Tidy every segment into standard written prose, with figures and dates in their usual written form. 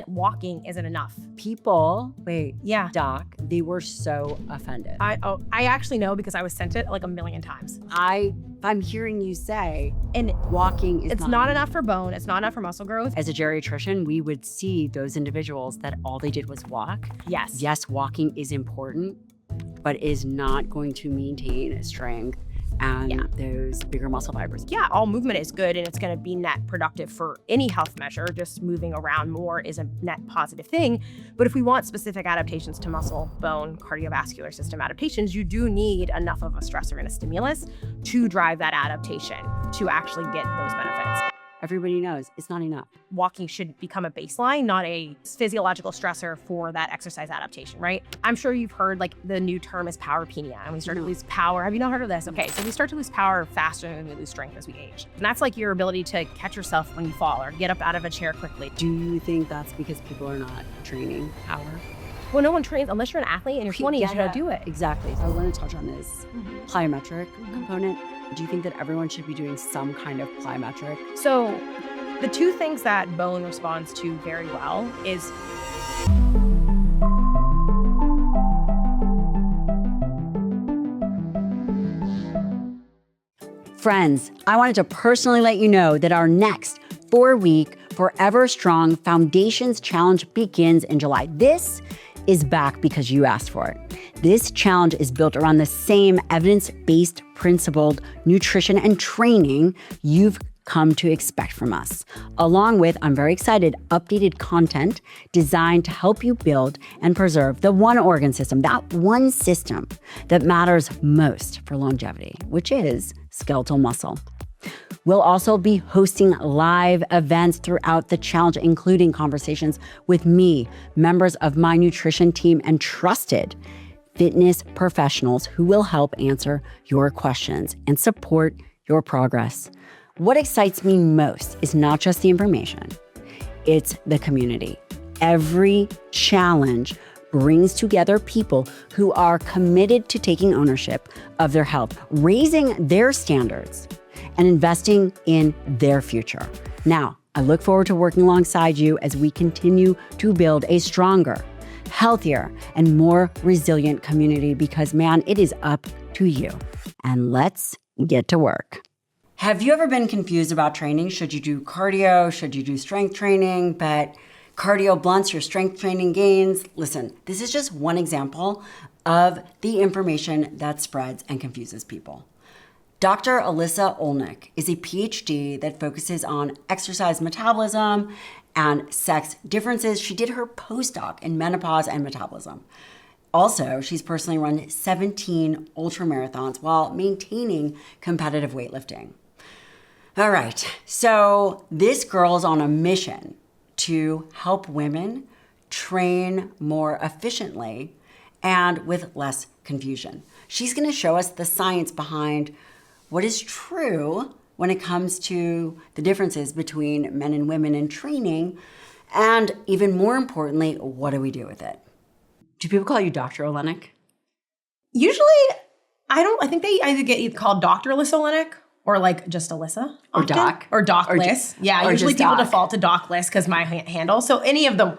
Walking isn't enough. Yeah. Doc, they were so offended. I actually know because I was sent it like a million times. I'm hearing you say, and walking is it's not enough for bone. It's not enough for muscle growth. As a geriatrician, we would see those individuals that all they did was walk. Yes. Yes, walking is important, but is not going to maintain strength and those bigger muscle fibers. Yeah, all movement is good and it's going to be net productive for any health measure. Just moving around more is a net positive thing. But if we want specific adaptations to muscle, bone, cardiovascular system adaptations, you do need enough of a stressor and a stimulus to drive that adaptation to actually get those benefits. Everybody knows it's not enough. Walking should become a baseline, not a physiological stressor for that exercise adaptation, right? I'm sure you've heard like the new term is power-penia, and we start to lose power. Have you not heard of this? Okay, so we start to lose power faster than we lose strength as we age. And that's like your ability to catch yourself when you fall or get up out of a chair quickly. Do you think that's because people are not training power? Well, no one trains, unless you're an athlete in your 20s, you don't do it. Exactly. So I want to touch on this plyometric component. Do you think that everyone should be doing some kind of plyometric? So the two things that bone responds to very well is Friends, I wanted to personally let you know that our next 4-week Forever Strong Foundations Challenge begins in July. This is back because you asked for it. This challenge is built around the same evidence-based, principled nutrition and training you've come to expect from us, along with, I'm very excited, updated content designed to help you build and preserve the one organ system, that one system that matters most for longevity, which is skeletal muscle. We'll also be hosting live events throughout the challenge, including conversations with me, members of my nutrition team, and trusted fitness professionals who will help answer your questions and support your progress. What excites me most is not just the information, it's the community. Every challenge brings together people who are committed to taking ownership of their health, raising their standards, and investing in their future. Now, I look forward to working alongside you as we continue to build a stronger, healthier, and more resilient community because, man, it is up to you. And let's get to work. Have you ever been confused about training? Should you do cardio? Should you do strength training? But cardio blunts your strength training gains. Listen, this is just one example of the information that spreads and confuses people. Dr. Alyssa Olenick is a PhD that focuses on exercise metabolism and sex differences. She did her postdoc in menopause and metabolism. Also, she's personally run 17 ultramarathons while maintaining competitive weightlifting. All right, so this girl's on a mission to help women train more efficiently and with less confusion. She's gonna show us the science behind what is true when it comes to the differences between men and women in training, and even more importantly, what do we do with it? Do people call you Dr. Olenick? usually, I think they either get called Dr. Alyssa Olenick or like just Alyssa. Or often. Doc. Or Doc Liss. Yeah, or usually just people Doc. default to Doc Liss because my handle. So any of them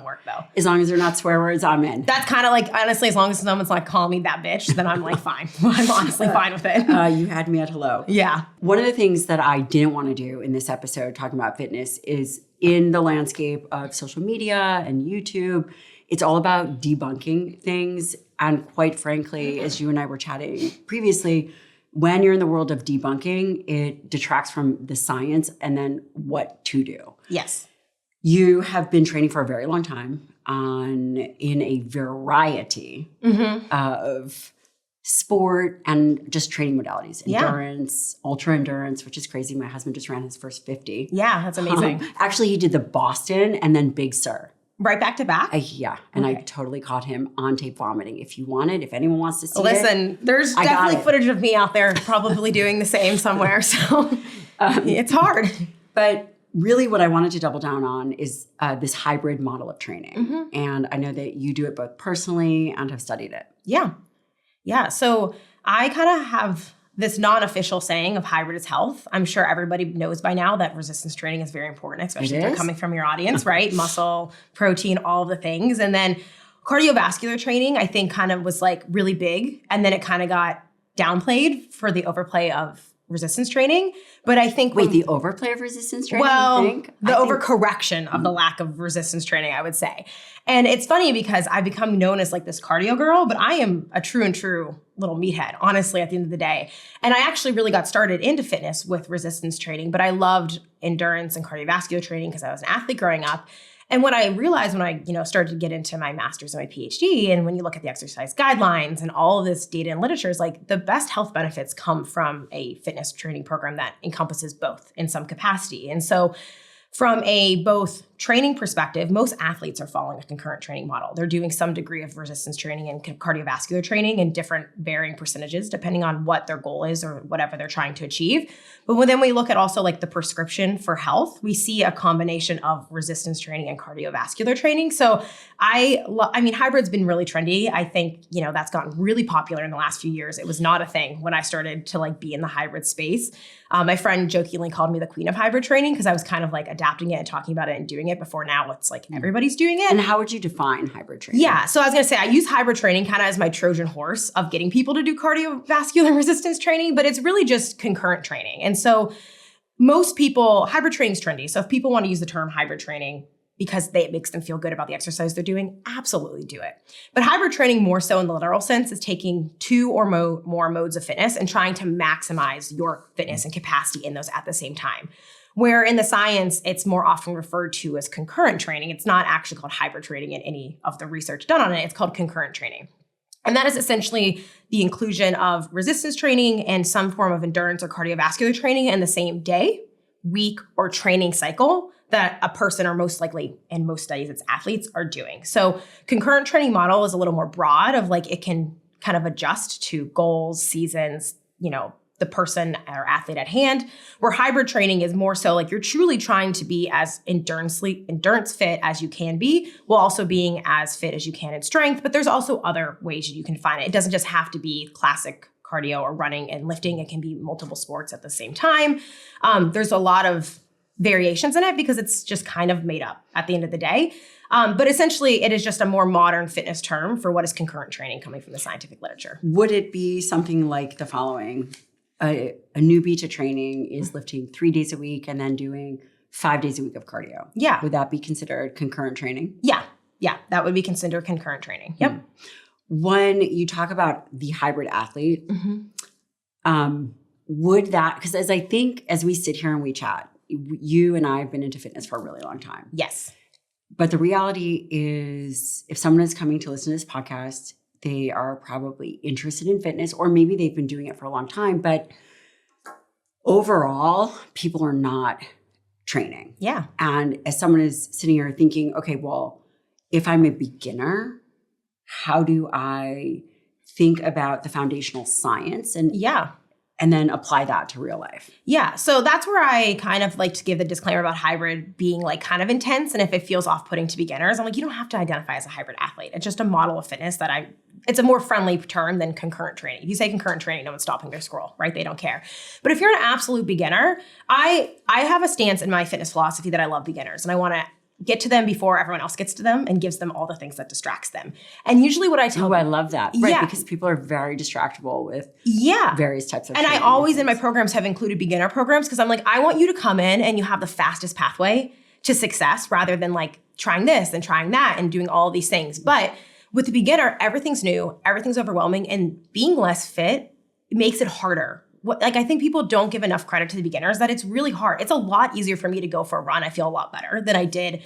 work though. As long as they're not swear words, I'm in. That's kind of like, honestly, as long as someone's like, call me that bitch, then I'm like, fine. I'm honestly fine with it. You had me at hello. Yeah. One of the things that I didn't want to do in this episode talking about fitness is in the landscape of social media and YouTube, it's all about debunking things. And quite frankly, as you and I were chatting previously, when you're in the world of debunking, it detracts from the science and then what to do. Yes. You have been training for a very long time in a variety of sport and just training modalities. Endurance, ultra endurance, which is crazy. My husband just ran his first 50. Yeah, that's amazing. Actually, he did the Boston and then Big Sur. Right back to back? Yeah, and I totally caught him on tape vomiting. If anyone wants to see it. Listen, there's definitely footage of me out there probably doing the same somewhere. So it's hard. But really what I wanted to double down on is this hybrid model of training. And I know that you do it both personally and have studied it. Yeah. Yeah. So I kind of have this non-official saying of hybrid is health. I'm sure everybody knows by now that resistance training is very important, especially if they're coming from your audience, right? Muscle, protein, all of the things. And then cardiovascular training, I think kind of was like really big. And then it kind of got downplayed for the overplay of resistance training. But I think— Wait, the overplay of resistance training? Well, you think? the overcorrection of the lack of resistance training, I would say. And it's funny because I've become known as like this cardio girl, but I am a true little meathead, honestly, at the end of the day. And I actually really got started into fitness with resistance training, but I loved endurance and cardiovascular training because I was an athlete growing up. And what I realized when I, started to get into my master's and my PhD, and when you look at the exercise guidelines and all of this data and literature, is like the best health benefits come from a fitness training program that encompasses both in some capacity. And so from a both training perspective, most athletes are following a concurrent training model. They're doing some degree of resistance training and cardiovascular training in different varying percentages, depending on what their goal is or whatever they're trying to achieve. But then we look at also like the prescription for health, we see a combination of resistance training and cardiovascular training. So I mean, hybrid's been really trendy. I think, that's gotten really popular in the last few years. It was not a thing when I started to like be in the hybrid space. My friend jokingly called me the queen of hybrid training because I was kind of like adapting it and talking about it and doing it before now it's like everybody's doing it. And how would you define hybrid training? Yeah. So I was going to say, I use hybrid training kind of as my Trojan horse of getting people to do cardiovascular resistance training, but it's really just concurrent training. And so most people, hybrid training is trendy. So if people want to use the term hybrid training because it makes them feel good about the exercise they're doing, absolutely do it. But hybrid training, more so in the literal sense, is taking two or more modes of fitness and trying to maximize your fitness and capacity in those at the same time. Where in the science, it's more often referred to as concurrent training. It's not actually called hybrid training in any of the research done on it. It's called concurrent training. And that is essentially the inclusion of resistance training and some form of endurance or cardiovascular training in the same day, week, or training cycle that a person, or most likely in most studies, it's athletes, are doing. So concurrent training model is a little more broad of like, it can kind of adjust to goals, seasons, the person or athlete at hand, where hybrid training is more so like you're truly trying to be as endurance fit as you can be, while also being as fit as you can in strength. But there's also other ways you can find it. It doesn't just have to be classic cardio or running and lifting. It can be multiple sports at the same time. There's a lot of variations in it because it's just kind of made up at the end of the day. But essentially, it is just a more modern fitness term for what is concurrent training coming from the scientific literature. Would it be something like the following? A newbie to training is lifting 3 days a week and then doing 5 days a week of cardio. Yeah. Would that be considered concurrent training? Yeah. Yeah. That would be considered concurrent training. Yep. When you talk about the hybrid athlete, would that, because as we sit here and we chat, you and I have been into fitness for a really long time. Yes. But the reality is, if someone is coming to listen to this podcast, they are probably interested in fitness, or maybe they've been doing it for a long time, but overall, people are not training. Yeah. And as someone is sitting here thinking, okay, well, if I'm a beginner, how do I think about the foundational science and then apply that to real life? Yeah. So that's where I kind of like to give the disclaimer about hybrid being like kind of intense. And if it feels off-putting to beginners, I'm like, you don't have to identify as a hybrid athlete. It's just a model of fitness it's a more friendly term than concurrent training. If you say concurrent training, no one's stopping their scroll, right? They don't care. But if you're an absolute beginner, I have a stance in my fitness philosophy that I love beginners and I want to get to them before everyone else gets to them and gives them all the things that distracts them. And usually what I tell I love that. Right, because people are very distractible with various types of And I always in my programs have included beginner programs because I'm like, I want you to come in and you have the fastest pathway to success rather than like trying this and trying that and doing all these things. But with the beginner, everything's new, everything's overwhelming, and being less fit makes it harder. I think people don't give enough credit to the beginners that it's really hard. It's a lot easier for me to go for a run. I feel a lot better than I did,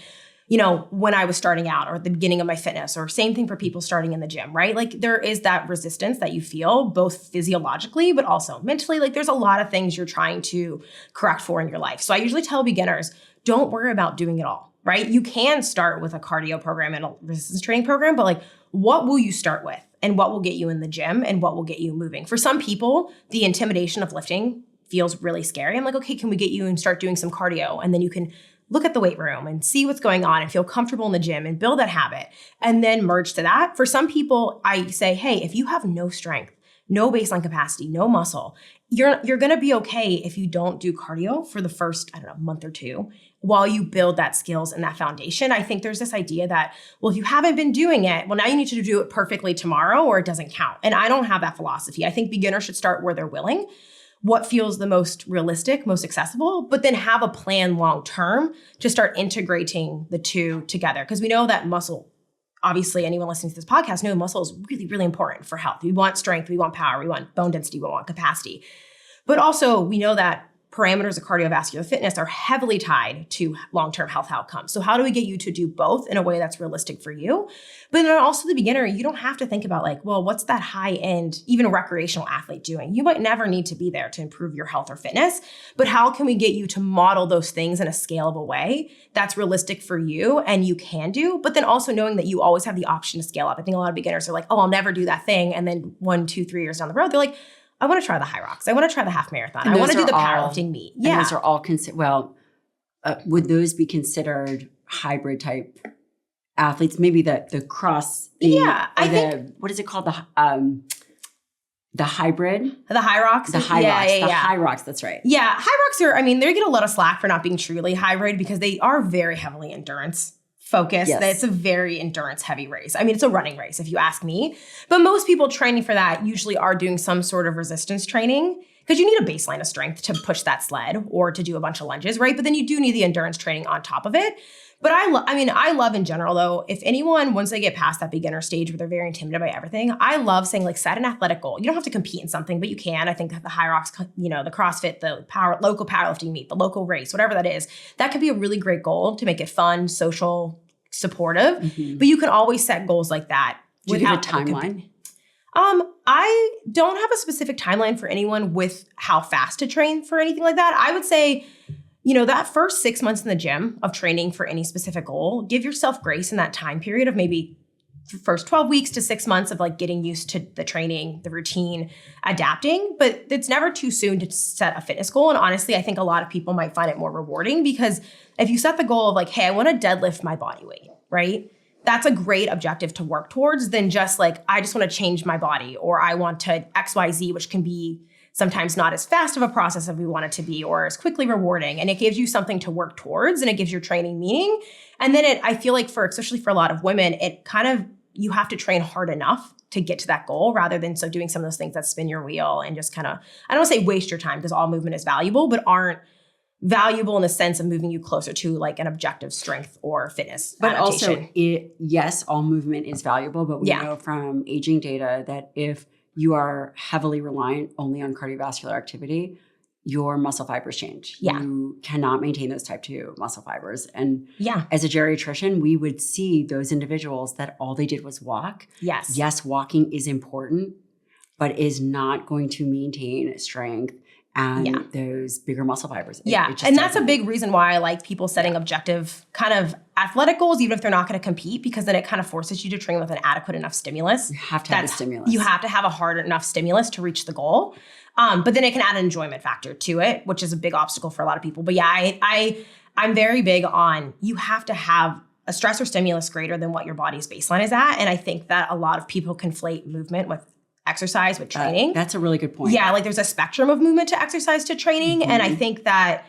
when I was starting out or at the beginning of my fitness, or same thing for people starting in the gym, right? Like there is that resistance that you feel both physiologically, but also mentally. Like there's a lot of things you're trying to correct for in your life. So I usually tell beginners, don't worry about doing it all, right? You can start with a cardio program and a resistance training program, but like, what will you start with? And what will get you in the gym and what will get you moving? For some people, the intimidation of lifting feels really scary. I'm like, okay, can we get you and start doing some cardio? And then you can look at the weight room and see what's going on and feel comfortable in the gym and build that habit and then merge to that. For some people, I say, hey, if you have no strength, no baseline capacity, no muscle, you're going to be okay if you don't do cardio for the first, month or two while you build that skills and that foundation. I think there's this idea that, well, if you haven't been doing it, well, now you need to do it perfectly tomorrow or it doesn't count. And I don't have that philosophy. I think beginners should start where they're willing, what feels the most realistic, most accessible, but then have a plan long-term to start integrating the two together. Because we know that muscle, obviously anyone listening to this podcast knows muscle is really, really important for health. We want strength, we want power, we want bone density, we want capacity. But also we know that parameters of cardiovascular fitness are heavily tied to long-term health outcomes. So how do we get you to do both in a way that's realistic for you? But then also the beginner, you don't have to think about like, well, what's that high-end, even recreational athlete doing? You might never need to be there to improve your health or fitness, but how can we get you to model those things in a scalable way that's realistic for you and you can do, but then also knowing that you always have the option to scale up. I think a lot of beginners are like, oh, I'll never do that thing. And then 1, 2, 3 years down the road, they're like, I want to try the high rocks. I want to try the half marathon. I want to do the powerlifting meet. Yeah. And those are all would those be considered hybrid type athletes? Maybe the cross. I think, what is it called? The hybrid? The high rocks? The high rocks. The high rocks. That's right. Yeah. High rocks are, they get a lot of slack for not being truly hybrid because they are very heavily endurance focused. Yes. It's a very endurance heavy race. It's a running race if you ask me, but most people training for that usually are doing some sort of resistance training because you need a baseline of strength to push that sled or to do a bunch of lunges, right? But then you do need the endurance training on top of it. But I love in general though, if anyone, once they get past that beginner stage where they're very intimidated by everything, I love saying like set an athletic goal. You don't have to compete in something, but you can. I think that the high rocks, the CrossFit, the local powerlifting meet, the local race, whatever that is, that could be a really great goal to make it fun, social, supportive. Mm-hmm. But you can always set goals like that. Do you give a timeline? I don't have a specific timeline for anyone with how fast to train for anything like that. I would say, that first 6 months in the gym of training for any specific goal, give yourself grace in that time period of maybe first 12 weeks to 6 months of like getting used to the training, the routine, adapting, but it's never too soon to set a fitness goal. And honestly, I think a lot of people might find it more rewarding because if you set the goal of like, hey, I want to deadlift my body weight, right? That's a great objective to work towards than just like, I just want to change my body or I want to XYZ, which can be sometimes not as fast of a process as we want it to be or as quickly rewarding. And it gives you something to work towards and it gives your training meaning. And then I feel like especially for a lot of women, it kind of, you have to train hard enough to get to that goal rather than doing some of those things that spin your wheel and just kind of, I don't want to say waste your time because all movement is valuable, but aren't valuable in the sense of moving you closer to like an objective strength or fitness But adaptation. Also, yes, all movement is valuable, but we know from aging data that if you are heavily reliant only on cardiovascular activity, your muscle fibers change. Yeah. You cannot maintain those type 2 muscle fibers. And as a geriatrician, we would see those individuals that all they did was walk. Yes. Yes, walking is important, but is not going to maintain strength and those bigger muscle fibers. And that's a big reason why I like people setting objective kind of athletic goals, even if they're not going to compete, because then it kind of forces you to train with an adequate enough stimulus. You have to have a stimulus. You have to have a hard enough stimulus to reach the goal. But then it can add an enjoyment factor to it, which is a big obstacle for a lot of people. But I'm very big on you have to have a stress or stimulus greater than what your body's baseline is at. And I think that a lot of people conflate movement with exercise with training. That's a really good point. Yeah, like there's a spectrum of movement to exercise to training. Mm-hmm. And I think that,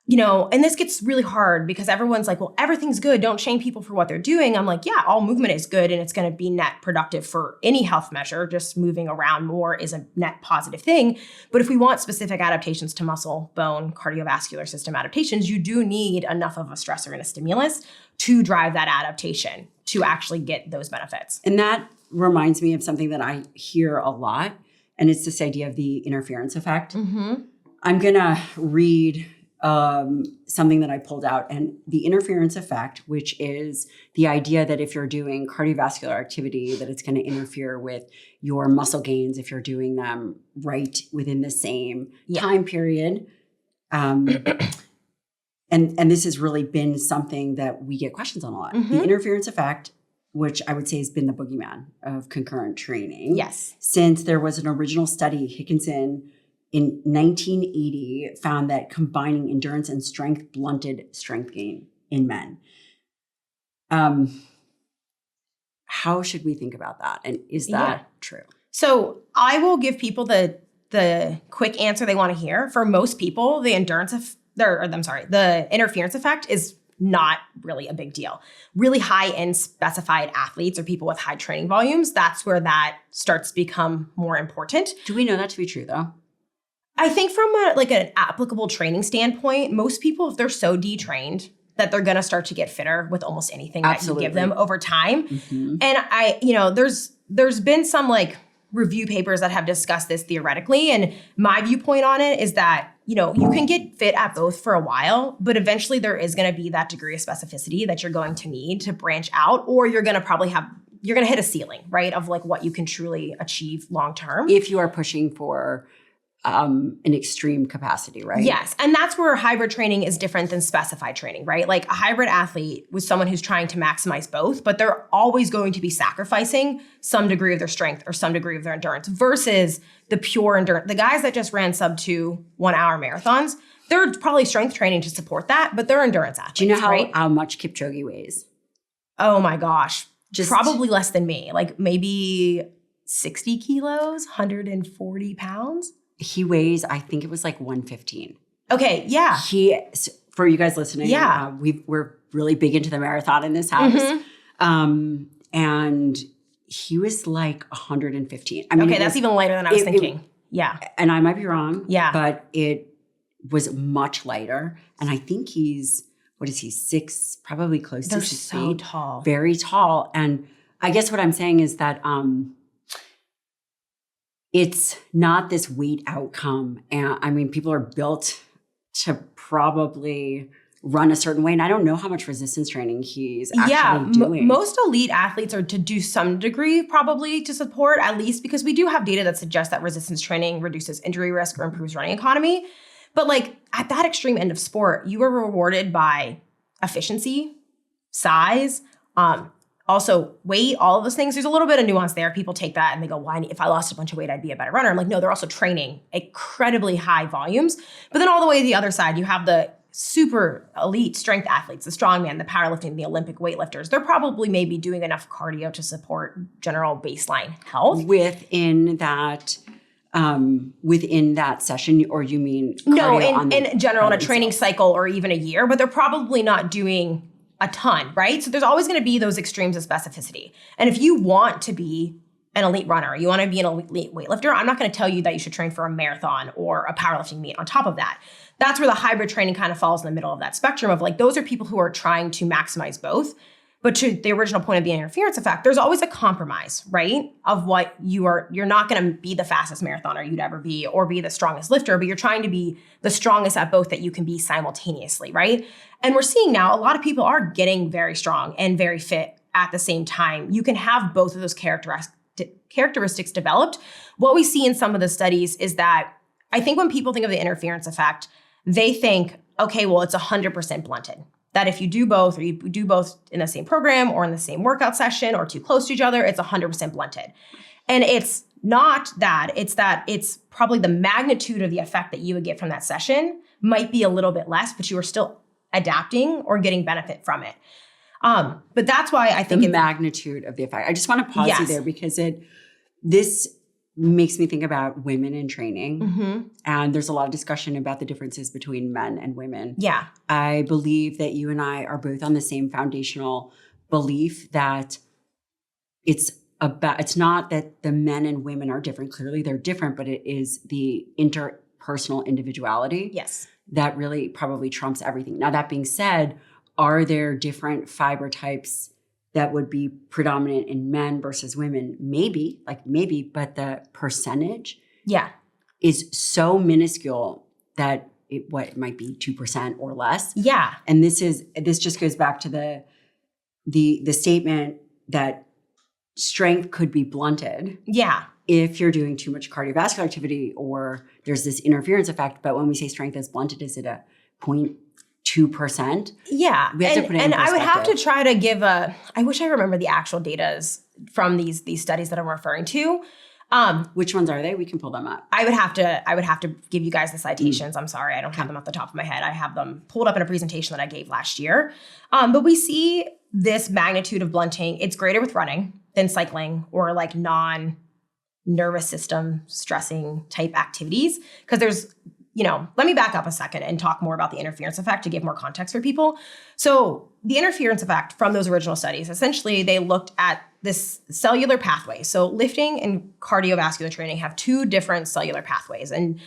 and this gets really hard because everyone's like, well, everything's good. Don't shame people for what they're doing. I'm like, yeah, all movement is good and it's going to be net productive for any health measure. Just moving around more is a net positive thing. But if we want specific adaptations to muscle, bone, cardiovascular system adaptations, you do need enough of a stressor and a stimulus to drive that adaptation to actually get those benefits. And that reminds me of something that I hear a lot, and it's this idea of the interference effect. Mm-hmm. I'm going to read something that I pulled out, and the interference effect, which is the idea that if you're doing cardiovascular activity, that it's going to interfere with your muscle gains if you're doing them right within the same time period. And this has really been something that we get questions on a lot. Mm-hmm. The interference effect, which I would say has been the boogeyman of concurrent training. Yes. Since there was an original study, Hickinson in 1980 found that combining endurance and strength blunted strength gain in men. How should we think about that? And is that true? So I will give people the quick answer they want to hear. For most people, the interference effect is not really a big deal. Really high-end specified athletes or people with high training volumes, that's where that starts to become more important. Do we know that to be true though? I think from an applicable training standpoint, most people, if they're so detrained, that they're going to start to get fitter with almost anything that you give them over time. Mm-hmm. And there's been some like review papers that have discussed this theoretically. And my viewpoint on it is that, you can get fit at both for a while, but eventually there is going to be that degree of specificity that you're going to need to branch out, or you're going to hit a ceiling, right? Of like what you can truly achieve long-term. If you are pushing for an extreme capacity, right? Yes. And that's where hybrid training is different than specified training, right? Like a hybrid athlete was someone who's trying to maximize both, but they're always going to be sacrificing some degree of their strength or some degree of their endurance versus the pure endurance. The guys that just ran sub 2 1-hour marathons, they're probably strength training to support that, but they're endurance athletes. Do you know how how much Kipchoge weighs? Oh my gosh. Probably less than me, like maybe 60 kilos, 140 pounds. He weighs, I think it was like 115. Okay, yeah. For you guys listening, we're really big into the marathon in this house. Mm-hmm. And he was like 115. I mean, okay, that's even lighter than I was thinking. Yeah. And I might be wrong. Yeah. But it was much lighter. And I think he's, what is he, 6, probably close to 6 feet. They're so tall. Very tall. And I guess what I'm saying is that it's not this weight outcome. And I mean, people are built to probably run a certain way. And I don't know how much resistance training he's actually doing. Most elite athletes are to do some degree probably to support, at least because we do have data that suggests that resistance training reduces injury risk or improves running economy. But like at that extreme end of sport, you are rewarded by efficiency, size, also weight, all of those things. There's a little bit of nuance there. People take that and they go, why, if I lost a bunch of weight, I'd be a better runner. I'm like, no, they're also training incredibly high volumes. But then all the way to the other side, you have the super elite strength athletes, the strongman, the powerlifting, the Olympic weightlifters. They're probably maybe doing enough cardio to support general baseline health. Within that session, or you mean no, in general, in a training cycle or even a year, but they're probably not doing a ton, right? So there's always going to be those extremes of specificity. And if you want to be an elite runner, you want to be an elite weightlifter, I'm not going to tell you that you should train for a marathon or a powerlifting meet on top of that. That's where the hybrid training kind of falls in the middle of that spectrum of like, those are people who are trying to maximize both. But to the original point of the interference effect, there's always a compromise, right? Of what you're not going to be the fastest marathoner you'd ever be or be the strongest lifter, but you're trying to be the strongest at both that you can be simultaneously, right? And we're seeing now a lot of people are getting very strong and very fit at the same time. You can have both of those characteristics developed. What we see in some of the studies is that I think when people think of the interference effect, they think, okay, well, it's 100% blunted. That if you do both, or you do both in the same program or in the same workout session or too close to each other, it's 100% blunted. And it's not that. It's that it's probably the magnitude of the effect that you would get from that session might be a little bit less, but you are still adapting or getting benefit from it. But that's why I think the magnitude of the effect. I just want to pause you there because this makes me think about women in training. Mm-hmm. And there's a lot of discussion about the differences between men and women. Yeah. I believe that you and I are both on the same foundational belief that it's not that the men and women are different. Clearly they're different, but it is the interpersonal individuality. Yes. That really probably trumps everything. Now, that being said, are there different fiber types that would be predominant in men versus women? Maybe, but the percentage is so minuscule that it might be 2% or less. Yeah. And this just goes back to the statement that strength could be blunted. Yeah. If you're doing too much cardiovascular activity or there's this interference effect. But when we say strength is blunted, is it a 0.2%? Yeah. We have to put it in I would have to perspective. try to give I wish I remember the actual data from these studies that I'm referring to. Which ones are they? We can pull them up. I would have to give you guys the citations. I'm sorry, I don't have them off the top of my head. I have them pulled up in a presentation that I gave last year. But we see this magnitude of blunting. It's greater with running than cycling or like nervous system stressing type activities. Because there's, let me back up a second and talk more about the interference effect to give more context for people. So the interference effect from those original studies, essentially they looked at this cellular pathway. So lifting and cardiovascular training have two different cellular pathways. And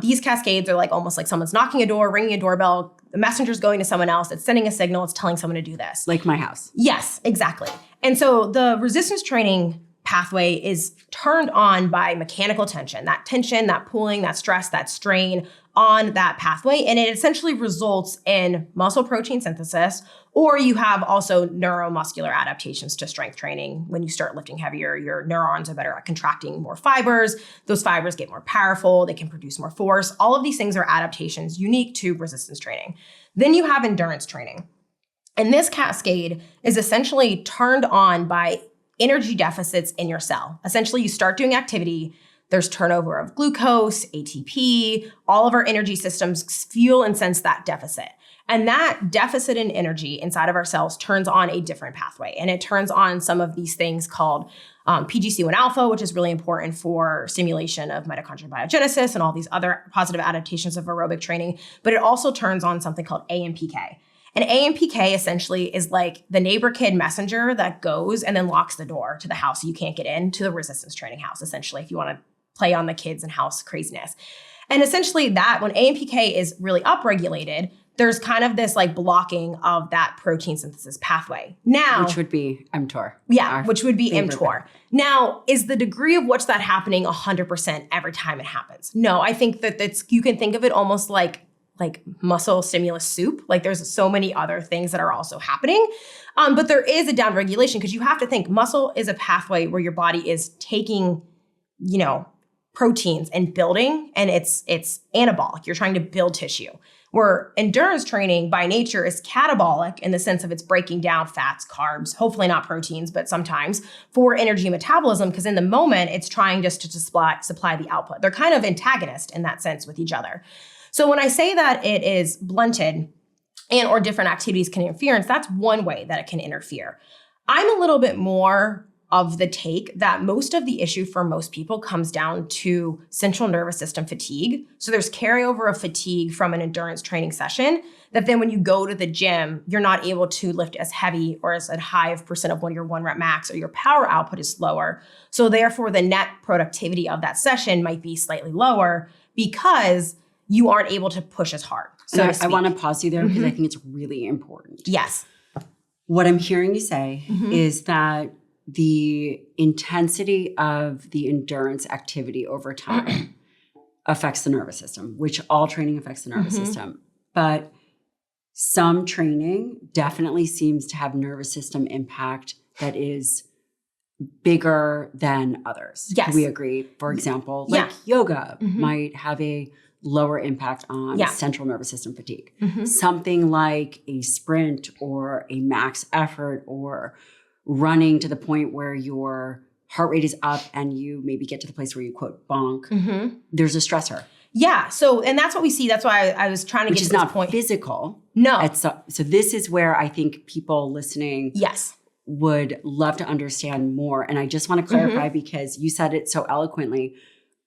these cascades are like almost like someone's knocking a door, ringing a doorbell, the messenger's going to someone else, it's sending a signal, it's telling someone to do this. Like my house. Yes, exactly. And so the resistance training pathway is turned on by mechanical tension, that pulling, that stress, that strain on that pathway. And it essentially results in muscle protein synthesis, or you have also neuromuscular adaptations to strength training. When you start lifting heavier, your neurons are better at contracting more fibers. Those fibers get more powerful. They can produce more force. All of these things are adaptations unique to resistance training. Then you have endurance training. And this cascade is essentially turned on by energy deficits in your cell. Essentially, you start doing activity, there's turnover of glucose, ATP, all of our energy systems feel and sense that deficit. And that deficit in energy inside of our cells turns on a different pathway. And it turns on some of these things called PGC1 alpha, which is really important for stimulation of mitochondrial biogenesis and all these other positive adaptations of aerobic training. But it also turns on something called AMPK. And AMPK essentially is like the neighbor kid messenger that goes and then locks the door to the house so you can't get into the resistance training house, essentially, if you want to play on the kids and house craziness. And essentially that when AMPK is really upregulated, there's kind of this like blocking of that protein synthesis pathway. Now, which would be mTOR. Yeah, which would be mTOR. Now, is the degree of which that happening 100% every time it happens? No, I think that you can think of it almost like muscle stimulus soup. Like there's so many other things that are also happening. But there is a downregulation because you have to think muscle is a pathway where your body is taking, proteins and building, and it's anabolic. You're trying to build tissue. Where endurance training by nature is catabolic in the sense of it's breaking down fats, carbs, hopefully not proteins, but sometimes for energy metabolism, because in the moment it's trying just to supply the output. They're kind of antagonist in that sense with each other. So when I say that it is blunted and or different activities can interfere, that's one way that it can interfere. I'm a little bit more of the take that most of the issue for most people comes down to central nervous system fatigue. So there's carryover of fatigue from an endurance training session that then when you go to the gym, you're not able to lift as heavy or as high of percent of your 1 rep max, or your power output is lower. So therefore the net productivity of that session might be slightly lower because you aren't able to push as hard. So I want to pause you there because I think it's really important. Yes. What I'm hearing you say is that the intensity of the endurance activity over time affects the nervous system, which all training affects the nervous system. But some training definitely seems to have nervous system impact that is bigger than others. Yes. We agree. For example, like yoga might have a lower impact on central nervous system fatigue. Something like a sprint or a max effort or running to the point where your heart rate is up and you maybe get to the place where you quote bonk, there's a stressor. Yeah. So, and that's what we see. That's why I was trying to get to this point. Which is not physical. No. So this is where I think people listening would love to understand more. And I just want to clarify because you said it so eloquently.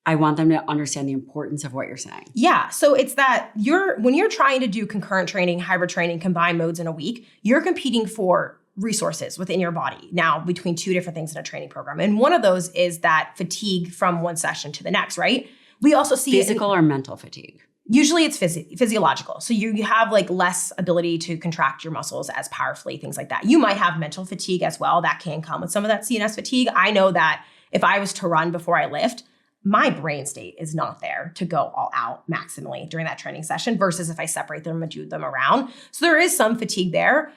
I want them to understand the importance of what you're saying. Yeah. So it's that when you're trying to do concurrent training, hybrid training, combined modes in a week, you're competing for resources within your body now between two different things in a training program. And one of those is that fatigue from one session to the next, right? We also see physical or mental fatigue. Usually it's physiological. So you have like less ability to contract your muscles as powerfully, things like that. You might have mental fatigue as well. That can come with some of that CNS fatigue. I know that if I was to run before I lift, my brain state is not there to go all out maximally during that training session versus if I separate them and do them around. So there is some fatigue there.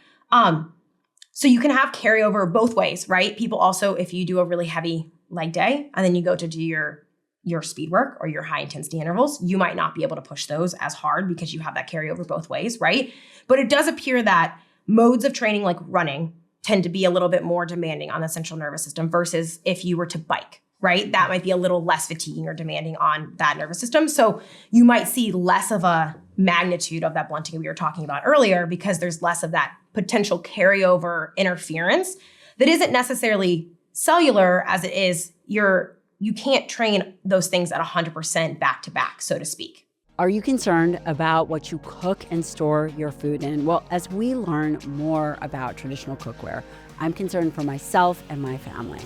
So you can have carryover both ways, right? People also, if you do a really heavy leg day and then you go to do your speed work or your high intensity intervals, you might not be able to push those as hard because you have that carryover both ways, right? But it does appear that modes of training like running tend to be a little bit more demanding on the central nervous system versus if you were to bike, right? That might be a little less fatiguing or demanding on that nervous system. So you might see less of a magnitude of that blunting we were talking about earlier because there's less of that potential carryover interference that isn't necessarily cellular as it is you're you can't train those things at 100% back to back, so to speak. Are you concerned about what you cook and store your food in? Well, as we learn more about traditional cookware, I'm concerned for myself and my family.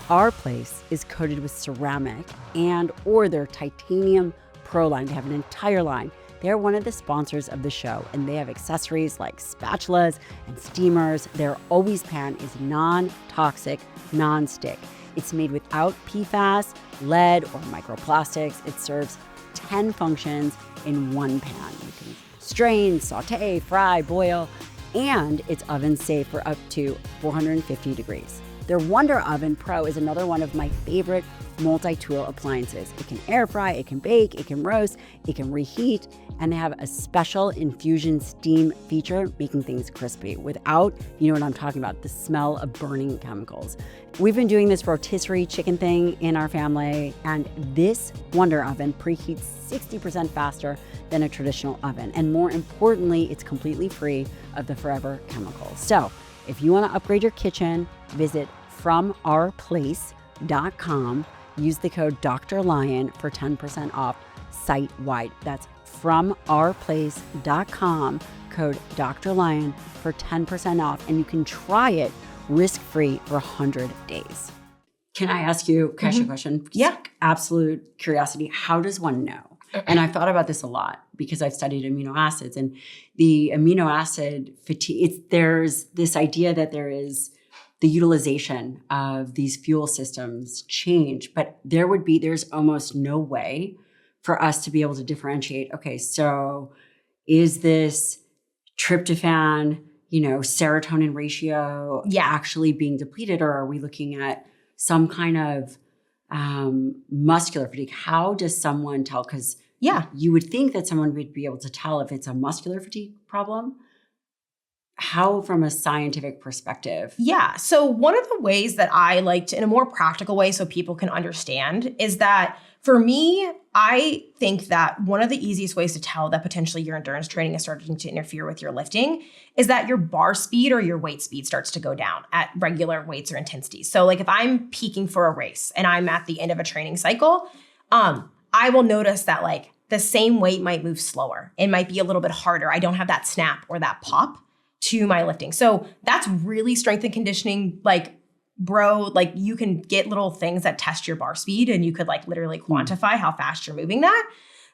Our Place is coated with ceramic or their titanium pro line. They have an entire line. They're one of the sponsors of the show, and they have accessories like spatulas and steamers. Their Always Pan is non-toxic, non-stick. It's made without PFAS, lead, or microplastics. It serves 10 functions in one pan. You can strain, saute, fry, boil, and it's oven safe for up to 450 degrees. Their Wonder Oven Pro is another one of my favorite multi-tool appliances. It can air fry, it can bake, it can roast, it can reheat, and they have a special infusion steam feature, making things crispy without, you know what I'm talking about, the smell of burning chemicals. We've been doing this rotisserie chicken thing in our family, and this Wonder Oven preheats 60% faster than a traditional oven. And more importantly, it's completely free of the forever chemicals. So if you want to upgrade your kitchen, visit FromOurPlace.com. Use the code Dr. Lyon for 10% off site-wide. That's FromOurPlace.com, code Dr. Lyon for 10% off. And you can try it risk-free for 100 days. Can I ask you a question? Yeah. Absolute curiosity. How does one know? And I've thought about this a lot because I've studied amino acids, and the amino acid fatigue, there's this idea that there is the utilization of these fuel systems change, but there's almost no way for us to be able to differentiate, okay, so is this tryptophan, serotonin ratio actually being depleted, or are we looking at some kind of muscular fatigue? How does someone tell? Because you would think that someone would be able to tell if it's a muscular fatigue problem. How, from a scientific perspective? Yeah. So one of the ways that I like to, in a more practical way so people can understand, is that for me, I think that one of the easiest ways to tell that potentially your endurance training is starting to interfere with your lifting is that your bar speed or your weight speed starts to go down at regular weights or intensities. So like if I'm peaking for a race and I'm at the end of a training cycle, I will notice that like the same weight might move slower. It might be a little bit harder. I don't have that snap or that pop to my lifting. So that's really strength and conditioning. Like, bro, like you can get little things that test your bar speed and you could like literally quantify how fast you're moving that.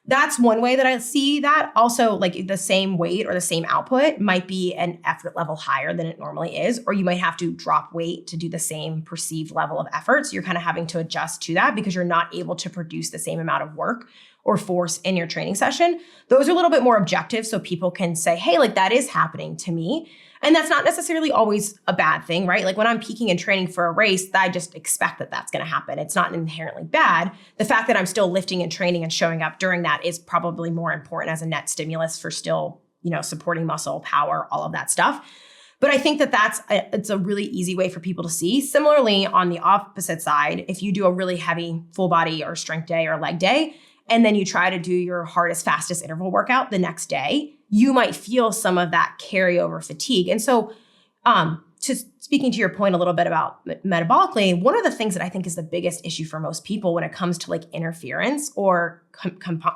That's one way that I see that. Also, like the same weight or the same output might be an effort level higher than it normally is, or you might have to drop weight to do the same perceived level of effort. So you're kind of having to adjust to that because you're not able to produce the same amount of work or force in your training session. Those are a little bit more objective so people can say, hey, like that is happening to me. And that's not necessarily always a bad thing, right? Like when I'm peaking and training for a race, I just expect that that's going to happen. It's not inherently bad. The fact that I'm still lifting and training and showing up during that is probably more important as a net stimulus for still, supporting muscle, power, all of that stuff. But I think that it's a really easy way for people to see. Similarly, on the opposite side, if you do a really heavy full body or strength day or leg day, and then you try to do your hardest, fastest interval workout the next day, you might feel some of that carryover fatigue. And so speaking to your point a little bit about metabolically, one of the things that I think is the biggest issue for most people when it comes to like interference or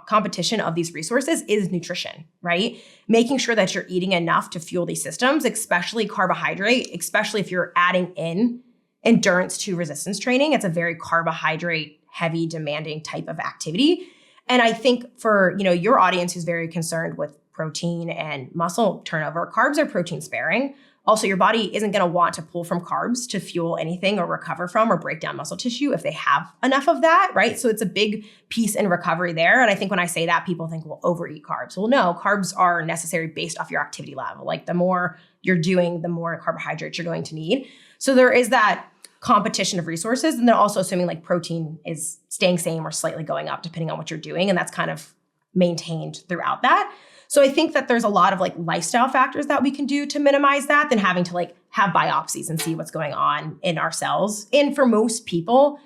competition of these resources is nutrition, right? Making sure that you're eating enough to fuel these systems, especially carbohydrate, especially if you're adding in endurance to resistance training. It's a very carbohydrate heavy, demanding type of activity. And I think for, your audience who's very concerned with protein and muscle turnover, carbs are protein sparing. Also, your body isn't going to want to pull from carbs to fuel anything or recover from or break down muscle tissue if they have enough of that, right? So it's a big piece in recovery there. And I think when I say that, people think, well, overeat carbs. Well, no, carbs are necessary based off your activity level. Like the more you're doing, the more carbohydrates you're going to need. So there is that competition of resources. And they're also assuming like protein is staying same or slightly going up depending on what you're doing. And that's kind of maintained throughout that. So I think that there's a lot of like lifestyle factors that we can do to minimize that than having to like have biopsies and see what's going on in our cells. And for most people,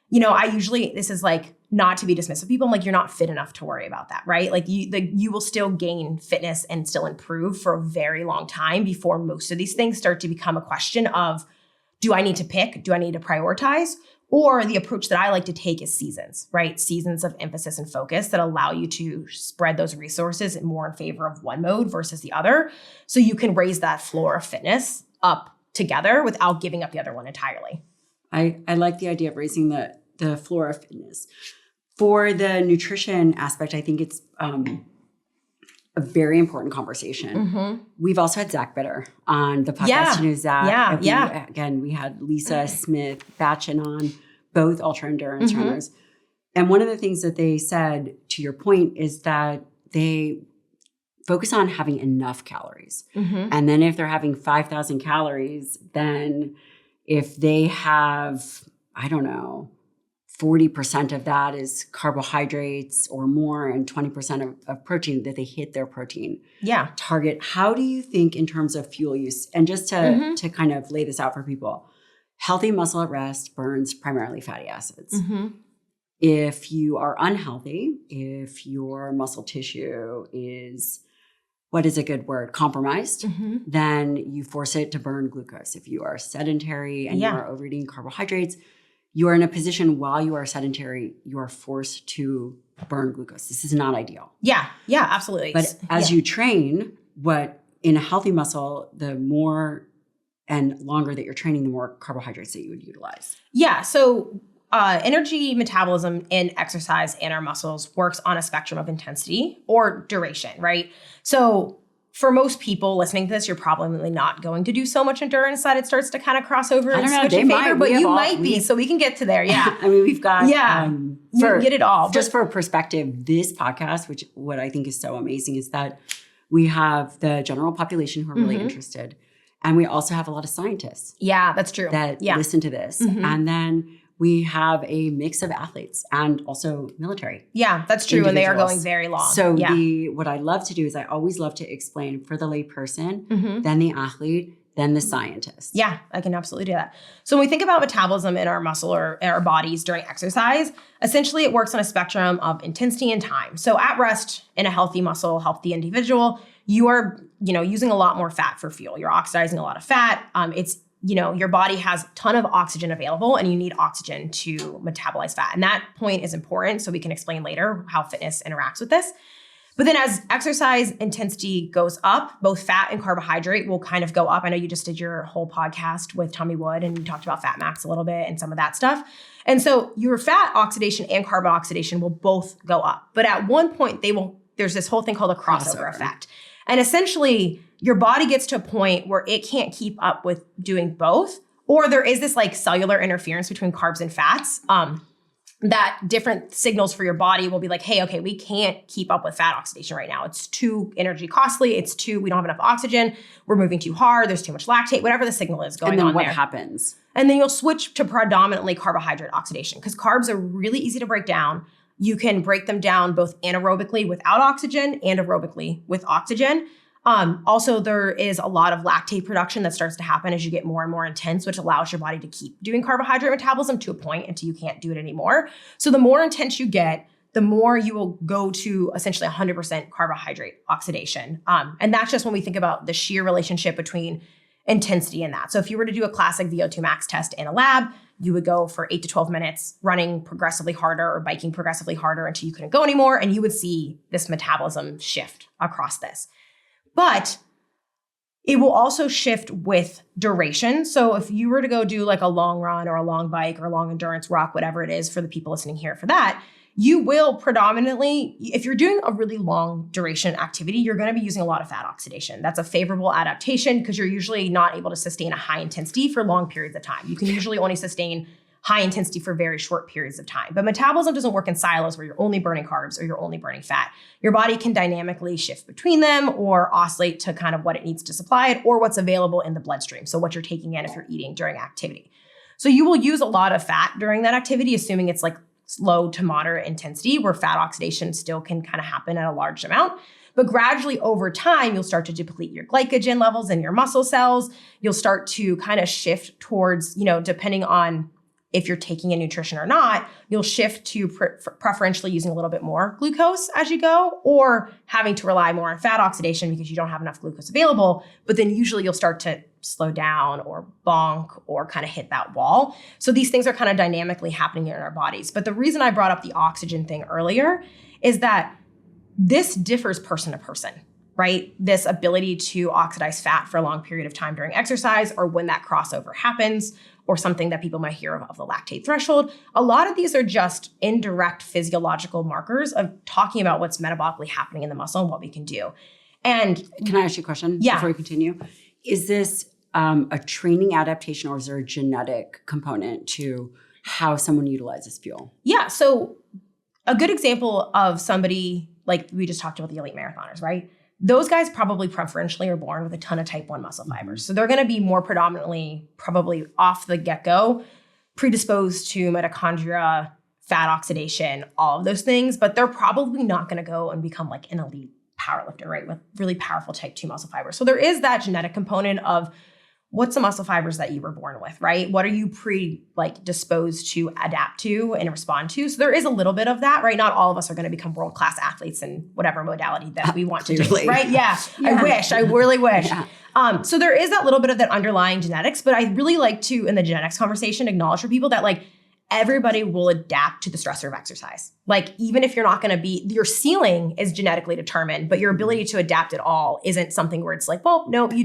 this is like not to be dismissive of people. I'm like, you're not fit enough to worry about that, right? Like you will still gain fitness and still improve for a very long time before most of these things start to become a question of, do I need to pick? Do I need to prioritize? Or the approach that I like to take is seasons, right? Seasons of emphasis and focus that allow you to spread those resources more in favor of one mode versus the other. So you can raise that floor of fitness up together without giving up the other one entirely. I like the idea of raising the floor of fitness. For the nutrition aspect, I think it's a very important conversation. We've also had Zach Bitter on the podcast. You know Zach. Again, we had Lisa Smith Batchin on, both ultra endurance runners. And one of the things that they said, to your point, is that they focus on having enough calories. And then if they're having 5,000 calories, then if they have, I don't know, 40% of that is carbohydrates or more and 20% of protein, that they hit their protein target. How do you think in terms of fuel use? And just to kind of lay this out for people, healthy muscle at rest burns primarily fatty acids. If you are unhealthy, if your muscle tissue is, what is a good word, compromised, then you force it to burn glucose. If you are sedentary and you are overeating carbohydrates, you are in a position while you are sedentary, you are forced to burn glucose. This is not ideal. Yeah, absolutely. But as you train, in a healthy muscle, the more and longer that you're training, the more carbohydrates that you would utilize. Yeah, so energy metabolism in exercise and our muscles works on a spectrum of intensity or duration, right? So for most people listening to this, you're probably not going to do so much endurance that it starts to kind of cross over and switch in favor, but you might be. So we can get to there. Yeah. I mean, we've got, you get it all. Just for perspective, this podcast, which what I think is so amazing is that we have the general population who are really interested. And we also have a lot of scientists. Yeah, that's true. That listen to this. And then we have a mix of athletes and also military. Yeah, that's true. And they are going very long. So what I love to do is I always love to explain for the lay person, then the athlete, then the scientist. Yeah, I can absolutely do that. So when we think about metabolism in our muscle or in our bodies during exercise, essentially it works on a spectrum of intensity and time. So at rest in a healthy muscle, healthy individual, you are, using a lot more fat for fuel. You're oxidizing a lot of fat. Your body has a ton of oxygen available and you need oxygen to metabolize fat. And that point is important. So we can explain later how fitness interacts with this. But then as exercise intensity goes up, both fat and carbohydrate will kind of go up. I know you just did your whole podcast with Tommy Wood and you talked about fat max a little bit and some of that stuff. And so your fat oxidation and carb oxidation will both go up. But at one point there's this whole thing called a crossover effect. And essentially your body gets to a point where it can't keep up with doing both, or there is this like cellular interference between carbs and fats, that different signals for your body will be like, hey, okay, we can't keep up with fat oxidation right now. It's too energy costly. We don't have enough oxygen. We're moving too hard. There's too much lactate, whatever the signal is going on there. And then what happens? And then you'll switch to predominantly carbohydrate oxidation because carbs are really easy to break down. You can break them down both anaerobically without oxygen and aerobically with oxygen. Also, there is a lot of lactate production that starts to happen as you get more and more intense, which allows your body to keep doing carbohydrate metabolism to a point until you can't do it anymore. So the more intense you get, the more you will go to essentially 100% carbohydrate oxidation. And that's just when we think about the sheer relationship between intensity and that. So if you were to do a classic VO2 max test in a lab, you would go for 8 to 12 minutes running progressively harder or biking progressively harder until you couldn't go anymore. And you would see this metabolism shift across this. But it will also shift with duration. So if you were to go do like a long run or a long bike or a long endurance walk, whatever it is for the people listening here for that, you will predominantly, if you're doing a really long duration activity, you're going to be using a lot of fat oxidation. That's a favorable adaptation because you're usually not able to sustain a high intensity for long periods of time. You can usually only sustain high intensity for very short periods of time. But metabolism doesn't work in silos where you're only burning carbs or you're only burning fat. Your body can dynamically shift between them or oscillate to kind of what it needs to supply it or what's available in the bloodstream. So what you're taking in if you're eating during activity. So you will use a lot of fat during that activity, assuming it's like low to moderate intensity where fat oxidation still can kind of happen at a large amount. But gradually over time, you'll start to deplete your glycogen levels in your muscle cells. You'll start to kind of shift towards, depending on if you're taking in nutrition or not, you'll shift to preferentially using a little bit more glucose as you go, or having to rely more on fat oxidation because you don't have enough glucose available. But then usually you'll start to slow down or bonk or kind of hit that wall. So these things are kind of dynamically happening in our bodies. But the reason I brought up the oxygen thing earlier is that this differs person to person, right? This ability to oxidize fat for a long period of time during exercise, or when that crossover happens, or something that people might hear of the lactate threshold. A lot of these are just indirect physiological markers of talking about what's metabolically happening in the muscle and what we can do. And can I ask you a question before we continue? Is this a training adaptation, or is there a genetic component to how someone utilizes fuel? Yeah, so a good example of somebody, like we just talked about the elite marathoners, right? Those guys probably preferentially are born with a ton of type 1 muscle fibers. So they're going to be more predominantly, probably off the get-go, predisposed to mitochondria, fat oxidation, all of those things, but they're probably not going to go and become like an elite powerlifter, right? With really powerful type 2 muscle fibers. So there is that genetic component of what's the muscle fibers that you were born with, right? What are you disposed to adapt to and respond to? So there is a little bit of that, right? Not all of us are going to become world-class athletes in whatever modality that we want to do, right? Yeah. I really wish. Yeah. So there is that little bit of that underlying genetics, but I really like to, in the genetics conversation, acknowledge for people that like everybody will adapt to the stressor of exercise. Like even if you're not going to be, your ceiling is genetically determined, but your ability to adapt at all isn't something where it's like, well, no, you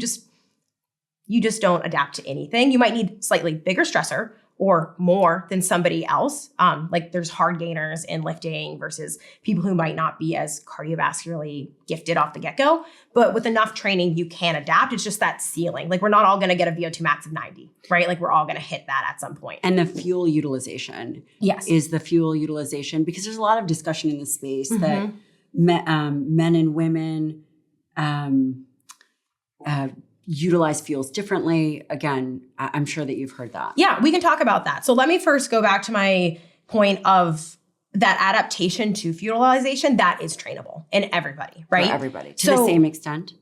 just don't adapt to anything. You might need slightly bigger stressor or more than somebody else. Like there's hard gainers in lifting versus people who might not be as cardiovascularly gifted off the get-go. But with enough training, you can adapt. It's just that ceiling. Like we're not all going to get a VO2 max of 90, right? Like we're all going to hit that at some point. And the fuel utilization. Yes. Is the fuel utilization, because there's a lot of discussion in the space that men and women utilize fuels differently. Again, I'm sure that you've heard that. Yeah, we can talk about that. So let me first go back to my point of that adaptation to fuel utilization that is trainable in everybody, right? For everybody. To the same extent?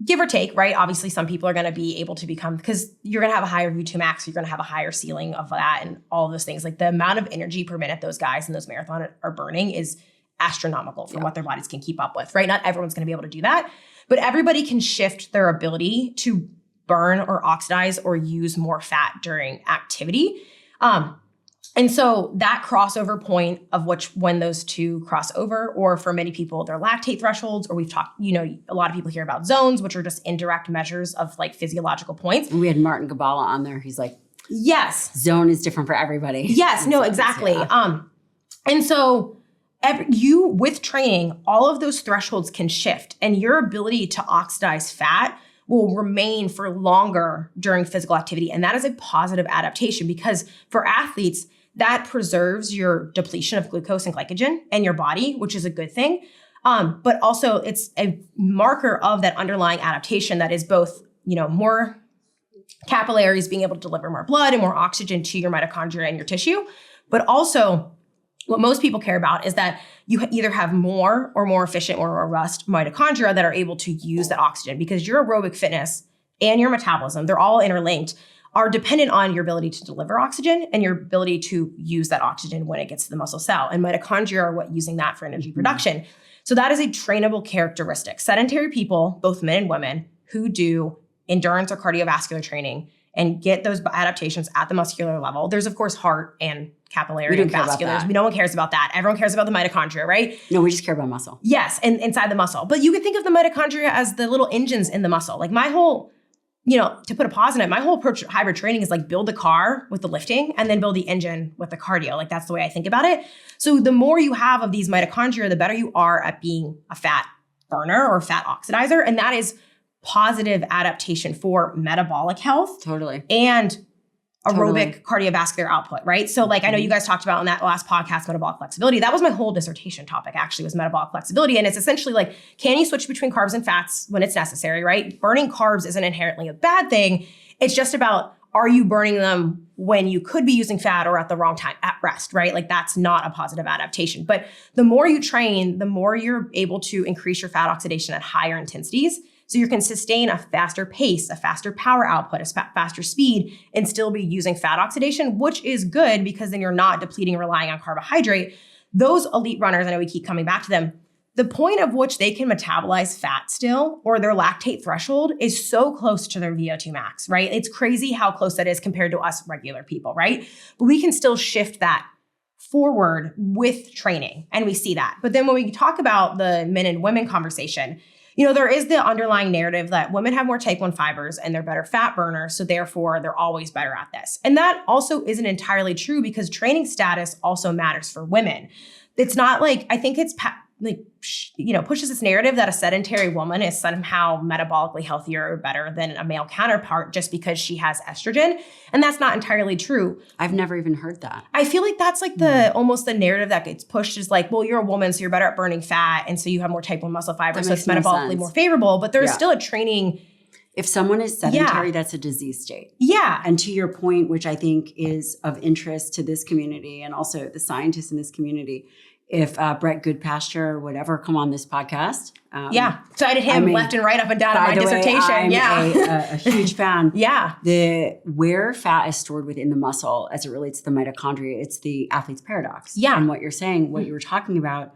Give or take, right? Obviously, some people are going to be able to become, because you're going to have a higher VO2 max, you're going to have a higher ceiling of that and all of those things. Like the amount of energy per minute those guys in those marathons are burning is astronomical for what their bodies can keep up with, right? Not everyone's going to be able to do that. But everybody can shift their ability to burn or oxidize or use more fat during activity. And so that crossover point of when those two cross over, or for many people, their lactate thresholds, or we've talked, a lot of people hear about zones, which are just indirect measures of like physiological points. We had Martin Gabala on there. He's like, yes, zone is different for everybody. Yes, no, exactly. Yeah. And so you, with training, all of those thresholds can shift, and your ability to oxidize fat will remain for longer during physical activity. And that is a positive adaptation, because for athletes, that preserves your depletion of glucose and glycogen in your body, which is a good thing. But also it's a marker of that underlying adaptation that is both, more capillaries being able to deliver more blood and more oxygen to your mitochondria and your tissue. But also, what most people care about is that you either have more or more efficient or robust mitochondria that are able to use that oxygen, because your aerobic fitness and your metabolism, they're all interlinked, are dependent on your ability to deliver oxygen and your ability to use that oxygen when it gets to the muscle cell. And mitochondria are what using that for energy production. So that is a trainable characteristic. Sedentary people, both men and women, who do endurance or cardiovascular training and get those adaptations at the muscular level. There's, of course, heart and capillary and vascular. No one cares about that. Everyone cares about the mitochondria, right? No, we just care about muscle. Yes, and inside the muscle. But you can think of the mitochondria as the little engines in the muscle. Like my whole, to put a pause in it, my whole approach to hybrid training is like build the car with the lifting and then build the engine with the cardio. Like that's the way I think about it. So the more you have of these mitochondria, the better you are at being a fat burner or fat oxidizer. And that is positive adaptation for metabolic health. Totally. And aerobic cardiovascular output, right? So like I know you guys talked about on that last podcast, metabolic flexibility. That was my whole dissertation topic actually, was metabolic flexibility. And it's essentially like, can you switch between carbs and fats when it's necessary, right? Burning carbs isn't inherently a bad thing. It's just about, are you burning them when you could be using fat or at the wrong time at rest, right? Like that's not a positive adaptation. But the more you train, the more you're able to increase your fat oxidation at higher intensities. So you can sustain a faster pace, a faster power output, a faster speed, and still be using fat oxidation, which is good because then you're not depleting, relying on carbohydrate. Those elite runners, I know we keep coming back to them, the point of which they can metabolize fat still, or their lactate threshold, is so close to their VO2 max, right? It's crazy how close that is compared to us regular people, right? But we can still shift that forward with training, and we see that. But then when we talk about the men and women conversation, there is the underlying narrative that women have more type 1 fibers and they're better fat burners, so therefore they're always better at this. And that also isn't entirely true because training status also matters for women. It's not like, I think it's pushes this narrative that a sedentary woman is somehow metabolically healthier or better than a male counterpart just because she has estrogen. And that's not entirely true. I've never even heard that. I feel like that's like almost the narrative that gets pushed is like, well, you're a woman, so you're better at burning fat. And so you have more type 1 muscle fiber. So it's metabolically more favorable, but there's still a training. If someone is sedentary, that's a disease state. Yeah. And to your point, which I think is of interest to this community and also the scientists in this community, if Brett Goodpasture or whatever come on this podcast. Cited him left and right, up and down in my dissertation. I'm a huge fan. Yeah. Where fat is stored within the muscle as it relates to the mitochondria, it's the athlete's paradox. Yeah. And what you're saying, what you were talking about,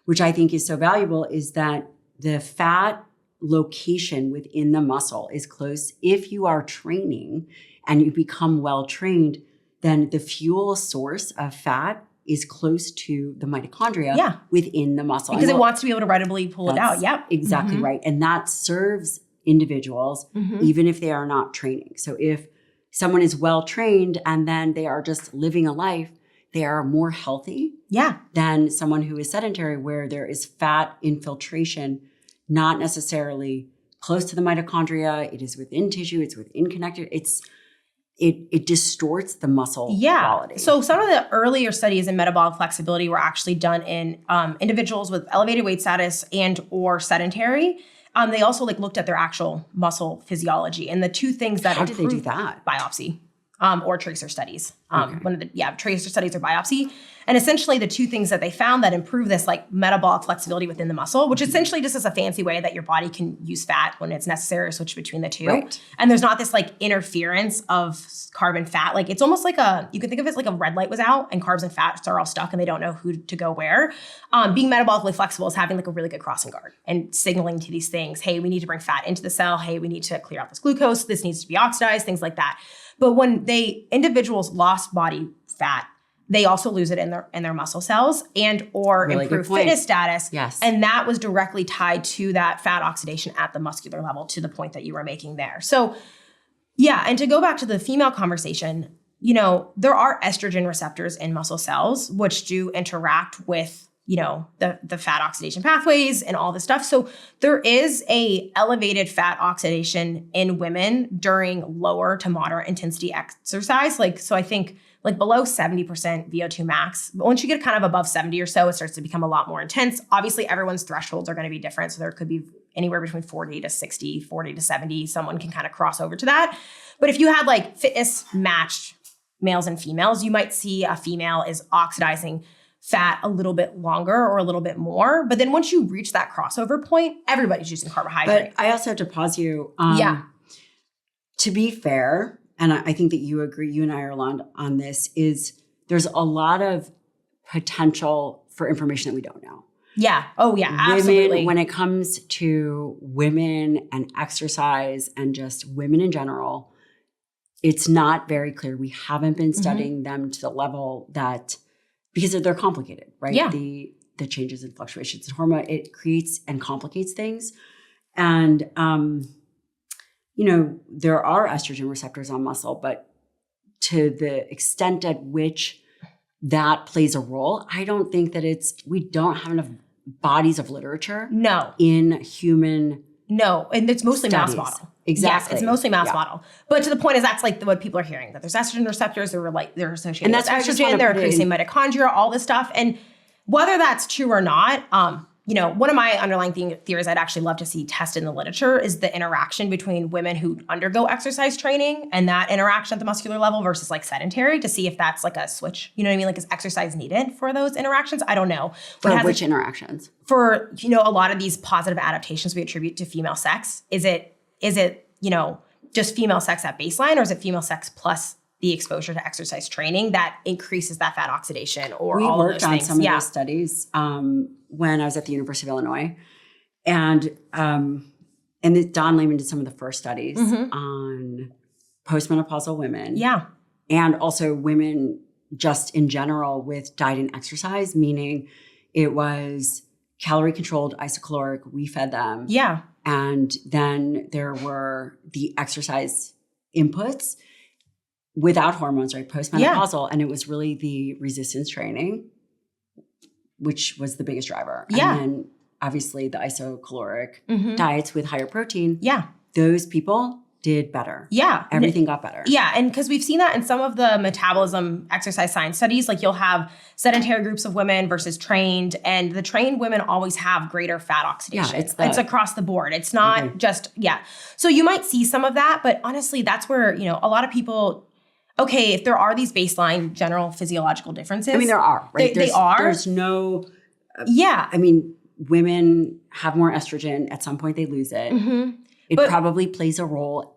which I think is so valuable, is that the fat location within the muscle is close. If you are training and you become well trained, then the fuel source of fat is close to the mitochondria within the muscle. Because it wants to be able to readily pull it out. Yep. Exactly right. And that serves individuals even if they are not training. So if someone is well trained and then they are just living a life, they are more healthy than someone who is sedentary where there is fat infiltration, not necessarily close to the mitochondria. It is within tissue. It's within connected. It distorts the muscle quality. So some of the earlier studies in metabolic flexibility were actually done in individuals with elevated weight status and or sedentary. They also looked at their actual muscle physiology, and the two things that how did they do that? Biopsy or tracer studies. One of the tracer studies or biopsy. And essentially the two things that they found that improve this metabolic flexibility within the muscle, which essentially just is a fancy way that your body can use fat when it's necessary to switch between the two. Right. And there's not this interference of carb and fat. It's almost like you can think of it as like a red light was out and carbs and fats are all stuck and they don't know who to go where. Being metabolically flexible is having a really good crossing guard and signaling to these things, hey, we need to bring fat into the cell. Hey, we need to clear out this glucose. This needs to be oxidized, things like that. But when individuals lost body fat, they also lose it in their muscle cells and or really improve fitness status. Yes. And that was directly tied to that fat oxidation at the muscular level to the point that you were making there. So and to go back to the female conversation, there are estrogen receptors in muscle cells, which do interact with the fat oxidation pathways and all this stuff. So there is a elevated fat oxidation in women during lower to moderate intensity exercise. So I think below 70% VO2 max. But once you get kind of above 70 or so, it starts to become a lot more intense. Obviously, everyone's thresholds are going to be different. So there could be anywhere between 40 to 60, 40 to 70. Someone can kind of cross over to that. But if you had fitness matched males and females, you might see a female is oxidizing fat a little bit longer or a little bit more. But then once you reach that crossover point, everybody's using carbohydrate. But I also have to pause you. To be fair, and I think that you agree, you and I are aligned on this, is there's a lot of potential for information that we don't know. Yeah. Oh, yeah, absolutely. When it comes to women and exercise and just women in general, it's not very clear. We haven't been studying them to the level that, because they're complicated, right? Yeah. The changes and fluctuations in hormone, it creates and complicates things. And, there are estrogen receptors on muscle, but to the extent at which that plays a role, I don't think that we don't have enough bodies of literature. No. In human. No, and it's mostly studies. mouse model. Exactly. Yes, it's mostly mouse model. But to the point is that's what people are hearing, that there's estrogen receptors, they're associated with estrogen, they're increasing mitochondria, all this stuff. And whether that's true or not, one of my underlying theories I'd actually love to see tested in the literature is the interaction between women who undergo exercise training and that interaction at the muscular level versus like sedentary, to see if that's like a switch. You know what I mean? Like, is exercise needed for those interactions? I don't know. For which interactions? For, a lot of these positive adaptations we attribute to female sex. Is it, just female sex at baseline, or is it female sex plus the exposure to exercise training that increases that fat oxidation or all of those things? We worked on some of those studies when I was at the University of Illinois. And Don Lehman did some of the first studies on postmenopausal women. Yeah. And also women just in general with diet and exercise, meaning it was calorie controlled, isocaloric, we fed them. Yeah. And then there were the exercise inputs without hormones, right? Postmenopausal. And it was really the resistance training, which was the biggest driver. Yeah. And then obviously the isocaloric diets with higher protein. Yeah. Those people did better. Yeah. Everything got better. Yeah. And because we've seen that in some of the metabolism exercise science studies, like you'll have sedentary groups of women versus trained, and the trained women always have greater fat oxidation. Yeah, it's across the board. It's not just, So you might see some of that, but honestly, that's where, a lot of people, okay, if there are these baseline general physiological differences. I mean, there are, right? They are. There's no. Yeah. I mean, women have more estrogen. At some point, they lose it. It probably plays a role.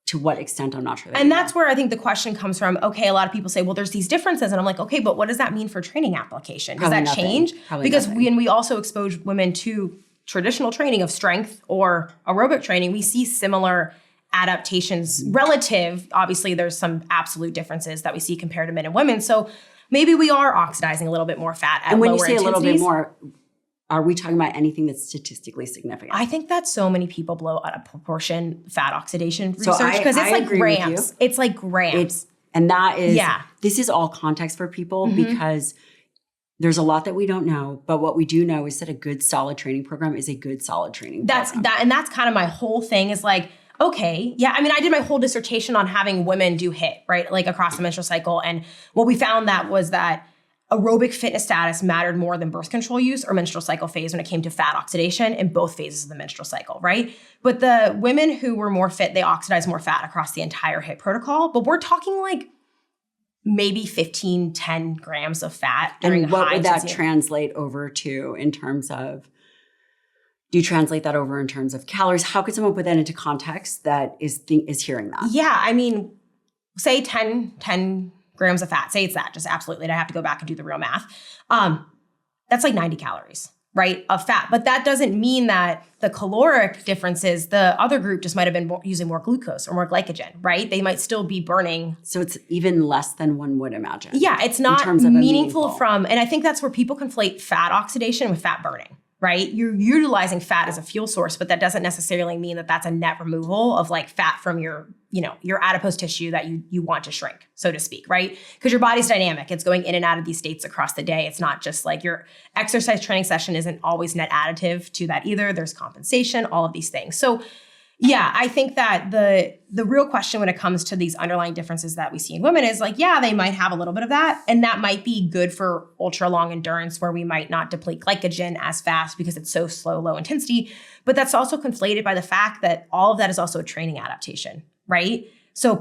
To what extent, I'm not sure. And that's where I think the question comes from. Okay, a lot of people say, well, there's these differences. And I'm like, okay, but what does that mean for training application? Does that change? Because when we also expose women to traditional training of strength or aerobic training, we see similar adaptations relative. Obviously, there's some absolute differences that we see compared to men and women. So maybe we are oxidizing a little bit more fat at lower intensities. And when you say a little bit more, are we talking about anything that's statistically significant? I think that so many people blow out of proportion fat oxidation research because it's like grams. It's like grams. And that is, this is all context for people because there's a lot that we don't know, but what we do know is that a good solid training program is a good solid training program. And that's kind of my whole thing is like, okay, yeah. I mean, I did my whole dissertation on having women do HIIT, right? Like across the menstrual cycle. And what we found was that aerobic fitness status mattered more than birth control use or menstrual cycle phase when it came to fat oxidation in both phases of the menstrual cycle, right? But the women who were more fit, they oxidized more fat across the entire HIIT protocol. But we're talking like maybe 15, 10 grams of fat during and what would that translate over to in terms of, do you translate that over in terms of calories? How could someone put that into context that is hearing that? Yeah, I mean, say 10 grams of fat. Say it's that, just absolutely. And I have to go back and do the real math. That's like 90 calories, right, of fat. But that doesn't mean that the caloric differences, the other group just might have been using more glucose or more glycogen, right? They might still be burning. So it's even less than one would imagine. Yeah, it's not meaningful from, and I think that's where people conflate fat oxidation with fat burning. Right? You're utilizing fat as a fuel source, but that doesn't necessarily mean that that's a net removal of like fat from your adipose tissue that you want to shrink, so to speak, right? Because your body's dynamic. It's going in and out of these states across the day. It's not just like your exercise training session isn't always net additive to that either. There's compensation, all of these things. So yeah, I think that the real question when it comes to these underlying differences that we see in women is like, yeah, they might have a little bit of that. And that might be good for ultra long endurance where we might not deplete glycogen as fast because it's so slow, low intensity. But that's also conflated by the fact that all of that is also a training adaptation, right? So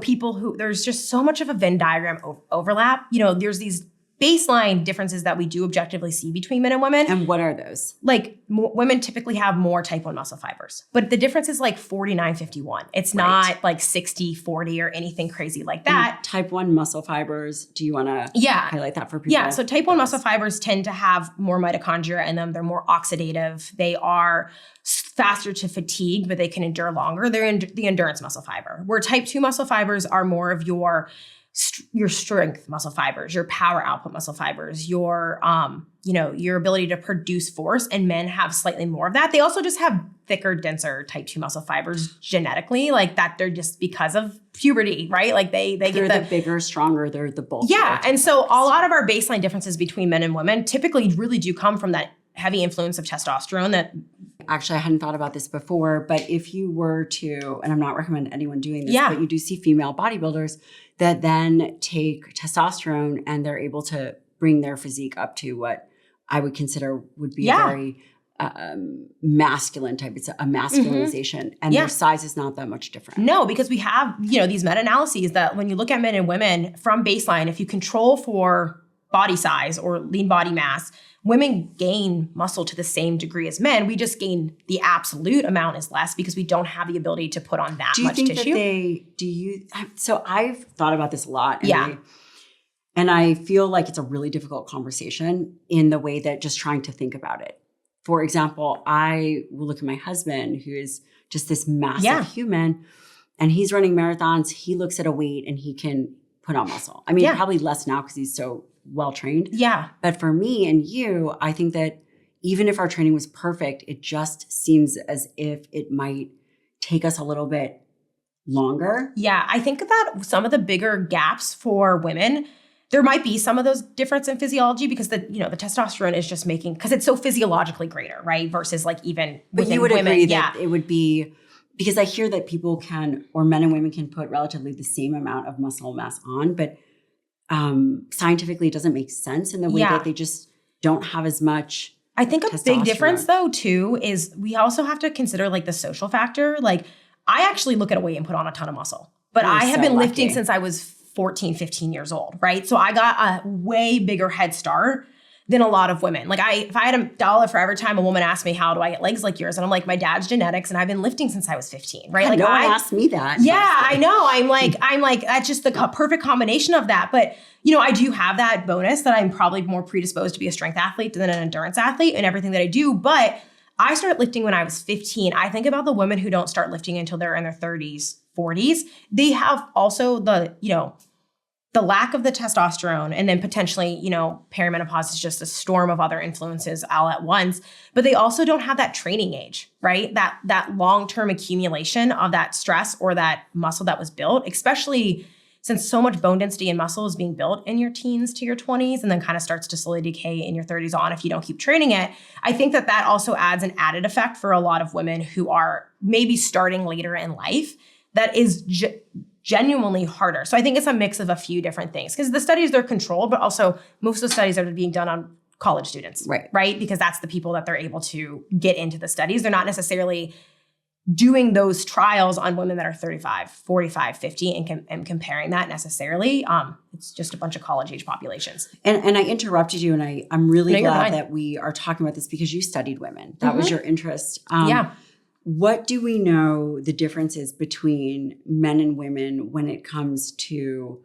there's just so much of a Venn diagram overlap. There's these baseline differences that we do objectively see between men and women. And what are those? Like women typically have more type 1 muscle fibers, but the difference is like 49-51. It's not like 60-40 or anything crazy like that. And type 1 muscle fibers, do you want to highlight that for people? Yeah, so type 1 muscle fibers tend to have more mitochondria in them. They're more oxidative. They are faster to fatigue, but they can endure longer. They're in the endurance muscle fiber. Where type 2 muscle fibers are more of your strength muscle fibers, your power output muscle fibers, your ability to produce force, and men have slightly more of that. They also just have thicker, denser type 2 muscle fibers genetically, like that they're just because of puberty, right? Like they're the bigger, stronger, they're the bulkier. Yeah. And so a lot of our baseline differences between men and women typically really do come from that heavy influence of testosterone that actually I hadn't thought about this before, but if you were to, and I'm not recommending anyone doing this, but you do see female bodybuilders that then take testosterone and they're able to bring their physique up to what I would consider would be a very masculine type. It's a masculinization, and their size is not that much different. No, because we have, these meta-analyses that when you look at men and women from baseline, if you control for body size or lean body mass, women gain muscle to the same degree as men. We just gain the absolute amount is less because we don't have the ability to put on that much tissue. So I've thought about this a lot. And I feel like it's a really difficult conversation in the way that just trying to think about it. For example, I will look at my husband, who is just this massive human, and he's running marathons. He looks at a weight and he can put on muscle. I mean, probably less now because he's so well-trained. Yeah. But for me and you, I think that even if our training was perfect, it just seems as if it might take us a little bit longer. Yeah. I think that some of the bigger gaps for women, there might be some of those difference in physiology because the testosterone is just because it's so physiologically greater, right? Versus like even within women. But you would agree that it would be, because I hear that people can, or men and women can put relatively the same amount of muscle mass on, but scientifically it doesn't make sense in the way that they just don't have as much. I think a big difference though too is we also have to consider like the social factor. Like I actually look at a weight and put on a ton of muscle, but I have been lifting since I was 14, 15 years old, right? So I got a way bigger head start than a lot of women. Like if I had $1 for every time a woman asked me, how do I get legs like yours? And I'm like, my dad's genetics and I've been lifting since I was 15, right? Like no one asked me that. Yeah, I know. I'm like, that's just the perfect combination of that. But I do have that bonus that I'm probably more predisposed to be a strength athlete than an endurance athlete in everything that I do. But I started lifting when I was 15. I think about the women who don't start lifting until they're in their 30s, 40s. They have also the lack of the testosterone, and then potentially, perimenopause is just a storm of other influences all at once, but they also don't have that training age, right? That long-term accumulation of that stress or that muscle that was built, especially since so much bone density and muscle is being built in your teens to your 20s and then kind of starts to slowly decay in your 30s on if you don't keep training it. I think that also adds an added effect for a lot of women who are maybe starting later in life that is genuinely harder. So I think it's a mix of a few different things because the studies, they're controlled, but also most of the studies are being done on college students, right? Because that's the people that they're able to get into the studies. They're not necessarily doing those trials on women that are 35, 45, 50 and comparing that necessarily. It's just a bunch of college age populations. And I interrupted you, and I'm really glad that we are talking about this because you studied women. That was your interest. What do we know the difference is between men and women when it comes to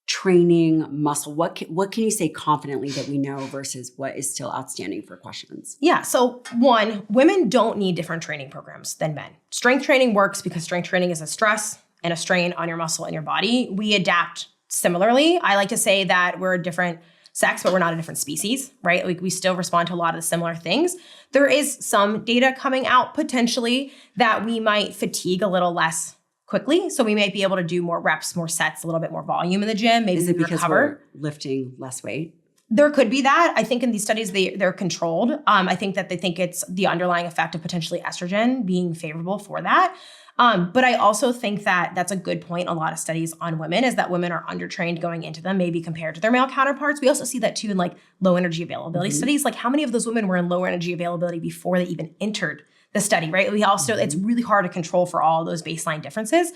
training muscle? What can you say confidently that we know versus what is still outstanding for questions? Yeah. So one, women don't need different training programs than men. Strength training works because strength training is a stress and a strain on your muscle and your body. We adapt similarly. I like to say that we're a different sex, but we're not a different species, right? Like we still respond to a lot of the similar things. There is some data coming out potentially that we might fatigue a little less quickly. So we might be able to do more reps, more sets, a little bit more volume in the gym. Maybe is it because recover. We're lifting less weight? There could be that. I think in these studies, they're controlled. I think that they think it's the underlying effect of potentially estrogen being favorable for that. But I also think that that's a good point. A lot of studies on women is that women are undertrained going into them, maybe compared to their male counterparts. We also see that too in like low energy availability studies. Like how many of those women were in low energy availability before they even entered the study, right? We also, it's really hard to control for all those baseline differences.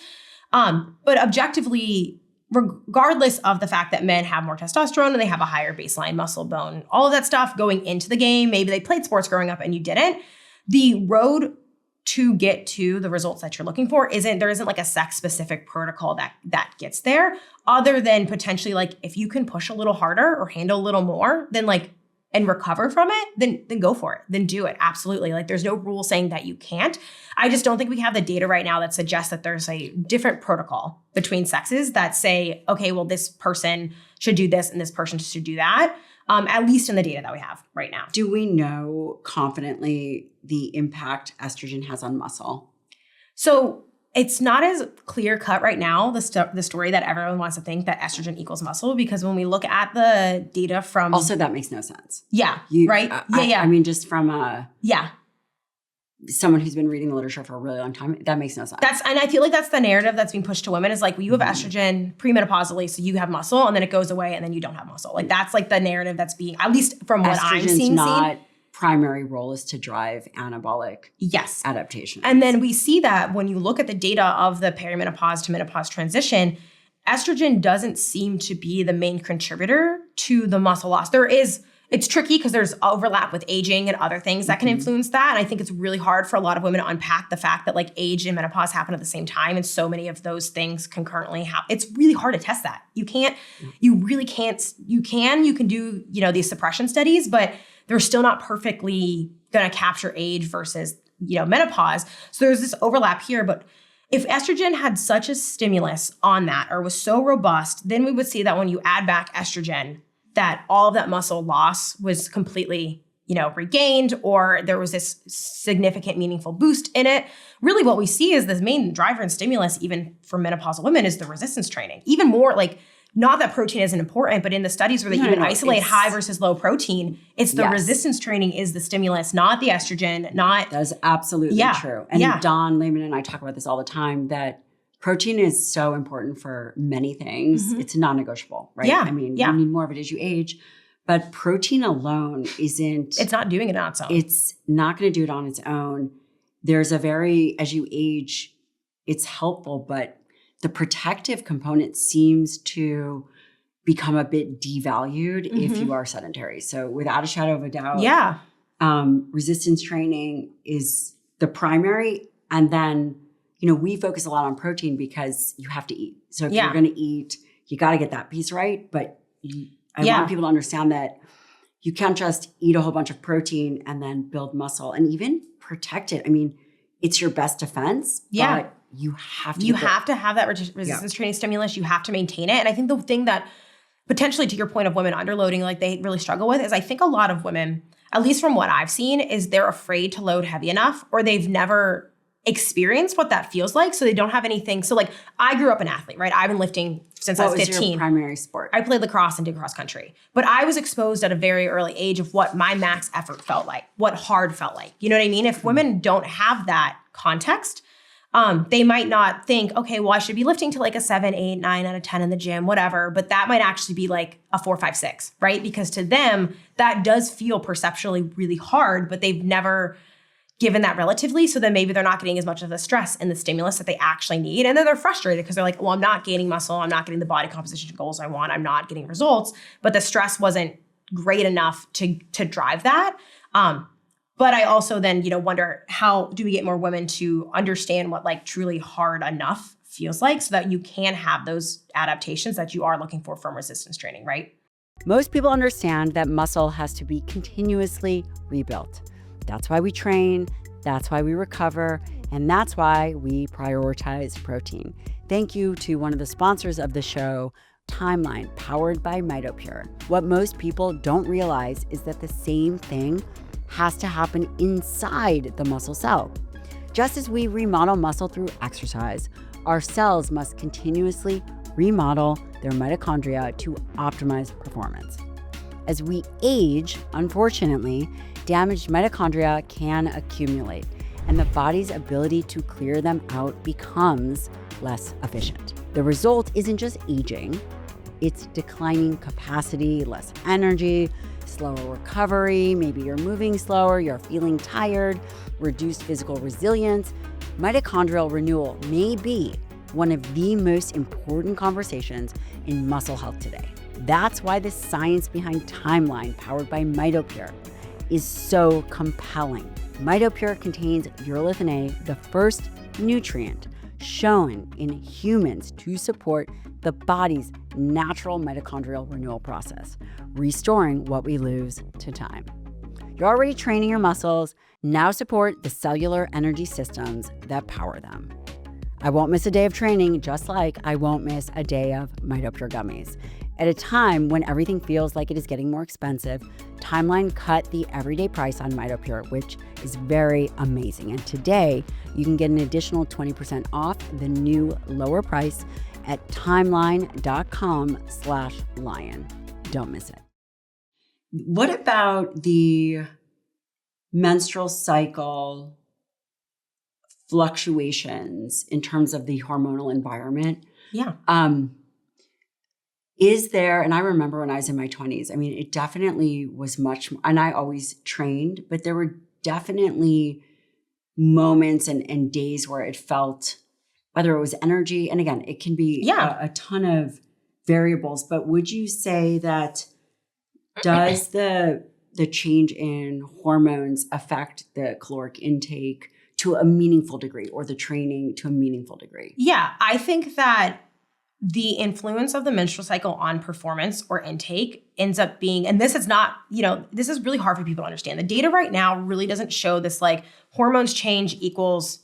But objectively, regardless of the fact that men have more testosterone and they have a higher baseline muscle, bone, all of that stuff going into the game, maybe they played sports growing up and you didn't, the road to get to the results that you're looking for there isn't like a sex specific protocol that gets there, other than potentially like if you can push a little harder or handle a little more, then like and recover from it, then go for it. Then do it. Absolutely. Like there's no rule saying that you can't. I just don't think we have the data right now that suggests that there's a different protocol between sexes that say, okay, well, this person should do this and this person should do that. At least in the data that we have right now. Do we know confidently the impact estrogen has on muscle? So it's not as clear cut right now, the story that everyone wants to think that estrogen equals muscle, because when we look at the data from... Also, that makes no sense. Yeah, right? I mean, just from Yeah. someone who's been reading the literature for a really long time, that makes no sense. And I feel like that's the narrative that's being pushed to women is like, well, you have estrogen premenopausally, so you have muscle, and then it goes away, and then you don't have muscle. Like that's like the narrative that's being, at least from what I'm seeing. primary role is to drive anabolic Yes. adaptation. And then we see that when you look at the data of the perimenopause to menopause transition, estrogen doesn't seem to be the main contributor to the muscle loss. It's tricky because there's overlap with aging and other things that can influence that. And I think it's really hard for a lot of women to unpack the fact that like age and menopause happen at the same time. And so many of those things concurrently happen. It's really hard to test that. You can do, these suppression studies, but they're still not perfectly going to capture age versus, menopause. So there's this overlap here, but if estrogen had such a stimulus on that or was so robust, then we would see that when you add back estrogen, that all of that muscle loss was completely, regained, or there was this significant, meaningful boost in it. Really what we see is the main driver and stimulus, even for menopausal women, is the resistance training. Even more like, not that protein isn't important, but in the studies where they isolate high versus low protein, it's the resistance training is the stimulus, not the estrogen, That is absolutely true. And Don Lehman and I talk about this all the time, that protein is so important for many things. It's non-negotiable, right? Yeah. I mean, you need more of it as you age, but protein alone isn't. It's not doing it on its own. It's not going to do it on its own. There's as you age, it's helpful, but the protective component seems to become a bit devalued if you are sedentary. So without a shadow of a doubt, resistance training is the primary. And then, we focus a lot on protein because you have to eat. So if you're going to eat, you got to get that piece right. But I want people to understand that you can't just eat a whole bunch of protein and then build muscle and even protect it. I mean, it's your best defense, but you have to have that resistance training stimulus. You have to maintain it. And I think the thing that potentially, to your point of women underloading, like they really struggle with, is I think a lot of women, at least from what I've seen, is they're afraid to load heavy enough, or they've never experienced what that feels like. So they don't have anything. So like I grew up an athlete, right? I've been lifting since I was 15. What was your primary sport? I played lacrosse and did cross country, but I was exposed at a very early age of what my max effort felt like, what hard felt like. You know what I mean? If women don't have that context, they might not think, okay, well, I should be lifting to like a 7, 8, 9 out of 10 in the gym, whatever. But that might actually be like a 4, 5, 6, right? Because to them, that does feel perceptually really hard, but they've never given that relatively. So then maybe they're not getting as much of the stress and the stimulus that they actually need. And then they're frustrated because they're like, well, I'm not gaining muscle. I'm not getting the body composition goals I want. I'm not getting results. But the stress wasn't great enough to drive that. But I also then, wonder, how do we get more women to understand what like truly hard enough feels like, so that you can have those adaptations that you are looking for from resistance training, right? Most people understand that muscle has to be continuously rebuilt. That's why we train, that's why we recover, and that's why we prioritize protein. Thank you to one of the sponsors of the show, Timeline, powered by Mitopure. What most people don't realize is that the same thing has to happen inside the muscle cell. Just as we remodel muscle through exercise, our cells must continuously remodel their mitochondria to optimize performance. As we age, unfortunately, damaged mitochondria can accumulate, and the body's ability to clear them out becomes less efficient. The result isn't just aging, it's declining capacity, less energy, slower recovery, maybe you're moving slower, you're feeling tired, reduced physical resilience. Mitochondrial renewal may be one of the most important conversations in muscle health today. That's why the science behind Timeline, powered by Mitopure, is so compelling. Mitopure contains urolithin A, the first nutrient shown in humans to support the body's natural mitochondrial renewal process, restoring what we lose to time. You're already training your muscles, now support the cellular energy systems that power them. I won't miss a day of training, just like I won't miss a day of Mitopure gummies. At a time when everything feels like it is getting more expensive, Timeline cut the everyday price on Mitopure, which is very amazing. And today, you can get an additional 20% off the new lower price at timeline.com/lion. Don't miss it. What about the menstrual cycle fluctuations in terms of the hormonal environment? Yeah. Is there, and I remember when I was in my 20s, I mean, it definitely was much, and I always trained, but there were definitely moments and days where it felt, whether it was energy, and again, it can be a ton of variables, but would you say that does the change in hormones affect the caloric intake to a meaningful degree, or the training to a meaningful degree? Yeah, I think that the influence of the menstrual cycle on performance or intake ends up being, and this is not, this is really hard for people to understand. The data right now really doesn't show this like hormones change equals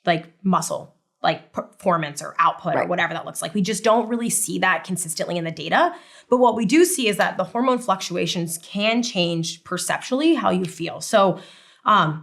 like muscle, like performance or output or whatever that looks like. We just don't really see that consistently in the data. But what we do see is that the hormone fluctuations can change perceptually how you feel. So to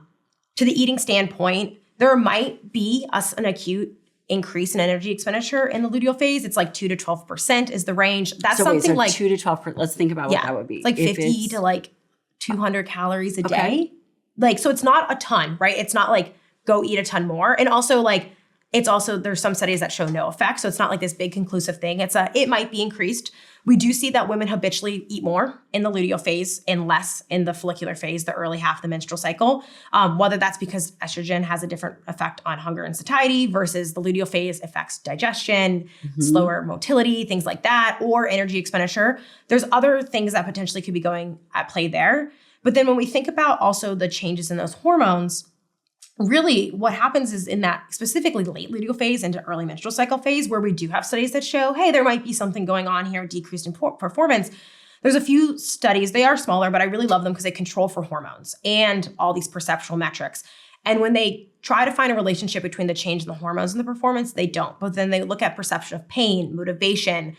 the eating standpoint, there might be an acute increase in energy expenditure in the luteal phase. It's like 2 to 12% is the range. That's something like 2 to 12%. Let's think about what that would be. It's like 50 to like 200 calories a day. Like, so it's not a ton, right? It's not like go eat a ton more. And also like, there's some studies that show no effect. So it's not like this big conclusive thing. It might be increased. We do see that women habitually eat more in the luteal phase and less in the follicular phase, the early half of the menstrual cycle. Whether that's because estrogen has a different effect on hunger and satiety versus the luteal phase affects digestion, slower motility, things like that, or energy expenditure. There's other things that potentially could be going at play there. But then when we think about also the changes in those hormones, really what happens is in that specifically late luteal phase into early menstrual cycle phase, where we do have studies that show, hey, there might be something going on here, decreased in performance. There's a few studies, they are smaller, but I really love them because they control for hormones and all these perceptual metrics. And when they try to find a relationship between the change in the hormones and the performance, they don't. But then they look at perception of pain, motivation,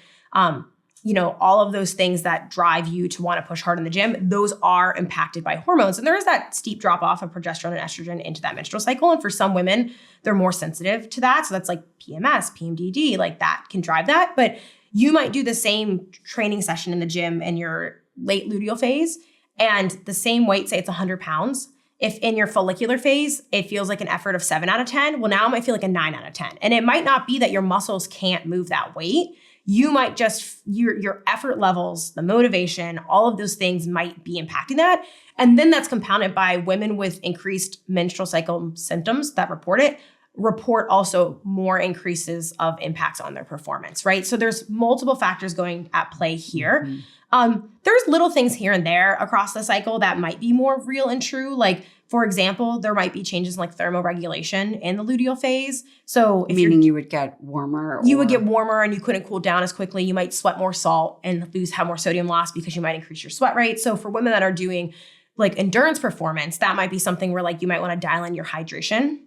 all of those things that drive you to want to push hard in the gym, those are impacted by hormones. And there is that steep drop off of progesterone and estrogen into that menstrual cycle. And for some women, they're more sensitive to that. So that's like PMS, PMDD, like that can drive that. But you might do the same training session in the gym in your late luteal phase and the same weight, say it's 100 pounds. If in your follicular phase, it feels like an effort of 7 out of 10, well, now it might feel like a 9 out of 10. And it might not be that your muscles can't move that weight. You might just, your effort levels, the motivation, all of those things might be impacting that. And then that's compounded by women with increased menstrual cycle symptoms that report also more increases of impacts on their performance, right? So there's multiple factors going at play here. There's little things here and there across the cycle that might be more real and true. Like, for example, there might be changes in like thermoregulation in the luteal phase. So meaning you would get warmer? You would get warmer and you couldn't cool down as quickly. You might sweat more salt and have more sodium loss because you might increase your sweat rate. So for women that are doing like endurance performance, that might be something where like you might want to dial in your hydration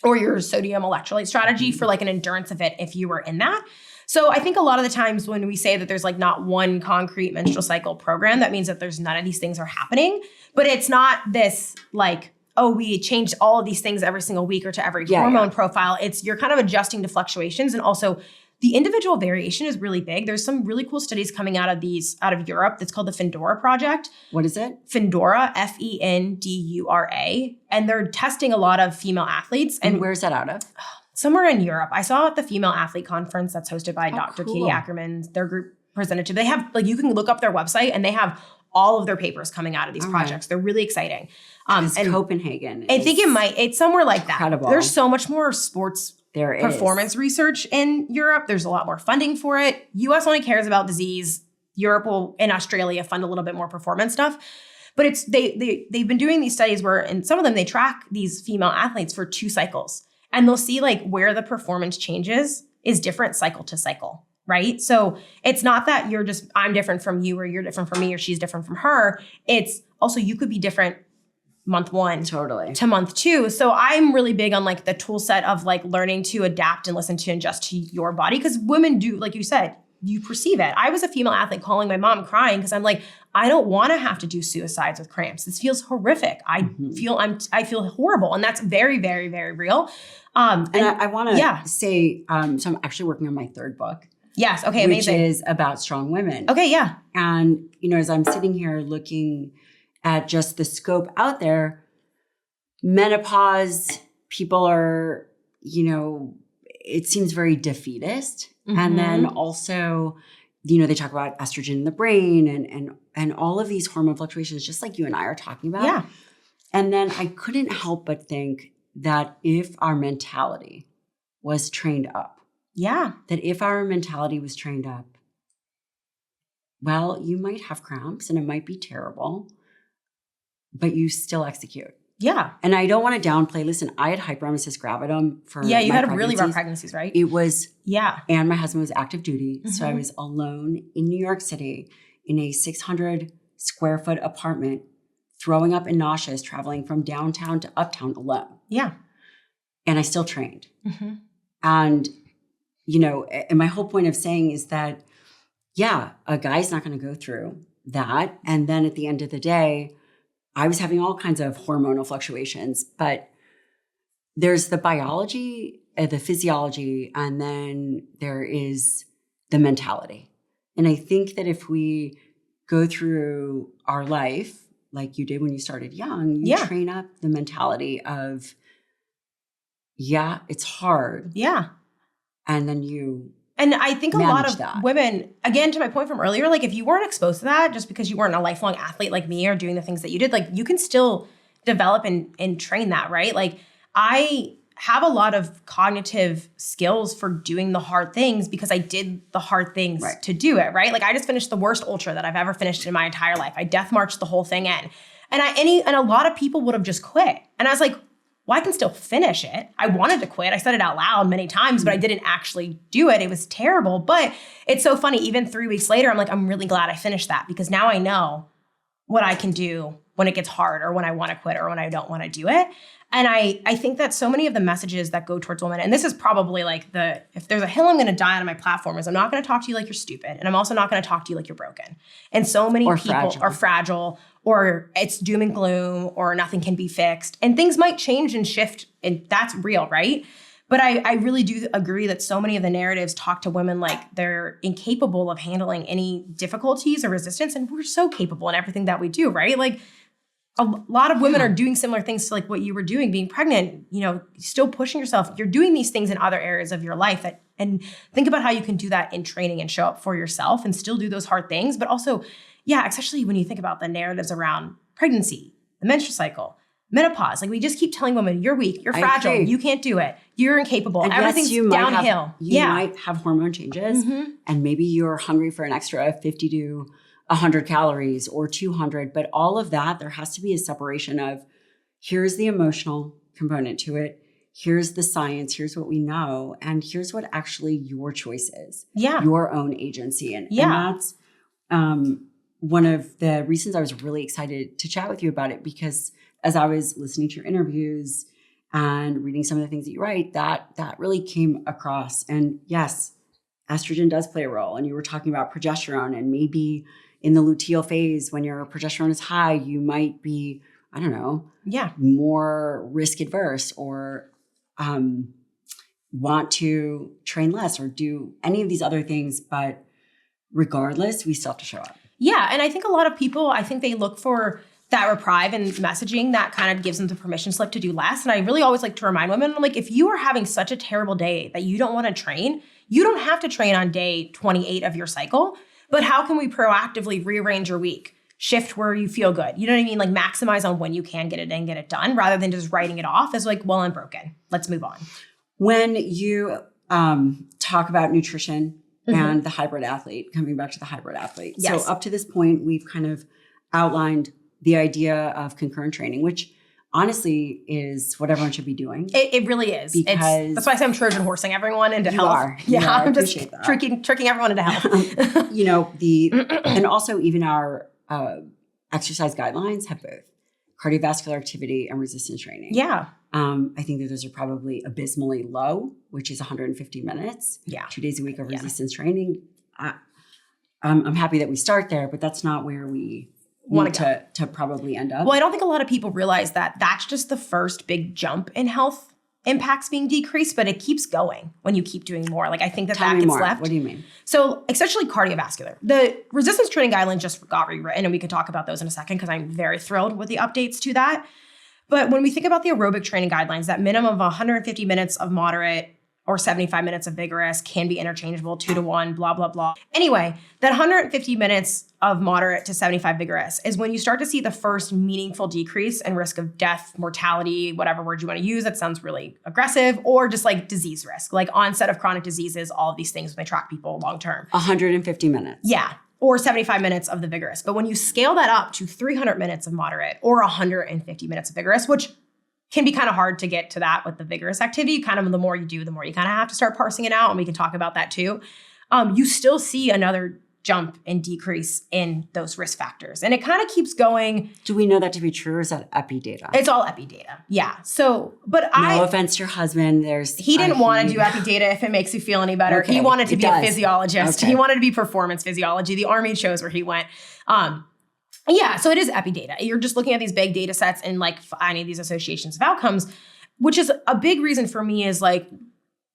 or your sodium electrolyte strategy for like an endurance event if you were in that. So I think a lot of the times when we say that there's like not one concrete menstrual cycle program, that means that there's none of these things are happening. But it's not this like, oh, we changed all of these things every single week or to every hormone profile. It's you're kind of adjusting to fluctuations. And also the individual variation is really big. There's some really cool studies coming out of Europe that's called the Fendura Project. What is it? Fendura, Fendura. And they're testing a lot of female athletes. And where's that out of? Somewhere in Europe. I saw at the Female Athlete Conference that's hosted by Dr. Cool. Katie Ackerman, their group presented to. They have, like, you can look up their website and they have all of their papers coming out of these projects. They're really exciting. And Copenhagen. I think it's somewhere like incredible. That. There's so much more sports performance research in Europe. There's a lot more funding for it. US only cares about disease. Europe will, in Australia, fund a little bit more performance stuff. But they've been doing these studies where, in some of them, they track these female athletes for 2 cycles. And they'll see like where the performance changes is different cycle to cycle, right? So it's not that I'm different from you or you're different from me or she's different from her. It's also you could be different month 1 to month 2. So I'm really big on like the tool set of like learning to adapt and listen to and adjust to your body. Because women do, like you said, you perceive it. I was a female athlete calling my mom crying because I'm like, I don't want to have to do suicides with cramps. This feels horrific. I feel horrible. And that's very, very, very real. And I want to say, so I'm actually working on my 3rd book. Yes. Okay. Amazing. Which is about strong women. Okay. Yeah. And, as I'm sitting here looking at just the scope out there, menopause, people are, it seems very defeatist. And then also, they talk about estrogen in the brain and all of these hormone fluctuations, just like you and I are talking about. Yeah. And then I couldn't help but think that if our mentality was trained up, well, you might have cramps and it might be terrible, but you still execute. Yeah. And I don't want to downplay. Listen, I had hyperemesis gravidum for Yeah, you my had really rough pregnancies, right? It was. Yeah. And my husband was active duty. So I was alone in New York City in a 600 square foot apartment, throwing up and nauseous, traveling from downtown to uptown alone. Yeah. And I still trained. And, and my whole point of saying is that, yeah, a guy's not going to go through that. And then at the end of the day, I was having all kinds of hormonal fluctuations, but there's the biology, the physiology, and then there is the mentality. And I think that if we go through our life like you did when you started young, you train up the mentality of, yeah, it's hard. Yeah. And then you And I think a lot of that. women, again, to my point from earlier, like if you weren't exposed to that, just because you weren't a lifelong athlete like me or doing the things that you did, like you can still develop and train that, right? Like I have a lot of cognitive skills for doing the hard things because I did the hard things to do it, right? Like I just finished the worst ultra that I've ever finished in my entire life. I death marched the whole thing in. And a lot of people would have just quit. And I was like, well, I can still finish it. I wanted to quit. I said it out loud many times, but I didn't actually do it. It was terrible. But it's so funny. Even 3 weeks later, I'm like, I'm really glad I finished that because now I know what I can do when it gets hard or when I want to quit or when I don't want to do it. And I think that so many of the messages that go towards women, and this is probably like if there's a hill I'm going to die on my platform is I'm not going to talk to you like you're stupid. And I'm also not going to talk to you like you're broken. And so many people are fragile or it's doom and gloom or nothing can be fixed. And things might change and shift and that's real, right? But I really do agree that so many of the narratives talk to women like they're incapable of handling any difficulties or resistance. And we're so capable in everything that we do, right? Like a lot of women are doing similar things to like what you were doing, being pregnant, still pushing yourself. You're doing these things in other areas of your life and think about how you can do that in training and show up for yourself and still do those hard things. But also, yeah, especially when you think about the narratives around pregnancy, the menstrual cycle, menopause. Like we just keep telling women, you're weak, you're fragile, you can't do it, you're incapable, and everything's downhill. You might have hormone changes and maybe you're hungry for an extra 50 to 100 calories or 200, but all of that, there has to be a separation of here's the emotional component to it. Here's the science. Here's what we know. And here's what actually your choice is. Yeah. Your own agency. And that's one of the reasons I was really excited to chat with you about it, because as I was listening to your interviews and reading some of the things that you write, that really came across. And yes, estrogen does play a role. And you were talking about progesterone, and maybe in the luteal phase, when your progesterone is high, you might be, I don't know, more risk adverse or want to train less or do any of these other things. But regardless, we still have to show up. Yeah. And I think a lot of people, I think they look for that reprieve and messaging that kind of gives them the permission slip to do less. And I really always like to remind women, I'm like, if you are having such a terrible day that you don't want to train, you don't have to train on day 28 of your cycle. But how can we proactively rearrange your week? Shift where you feel good. You know what I mean? Like maximize on when you can get it and get it done rather than just writing it off as like, well, I'm broken. Let's move on. When you talk about nutrition and the hybrid athlete, coming back to the hybrid athlete. Yes. So up to this point, we've kind of outlined the idea of concurrent training, which honestly is what everyone should be doing. It really is. Because that's why I say I'm Trojan horsing everyone into health. I'm just tricking everyone into health. And also even our exercise guidelines have both cardiovascular activity and resistance training. Yeah. I think that those are probably abysmally low, which is 150 minutes. Yeah. 2 days a week of resistance training. I'm happy that we start there, but that's not where we want to probably end up. Well, I don't think a lot of people realize that that's just the first big jump in health impacts being decreased, but it keeps going when you keep doing more. Like I think that gets left. What do you mean? So essentially cardiovascular. The resistance training guidelines just got rewritten, and we could talk about those in a second because I'm very thrilled with the updates to that. But when we think about the aerobic training guidelines, that minimum of 150 minutes of moderate or 75 minutes of vigorous can be interchangeable 2-to-1, blah, blah, blah. Anyway, that 150 minutes of moderate to 75 vigorous is when you start to see the first meaningful decrease in risk of death, mortality, whatever word you want to use. That sounds really aggressive, or just like disease risk, like onset of chronic diseases, all of these things when they track people long-term. 150 minutes. Yeah. Or 75 minutes of the vigorous. But when you scale that up to 300 minutes of moderate or 150 minutes of vigorous, which can be kind of hard to get to that with the vigorous activity. Kind of the more you do, the more you kind of have to start parsing it out. And we can talk about that too. You still see another jump and decrease in those risk factors. And it kind of keeps going. Do we know that to be true, or is that epi data? It's all epi data. Yeah. So, but no offense to your husband. He didn't want to do epi data if it makes you feel any better. Okay, he wanted to be a physiologist. Okay. He wanted to be performance physiology. The Army chose where he went. Yeah, so it is epi data. You're just looking at these big data sets and like finding these associations of outcomes, which is a big reason for me is like,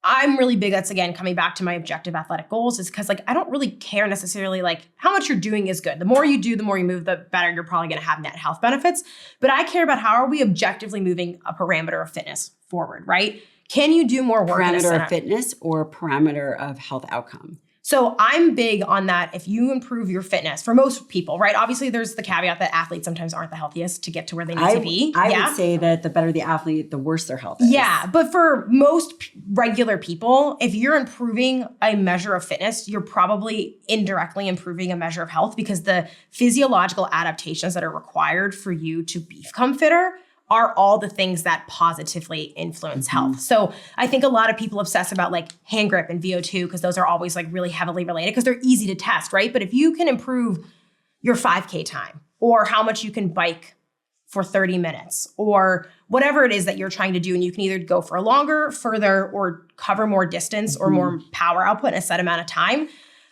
I'm really big, that's again, coming back to my objective athletic goals, is because like, I don't really care necessarily like how much you're doing is good. The more you do, the more you move, the better you're probably going to have net health benefits. But I care about how are we objectively moving a parameter of fitness forward, right? Can you do more work? Parameter of fitness or parameter of health outcome? So I'm big on that. If you improve your fitness for most people, right? Obviously there's the caveat that athletes sometimes aren't the healthiest to get to where they need to be. I would say that the better the athlete, the worse their health is. Yeah. But for most regular people, if you're improving a measure of fitness, you're probably indirectly improving a measure of health, because the physiological adaptations that are required for you to become fitter are all the things that positively influence health. So I think a lot of people obsess about like hand grip and VO2 because those are always like really heavily related because they're easy to test, right? But if you can improve your 5K time, or how much you can bike for 30 minutes, or whatever it is that you're trying to do, and you can either go for a longer, further, or cover more distance or more power output in a set amount of time,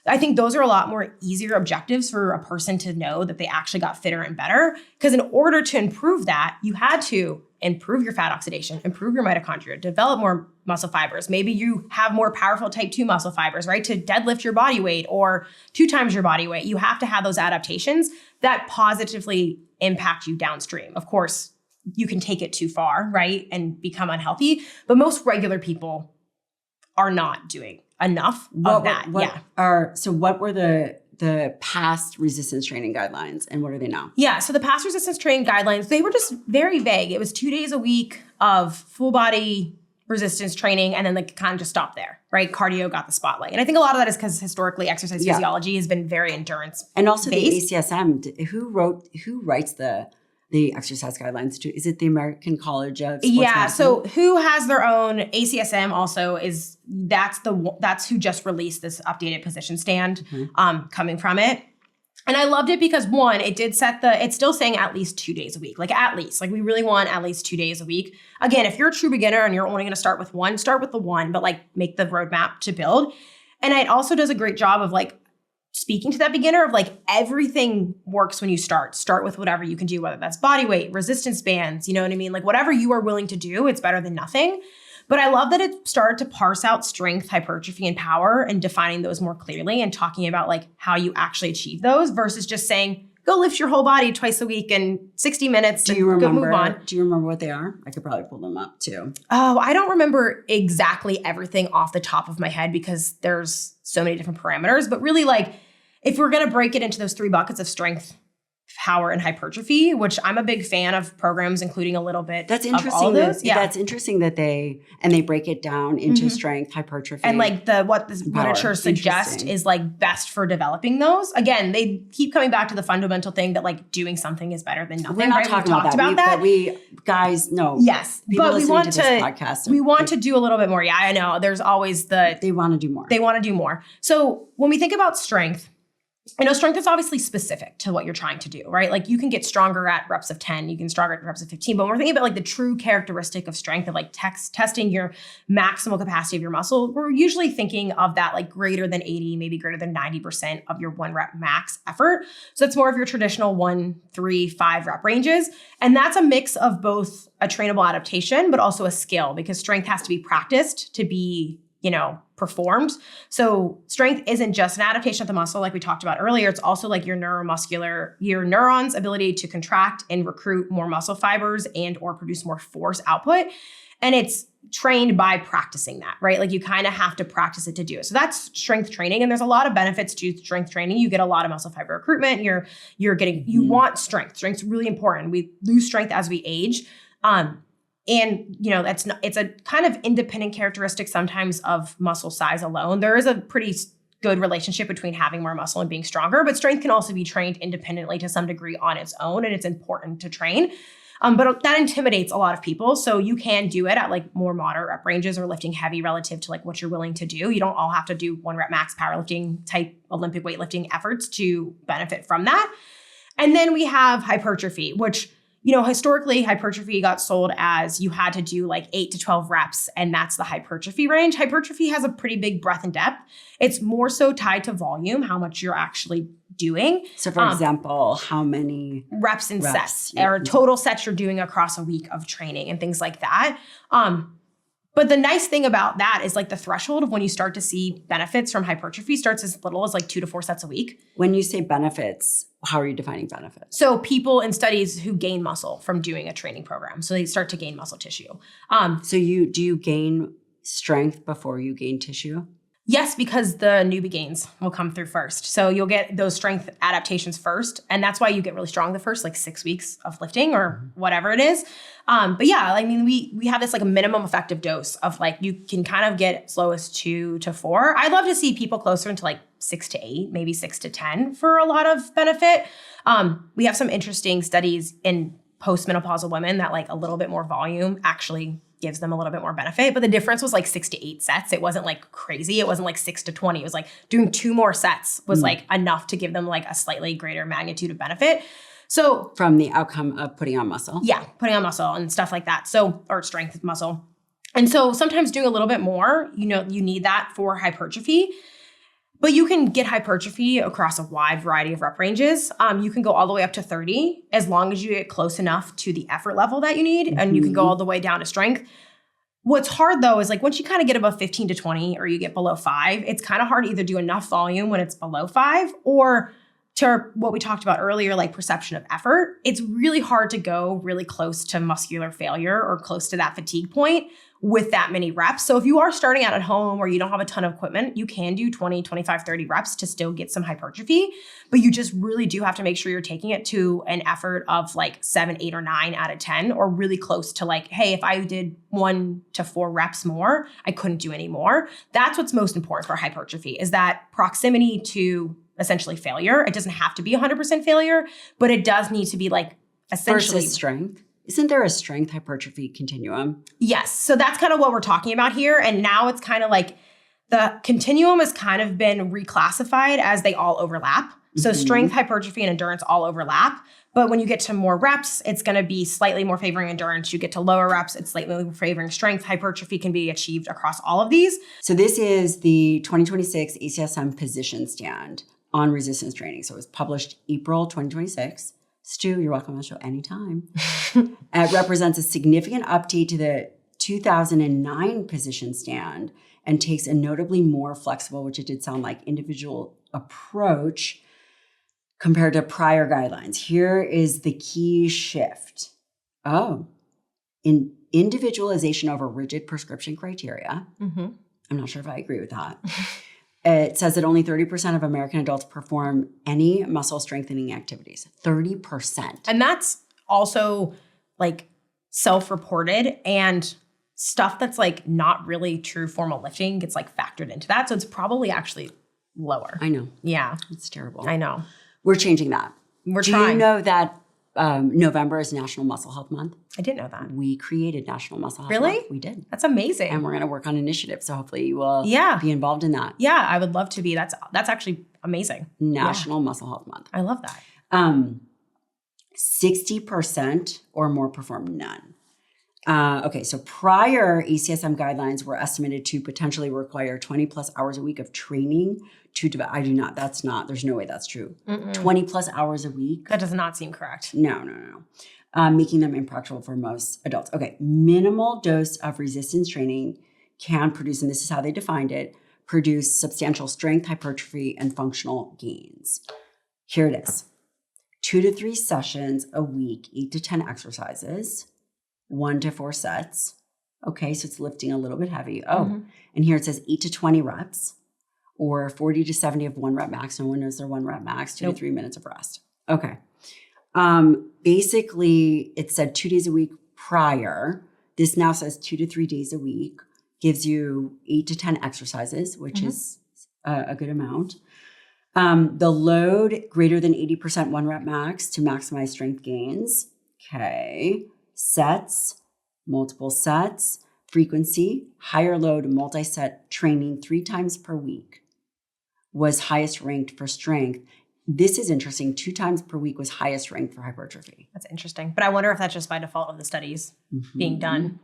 I think those are a lot more easier objectives for a person to know that they actually got fitter and better. Because in order to improve that, you had to improve your fat oxidation, improve your mitochondria, develop more muscle fibers. Maybe you have more powerful type 2 muscle fibers, right? To deadlift your body weight or 2 times your body weight. You have to have those adaptations that positively impact you downstream. Of course, you can take it too far, right? And become unhealthy. But most regular people are not doing enough of that. So what were the past resistance training guidelines, and what are they now? Yeah, so the past resistance training guidelines, they were just very vague. It was 2 days a week of full body resistance training, and then like kind of just stopped there, right? Cardio got the spotlight. And I think a lot of that is because historically exercise physiology has been very endurance and also based. The ACSM, who writes the exercise guidelines too? Is it the American College of Sports Medicine? So who has their own ACSM also is that's who just released this updated position stand coming from it. And I loved it because one, it did it's still saying at least 2 days a week, like at least, like we really want at least 2 days a week. Again, if you're a true beginner and you're only going to start with the one, but like make the roadmap to build. And it also does a great job of like speaking to that beginner of like everything works when you start with whatever you can do, whether that's body weight, resistance bands, you know what I mean? Like whatever you are willing to do, it's better than nothing. But I love that it started to parse out strength, hypertrophy, and power and defining those more clearly and talking about like how you actually achieve those versus just saying, go lift your whole body twice a week in 60 minutes. Do you remember what they are? I could probably pull them up too. Oh, I don't remember exactly everything off the top of my head because there's so many different parameters, but really like if we're going to break it into those 3 buckets of strength, power, and hypertrophy, which I'm a big fan of programs, including a little bit That's interesting. of all those. That's interesting that they break it down into strength, hypertrophy, and like what the literature suggests is like best for developing those. Again, they keep coming back to the fundamental thing that like doing something is better than nothing. We're not talking about that. Guys, no. Yes, but we want to do a little bit more. Yeah, I know. There's always they want to do more. They want to do more. So when we think about strength, I know strength is obviously specific to what you're trying to do, right? Like you can get stronger at reps of 10, you can stronger at reps of 15, but when we're thinking about like the true characteristic of strength of like testing your maximal capacity of your muscle, we're usually thinking of that like greater than 80, maybe greater than 90% of your 1 rep max effort. So it's more of your traditional 1, 3, 5 rep ranges. And that's a mix of both a trainable adaptation, but also a skill because strength has to be practiced to be performed. So strength isn't just an adaptation of the muscle like we talked about earlier. It's also like your neurons' ability to contract and recruit more muscle fibers and or produce more force output. And it's trained by practicing that, right? Like you kind of have to practice it to do it. So that's strength training. And there's a lot of benefits to strength training. You get a lot of muscle fiber recruitment. You want strength. Strength's really important. We lose strength as we age. And it's a kind of independent characteristic sometimes of muscle size alone. There is a pretty good relationship between having more muscle and being stronger, but strength can also be trained independently to some degree on its own. And it's important to train. But that intimidates a lot of people. So you can do it at like more moderate rep ranges or lifting heavy relative to like what you're willing to do. You don't all have to do 1 rep max powerlifting type Olympic weightlifting efforts to benefit from that. And then we have hypertrophy, which, historically hypertrophy got sold as you had to do like 8 to 12 reps. And that's the hypertrophy range. Hypertrophy has a pretty big breadth and depth. It's more so tied to volume, how much you're actually doing. So for example, how many reps and sets or total sets you're doing across a week of training and things like that. But the nice thing about that is like the threshold of when you start to see benefits from hypertrophy starts as little as like 2 to 4 sets a week. When you say benefits, how are you defining benefits? So people in studies who gain muscle from doing a training program, so they start to gain muscle tissue. So do you gain strength before you gain tissue? Yes, because the newbie gains will come through first. So you'll get those strength adaptations first. And that's why you get really strong the first like 6 weeks of lifting or whatever it is. But yeah, I mean, we have this like a minimum effective dose of like, you can kind of get as slow as 2 to 4. I'd love to see people closer into like 6 to 8, maybe 6 to 10 for a lot of benefit. We have some interesting studies in postmenopausal women that like a little bit more volume actually gives them a little bit more benefit. But the difference was like 6 to 8 sets. It wasn't like crazy. It wasn't like 6 to 20. It was like doing 2 more sets was like enough to give them like a slightly greater magnitude of benefit. So from the outcome of putting on muscle. Yeah, putting on muscle and stuff like that. So, or strength muscle. And so sometimes doing a little bit more, you need that for hypertrophy. But you can get hypertrophy across a wide variety of rep ranges. You can go all the way up to 30 as long as you get close enough to the effort level that you need. And you can go all the way down to strength. What's hard though is like once you kind of get above 15 to 20 or you get below 5, it's kind of hard to either do enough volume when it's below 5 or to what we talked about earlier, like perception of effort. It's really hard to go really close to muscular failure or close to that fatigue point with that many reps. So if you are starting out at home or you don't have a ton of equipment, you can do 20, 25, 30 reps to still get some hypertrophy, but you just really do have to make sure you're taking it to an effort of like 7, 8, or 9 out of 10, or really close to like, hey, if I did 1 to 4 reps more, I couldn't do any more. That's what's most important for hypertrophy is that proximity to essentially failure. It doesn't have to be 100% failure, but it does need to be like essentially versus strength. Isn't there a strength hypertrophy continuum? Yes. So that's kind of what we're talking about here. And now it's kind of like the continuum has kind of been reclassified as they all overlap. So strength, hypertrophy, and endurance all overlap. But when you get to more reps, it's going to be slightly more favoring endurance. You get to lower reps, it's slightly more favoring strength. Hypertrophy can be achieved across all of these. So this is the 2026 ACSM position stand on resistance training. So it was published April 2026. Stu, you're welcome on the show anytime. It represents a significant update to the 2009 position stand and takes a notably more flexible, which it did sound like, individual approach compared to prior guidelines. Here is the key shift. In individualization over rigid prescription criteria. I'm not sure if I agree with that. It says that only 30% of American adults perform any muscle strengthening activities. 30%. And that's also like self-reported, and stuff that's like not really true formal lifting gets like factored into that. So it's probably actually lower. I know. Yeah. It's terrible. I know. We're changing that. We're Do trying. you know that November is National Muscle Health Month? I didn't know that. We created National Muscle Health Really? Month. We did. That's amazing. And we're going to work on initiatives. So hopefully you will be involved in that. Yeah, I would love to be. That's actually amazing. National Muscle Health Month. I love that. 60% or more perform none. Okay, so prior ACSM guidelines were estimated to potentially require 20 plus hours a week of training to develop. There's no way that's true. 20 plus hours a week. That does not seem correct. No. Making them impractical for most adults. Okay, minimal dose of resistance training can produce, and this is how they defined it, produce substantial strength, hypertrophy, and functional gains. Here it is. 2 to 3 sessions a week, 8 to 10 exercises, 1 to 4 sets Okay, so it's lifting a little bit heavy. Oh, and here it says 8 to 20 reps or 40 to 70 of 1 rep max. No one knows their 1 rep max, 2 to 3 minutes of rest. Okay. Basically, it said 2 days a week prior. This now says 2 to 3 days a week, gives you 8 to 10 exercises, which is a good amount. The load greater than 80% 1 rep max to maximize strength gains. Okay. Sets, multiple sets, frequency, higher load, multi-set training 3 times per week was highest ranked for strength. This is interesting. 2 times per week was highest ranked for hypertrophy. That's interesting. But I wonder if that's just by default of the studies being done.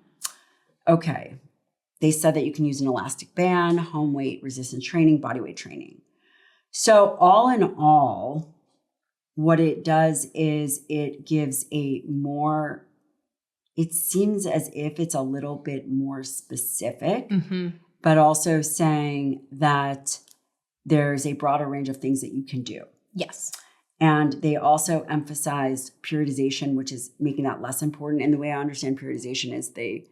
Okay. They said that you can use an elastic band, home weight, resistance training, body weight training. So all in all, what it does is it gives a more, it seems as if it's a little bit more specific, but also saying that there's a broader range of things that you can do. Yes. And they also emphasized periodization, which is making that less important. And the way I understand periodization is the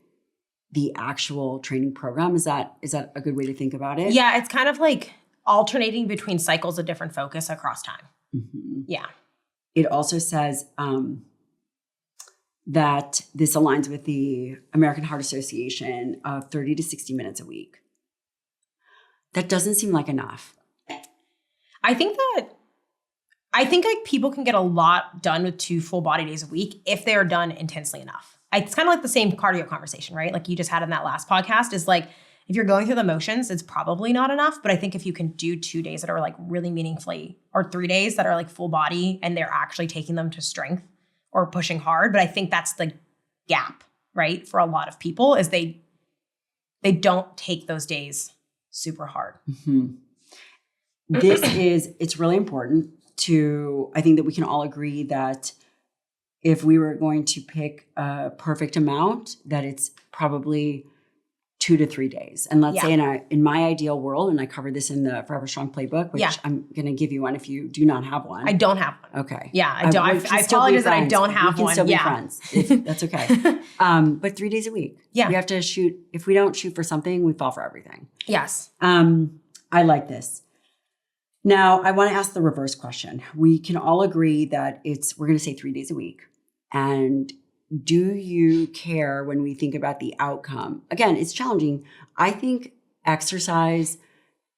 actual training program. Is that a good way to think about it? Yeah, it's kind of like alternating between cycles of different focus across time. Yeah. It also says that this aligns with the American Heart Association of 30 to 60 minutes a week. That doesn't seem like enough. I think like people can get a lot done with 2 full body days a week if they are done intensely enough. It's kind of like the same cardio conversation, right? Like you just had in that last podcast is like, if you're going through the motions, it's probably not enough. But I think if you can do 2 days that are like really meaningfully, or 3 days that are like full body and they're actually taking them to strength or pushing hard. But I think that's the gap, right? For a lot of people is they don't take those days super hard. It's really important to, I think that we can all agree that if we were going to pick a perfect amount, that it's probably 2 to 3 days. And let's say in my ideal world, and I covered this in the Forever Strong playbook, which I'm going to give you one if you do not have one. I don't have one. Okay. Yeah, I don't. I apologize that I don't have one. We can still be friends. That's okay. But 3 days a week. Yeah. We have to shoot. If we don't shoot for something, we fall for everything. Yes. I like this. Now, I want to ask the reverse question. We can all agree that we're going to say 3 days a week. And do you care when we think about the outcome? Again, it's challenging. I think exercise,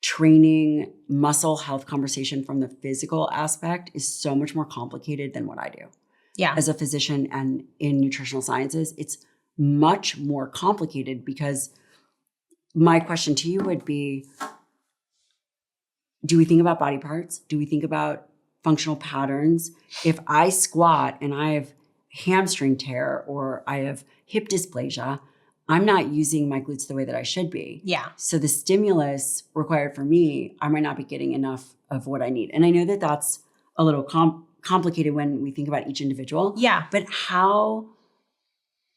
training, muscle health conversation from the physical aspect is so much more complicated than what I do. Yeah. As a physician and in nutritional sciences, it's much more complicated because my question to you would be, do we think about body parts? Do we think about functional patterns? If I squat and I have hamstring tear or I have hip dysplasia, I'm not using my glutes the way that I should be. Yeah. So the stimulus required for me, I might not be getting enough of what I need. And I know that that's a little complicated when we think about each individual. Yeah. But how,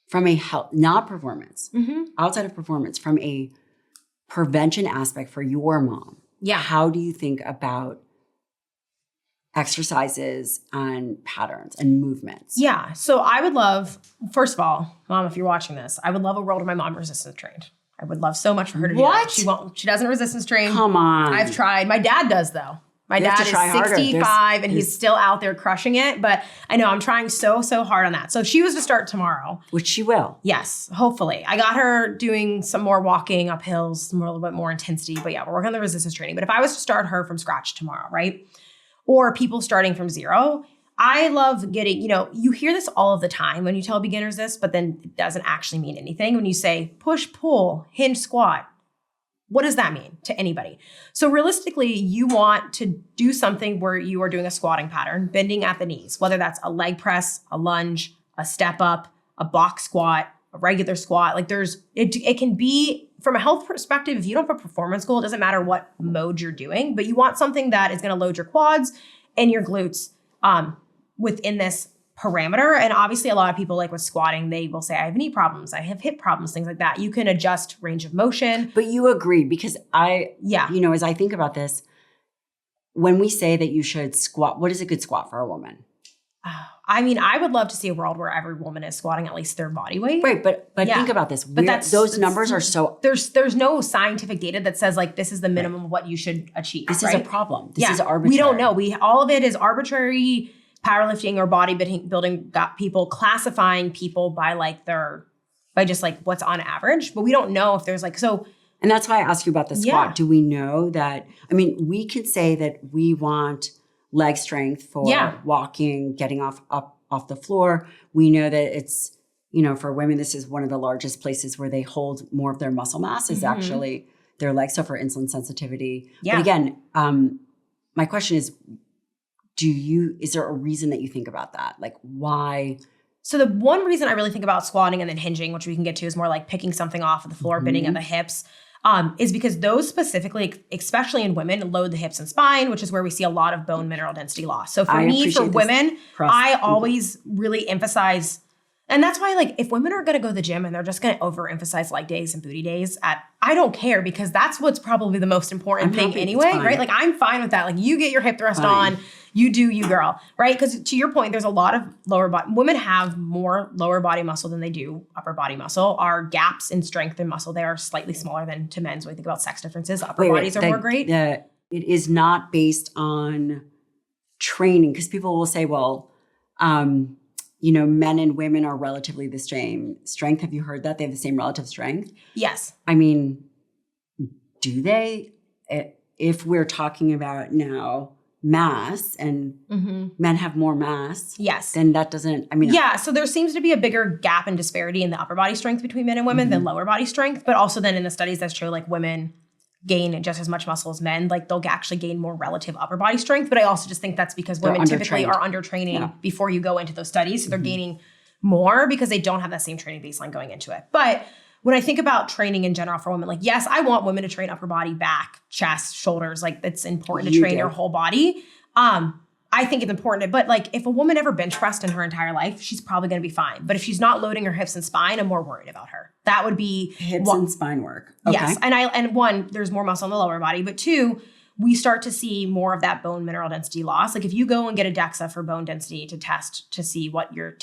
from a health, not performance, outside of performance, from a prevention aspect for your mom, how do you think about exercises and patterns and movements? Yeah. So I would love, first of all, Mom, if you're watching this, I would love a world where my mom resistance trained. I would love so much for her to do that. She won't. She doesn't resistance train. Come on. I've tried. My dad does though. My dad is 65 and he's still out there crushing it. But I know I'm trying so hard on that. So if she was to start tomorrow. Which she will. Yes, hopefully. I got her doing some more walking up hills, a little bit more intensity. But yeah, we're working on the resistance training. But if I was to start her from scratch tomorrow, right? Or people starting from zero, I love getting, you hear this all of the time when you tell beginners this, but then it doesn't actually mean anything. When you say push, pull, hinge, squat, what does that mean to anybody? So realistically, you want to do something where you are doing a squatting pattern, bending at the knees, whether that's a leg press, a lunge, a step up, a box squat, a regular squat. Like it can be, from a health perspective, if you don't have a performance goal, it doesn't matter what mode you're doing, but you want something that is going to load your quads and your glutes within this parameter. And obviously a lot of people, like with squatting, they will say, I have knee problems, I have hip problems, things like that. You can adjust range of motion. But you agree, because as I think about this, when we say that you should squat, what is a good squat for a woman? I mean, I would love to see a world where every woman is squatting at least their body weight. Right, but Yeah. think about this. But Those numbers are so... There's no scientific data that says like this is the minimum of what you should achieve. This right? is a problem. This is arbitrary. We don't know. All of it is arbitrary powerlifting or bodybuilding got people classifying people by just like what's on average. But we don't know if there's like so. And that's why I asked you about the squat. Yeah. Do we know that? I mean, we could say that we want leg strength for walking, getting off the floor. We know that it's, for women, this is one of the largest places where they hold more of their muscle mass is actually their legs. So for insulin sensitivity. Yeah. But again, my question is, is there a reason that you think about that? Like why? So the one reason I really think about squatting and then hinging, which we can get to, is more like picking something off of the floor, bending at the hips. Is because those specifically, especially in women, load the hips and spine, which is where we see a lot of bone mineral density loss. So for women, I always really emphasize, and that's why like if women are going to go to the gym and they're just going to overemphasize leg days and booty days, I don't care because that's what's probably the most important thing anyway, right? Like I'm fine with that. Like you get your hip thrust on. You do you, girl, right? Because to your point, there's a lot of lower body. Women have more lower body muscle than they do upper body muscle. Our gaps in strength and muscle, they are slightly smaller than to men's. When we think about sex differences, upper bodies are more great. It is not based on training because people will say, well, men and women are relatively the same strength. Have you heard that? They have the same relative strength? Yes. I mean, do they? If we're talking about now mass and men have more mass. Yes. Then that doesn't, so there seems to be a bigger gap and disparity in the upper body strength between men and women than lower body strength. But also then in the studies that show like women gain just as much muscle as men, like they'll actually gain more relative upper body strength. But I also just think that's because women typically are under training before you go into those studies. So they're gaining more because they don't have that same training baseline going into it. But when I think about training in general for women, like, yes, I want women to train upper body, back, chest, shoulders. Like it's important to train your whole body. I think it's important, but like if a woman ever bench pressed in her entire life, she's probably going to be fine. But if she's not loading her hips and spine, I'm more worried about her. That would be hips and spine work. Okay. Yes. And one, there's more muscle in the lower body, but two, we start to see more of that bone mineral density loss. Like if you go and get a DEXA for bone density to test to see what you're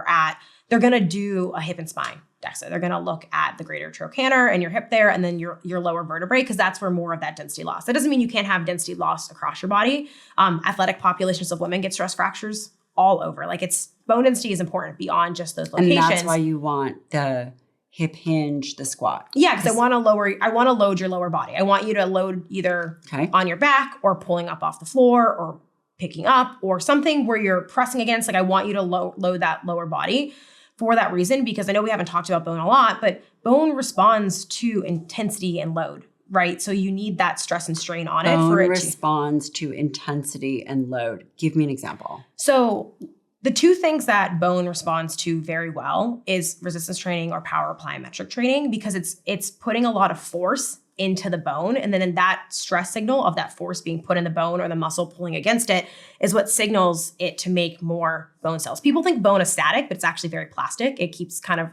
at, they're going to do a hip and spine DEXA. They're going to look at the greater trochanter and your hip there, and then your lower vertebrae, because that's where more of that density loss. That doesn't mean you can't have density loss across your body. Athletic populations of women get stress fractures all over. Like bone density is important beyond just those locations. And that's why you want the hip hinge, the squat. Yeah, because I want to load your lower body. I want you to load either on your back or pulling up off the floor or picking up or something where you're pressing against. Like I want you to load that lower body for that reason, because I know we haven't talked about bone a lot, but bone responds to intensity and load, right? So you need that stress and strain on it for it to responds to intensity and load. Give me an example. So the two things that bone responds to very well is resistance training or power plyometric training, because it's putting a lot of force into the bone. And then in that stress signal of that force being put in the bone or the muscle pulling against it is what signals it to make more bone cells. People think bone is static, but it's actually very plastic. It keeps kind of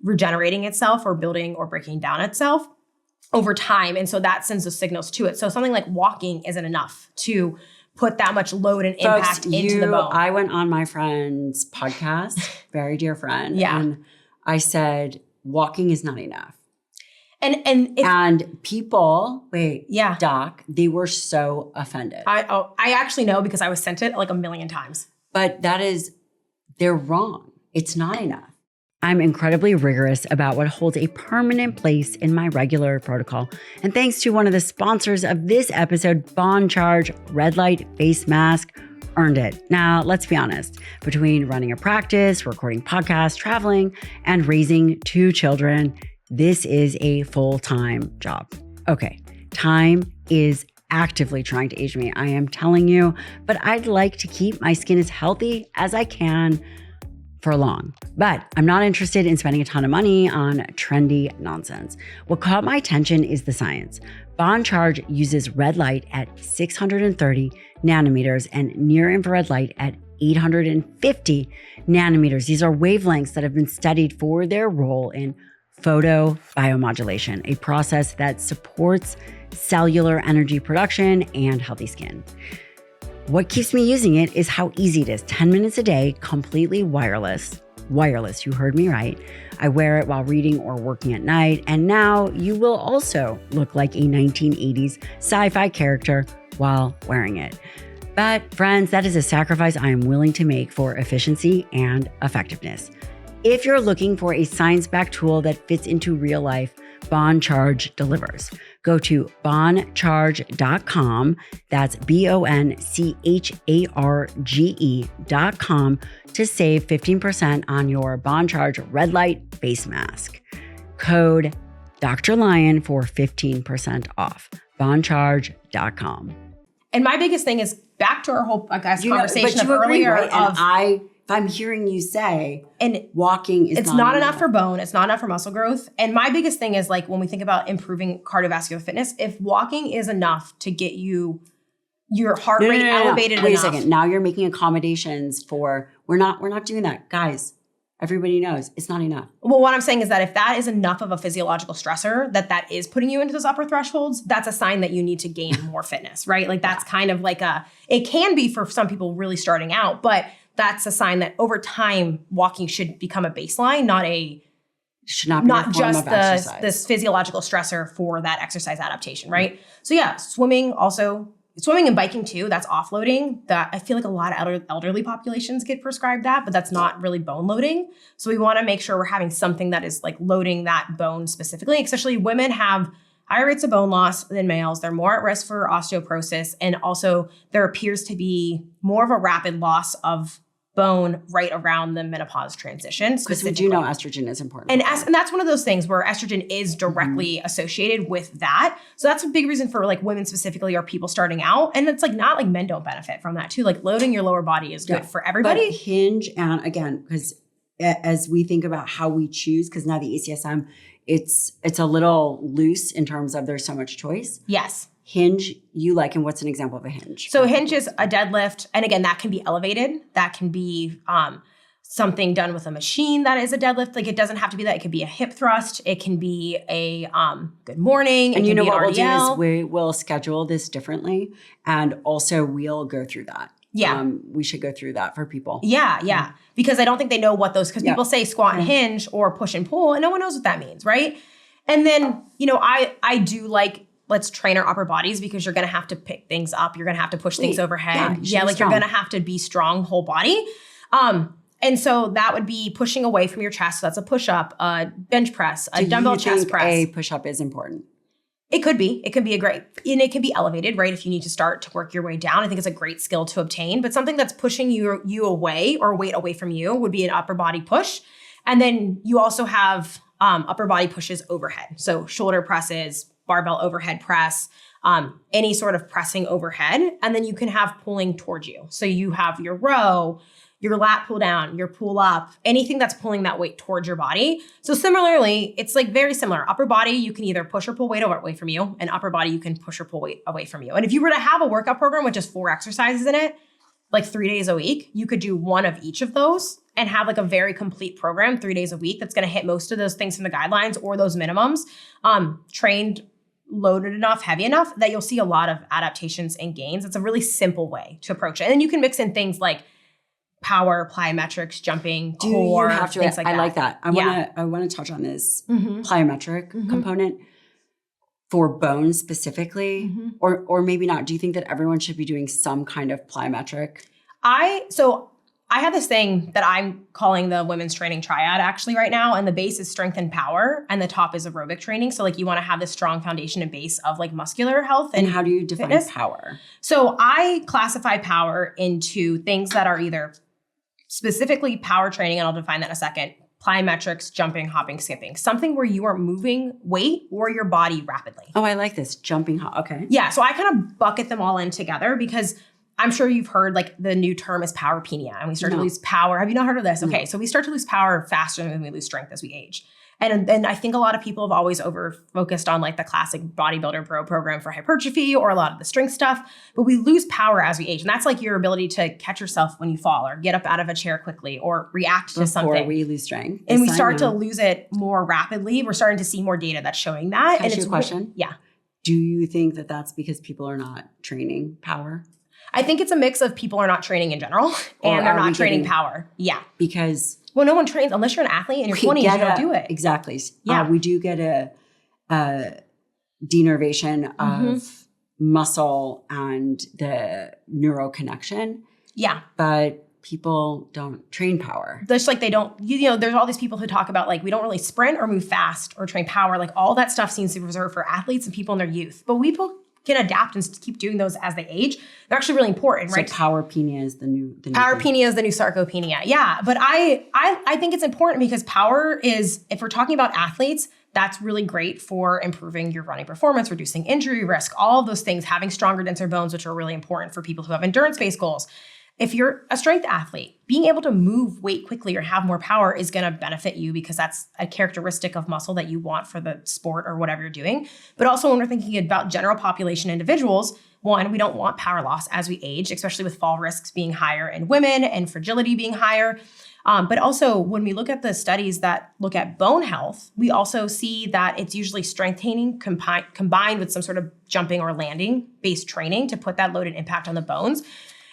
regenerating itself or building or breaking down itself over time. And so that sends those signals to it. So something like walking isn't enough to put that much load and impact into the bone. I went on my friend's podcast, very dear friend, and I said, walking is not enough. And people, Doc, they were so offended. I actually know because I was sent it like a million times. But they're wrong. It's not enough. I'm incredibly rigorous about what holds a permanent place in my regular protocol. And thanks to one of the sponsors of this episode, Bond Charge Red Light Face Mask, earned it. Now, let's be honest. Between running a practice, recording podcasts, traveling, and raising 2 children, this is a full-time job. Okay, time is actively trying to age me, I am telling you, but I'd like to keep my skin as healthy as I can for long. But I'm not interested in spending a ton of money on trendy nonsense. What caught my attention is the science. Bond Charge uses red light at 630 nanometers and near-infrared light at 850 nanometers. These are wavelengths that have been studied for their role in photobiomodulation, a process that supports cellular energy production and healthy skin. What keeps me using it is how easy it is. 10 minutes a day, completely wireless. Wireless, you heard me right. I wear it while reading or working at night, and now you will also look like a 1980s sci-fi character while wearing it. But friends, that is a sacrifice I am willing to make for efficiency and effectiveness. If you're looking for a science-backed tool that fits into real life, BondCharge delivers. Go to bondcharge.com, that's BONCHARGE.com to save 15% on your BondCharge Red Light Face Mask. Code Dr. Lyon for 15% off. BondCharge.com. And my biggest thing is back to our whole conversation of agree, earlier. Right? If I'm hearing you say, and walking is it's not enough for bone, it's not enough for muscle growth. And my biggest thing is like when we think about improving cardiovascular fitness, if walking is enough to get you your heart rate elevated enough. Wait a second. Now you're making accommodations for we're not doing that. Guys, everybody knows it's not enough. Well, what I'm saying is that if that is enough of a physiological stressor that is putting you into those upper thresholds, that's a sign that you need to gain more fitness, right? Like that's kind of like it can be for some people really starting out, but that's a sign that over time, walking should become a baseline, not just this physiological stressor for that exercise adaptation, right? So yeah, swimming and biking too, that's offloading. That I feel like a lot of elderly populations get prescribed that, but that's not really bone loading. So we want to make sure we're having something that is like loading that bone specifically, especially women have higher rates of bone loss than males. They're more at risk for osteoporosis. And also there appears to be more of a rapid loss of bone right around the menopause transition. Because we do know estrogen is important. And that's one of those things where estrogen is directly associated with that. So that's a big reason for like women specifically or people starting out. And it's like not like men don't benefit from that too. Like loading your lower body is good for everybody. But hinge, and again, because as we think about how we choose, because now the ACSM, it's a little loose in terms of there's so much choice. Yes. Hinge, you like, and what's an example of a hinge? So hinge is a deadlift. And again, that can be elevated. That can be something done with a machine that is a deadlift. Like it doesn't have to be that. It could be a hip thrust. It can be a good morning. And you know what we'll do is we will schedule this differently. And also we'll go through that. Yeah. We should go through that for people. Yeah. Because I don't think they know what those, because people say squat and hinge or push and pull and no one knows what that means, right? And then, I do like, let's train our upper bodies because you're going to have to pick things up. You're going to have to push things overhead. You're going to have to be strong whole body. And so that would be pushing away from your chest. So that's a push-up, a bench press, a dumbbell chest press. A push-up is important. It could be. It can be and it can be elevated, right? If you need to start to work your way down, I think it's a great skill to obtain. But something that's pushing you away or weight away from you would be an upper body push. And then you also have upper body pushes overhead. So shoulder presses, barbell overhead press, any sort of pressing overhead. And then you can have pulling towards you. So you have your row, your lat pull down, your pull up, anything that's pulling that weight towards your body. So similarly, it's like very similar. Upper body, you can either push or pull weight away from you, and upper body, you can push or pull weight away from you. And if you were to have a workout program with just 4 exercises in it, like 3 days a week, you could do one of each of those and have like a very complete program 3 days a week that's going to hit most of those things from the guidelines or those minimums, trained, loaded enough, heavy enough that you'll see a lot of adaptations and gains. It's a really simple way to approach it. And then you can mix in things like power, plyometrics, jumping, core, things like that. I like that. I want to touch on this plyometric component for bones specifically, or maybe not. Do you think that everyone should be doing some kind of plyometric? I have this thing that I'm calling the women's training triad actually right now. And the base is strength and power. And the top is aerobic training. So like you want to have this strong foundation and base of like muscular health. And how do you define fitness. Power? So I classify power into things that are either specifically power training, and I'll define that in a second, plyometrics, jumping, hopping, skipping, something where you are moving weight or your body rapidly. Oh, I like this. Jumping, okay. Yeah. So I kind of bucket them all in together because I'm sure you've heard like the new term is power-penia, and we start to lose power. Have you not heard of this? Okay. No. So we start to lose power faster than we lose strength as we age. And I think a lot of people have always over-focused on like the classic bodybuilder bro program for hypertrophy or a lot of the strength stuff, but we lose power as we age. And that's like your ability to catch yourself when you fall or get up out of a chair quickly or react to something. Before we lose strength. And we start to lose it more rapidly. We're starting to see more data that's showing that. Can I ask you a question? Yeah. Do you think that that's because people are not training power? I think it's a mix of people are not training in general and they're not training power. Yeah. Because well, no one trains unless you're an athlete in your 20s, you don't do it. Exactly. Yeah. We do get a denervation of muscle and the neural connection. Yeah. But people don't train power. Just like they don't, there's all these people who talk about like, we don't really sprint or move fast or train power. Like all that stuff seems to be reserved for athletes and people in their youth. But people can adapt and keep doing those as they age. They're actually really important, right? So power-penia is the new power-penia is the new sarcopenia. Yeah. But I think it's important because power is, if we're talking about athletes, that's really great for improving your running performance, reducing injury risk, all of those things, having stronger, denser bones, which are really important for people who have endurance-based goals. If you're a strength athlete, being able to move weight quickly or have more power is going to benefit you because that's a characteristic of muscle that you want for the sport or whatever you're doing. But also when we're thinking about general population individuals, one, we don't want power loss as we age, especially with fall risks being higher in women and fragility being higher. But also when we look at the studies that look at bone health, we also see that it's usually strength training combined with some sort of jumping or landing based training to put that load and impact on the bones.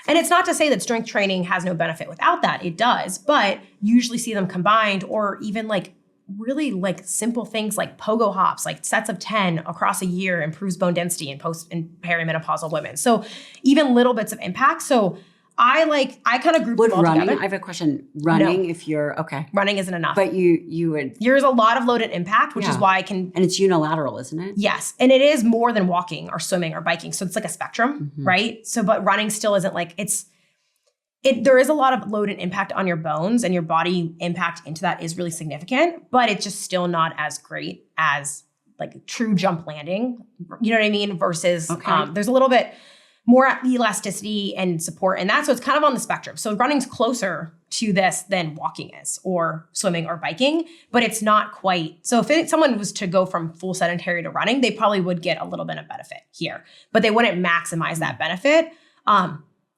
And it's not to say that strength training has no benefit without that. It does, but you usually see them combined or even like really like simple things like pogo hops, like sets of 10 across a year improves bone density in perimenopausal women. So even little bits of impact. So I kind of group them all running, together. I have a question. Running, if you're, okay. Running isn't enough. But you would. There's a lot of load and impact, which is why I can. And it's unilateral, isn't it? Yes. And it is more than walking or swimming or biking. So it's like a spectrum, right? So, but running still isn't like, there is a lot of load and impact on your bones and your body impact into that is really significant, but it's just still not as great as like true jump landing. You know what I mean? Versus there's a little bit more elasticity and support and that. So it's kind of on the spectrum. So running's closer to this than walking is or swimming or biking, but it's not quite. So if someone was to go from full sedentary to running, they probably would get a little bit of benefit here, but they wouldn't maximize that benefit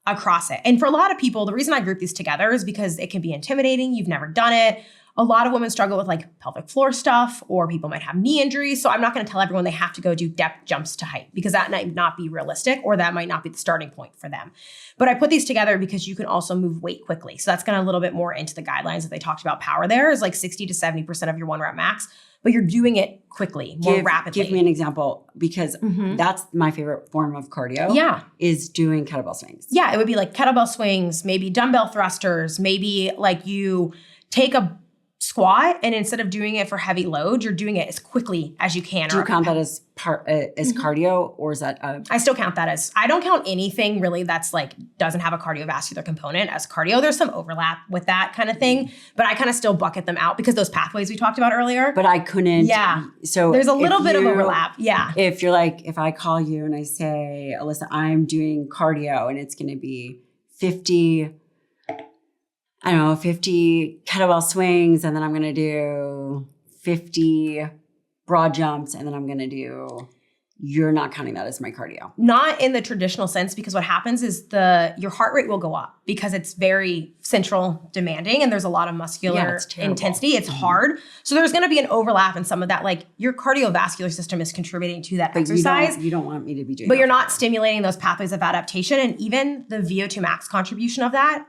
across it. And for a lot of people, the reason I group these together is because it can be intimidating. You've never done it. A lot of women struggle with like pelvic floor stuff, or people might have knee injuries. So I'm not going to tell everyone they have to go do depth jumps to height because that might not be realistic or that might not be the starting point for them. But I put these together because you can also move weight quickly. So that's going to a little bit more into the guidelines that they talked about. Power there is like 60 to 70% of your 1 rep max, but you're doing it quickly, more rapidly. Give me an example because that's my favorite form of cardio. Yeah. Is doing kettlebell swings. Yeah. It would be like kettlebell swings, maybe dumbbell thrusters, maybe like you take a squat and instead of doing it for heavy load, you're doing it as quickly as you can. Do you count that as cardio or is that I still count that as, I don't count anything really that's like doesn't have a cardiovascular component as cardio. There's some overlap with that kind of thing, but I kind of still bucket them out because those pathways we talked about earlier. But I couldn't. Yeah. So there's a little bit of overlap. Yeah. If you're like, if I call you and I say, Alyssa, I'm doing cardio and it's going to be 50 kettlebell swings, and then I'm going to do 50 broad jumps, and then I'm going to do, you're not counting that as my cardio. Not in the traditional sense, because what happens is your heart rate will go up because it's very central demanding and there's a lot of muscular intensity. It's hard. So there's going to be an overlap in some of that. Like your cardiovascular system is contributing to that exercise. You don't want me to be doing but that. You're not stimulating those pathways of adaptation. And even the VO2 max contribution of that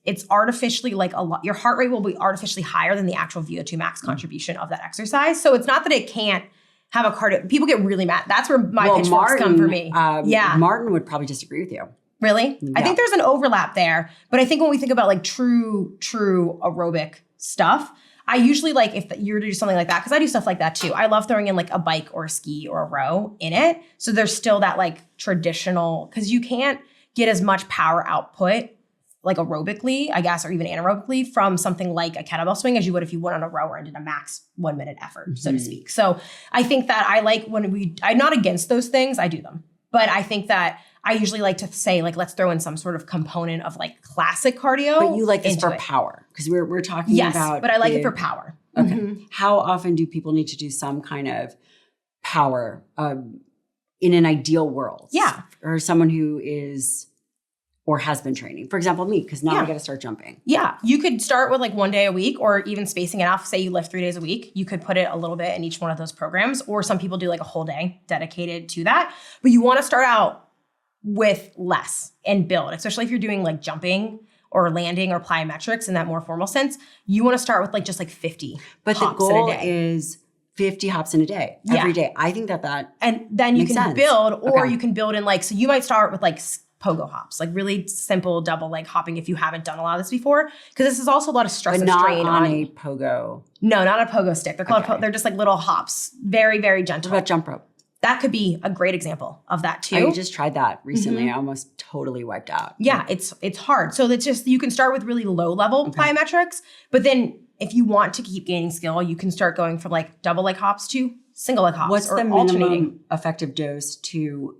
it's artificially like a lot. Your heart rate will be artificially higher than the actual VO2 max contribution of that exercise. So it's not that it can't have a cardio. People get really mad. That's where my pitchforks come for me. Martin would probably disagree with you. Really? Yeah. I think there's an overlap there. But I think when we think about like true aerobic stuff, I usually like if you're to do something like that, because I do stuff like that too. I love throwing in like a bike or a ski or a row in it. So there's still that like traditional, because you can't get as much power output like aerobically, I guess, or even anaerobically from something like a kettlebell swing as you would if you went on a rower and did a max 1 minute effort, so to speak. So I think that I like I'm not against those things, I do them. But I think that I usually like to say, like, let's throw in some sort of component of like classic cardio. But you like this for power, because we're talking about. Yes, but I like it for power. Okay. How often do people need to do some kind of power in an ideal world? Yeah. Or someone who is or has been training. For example, me, because now I got to start jumping. Yeah. You could start with like 1 day a week or even spacing it out. Say you lift 3 days a week. You could put it a little bit in each one of those programs. Or some people do like a whole day dedicated to that. But you want to start out with less and build, especially if you're doing like jumping or landing or plyometrics in that more formal sense. You want to start with just 50 But the hops goal in a day. is 50 hops in a day, every day. I think that and then you makes can sense. build, or Okay. you can build in so you might start with pogo hops, really simple double leg hopping if you haven't done a lot of this before, because this is also a lot of stress but and not strain on a pogo. No, not a pogo stick. They're called Okay. they're just little hops, very, very gentle. What about jump rope? That could be a great example of that too. I just tried that recently. I almost totally wiped out. Yeah, it's hard. So it's just, you can start with really low level plyometrics, but then if you want to keep gaining skill, you can start going from double leg hops to single leg hops. What's or the alternating. minimum effective dose to,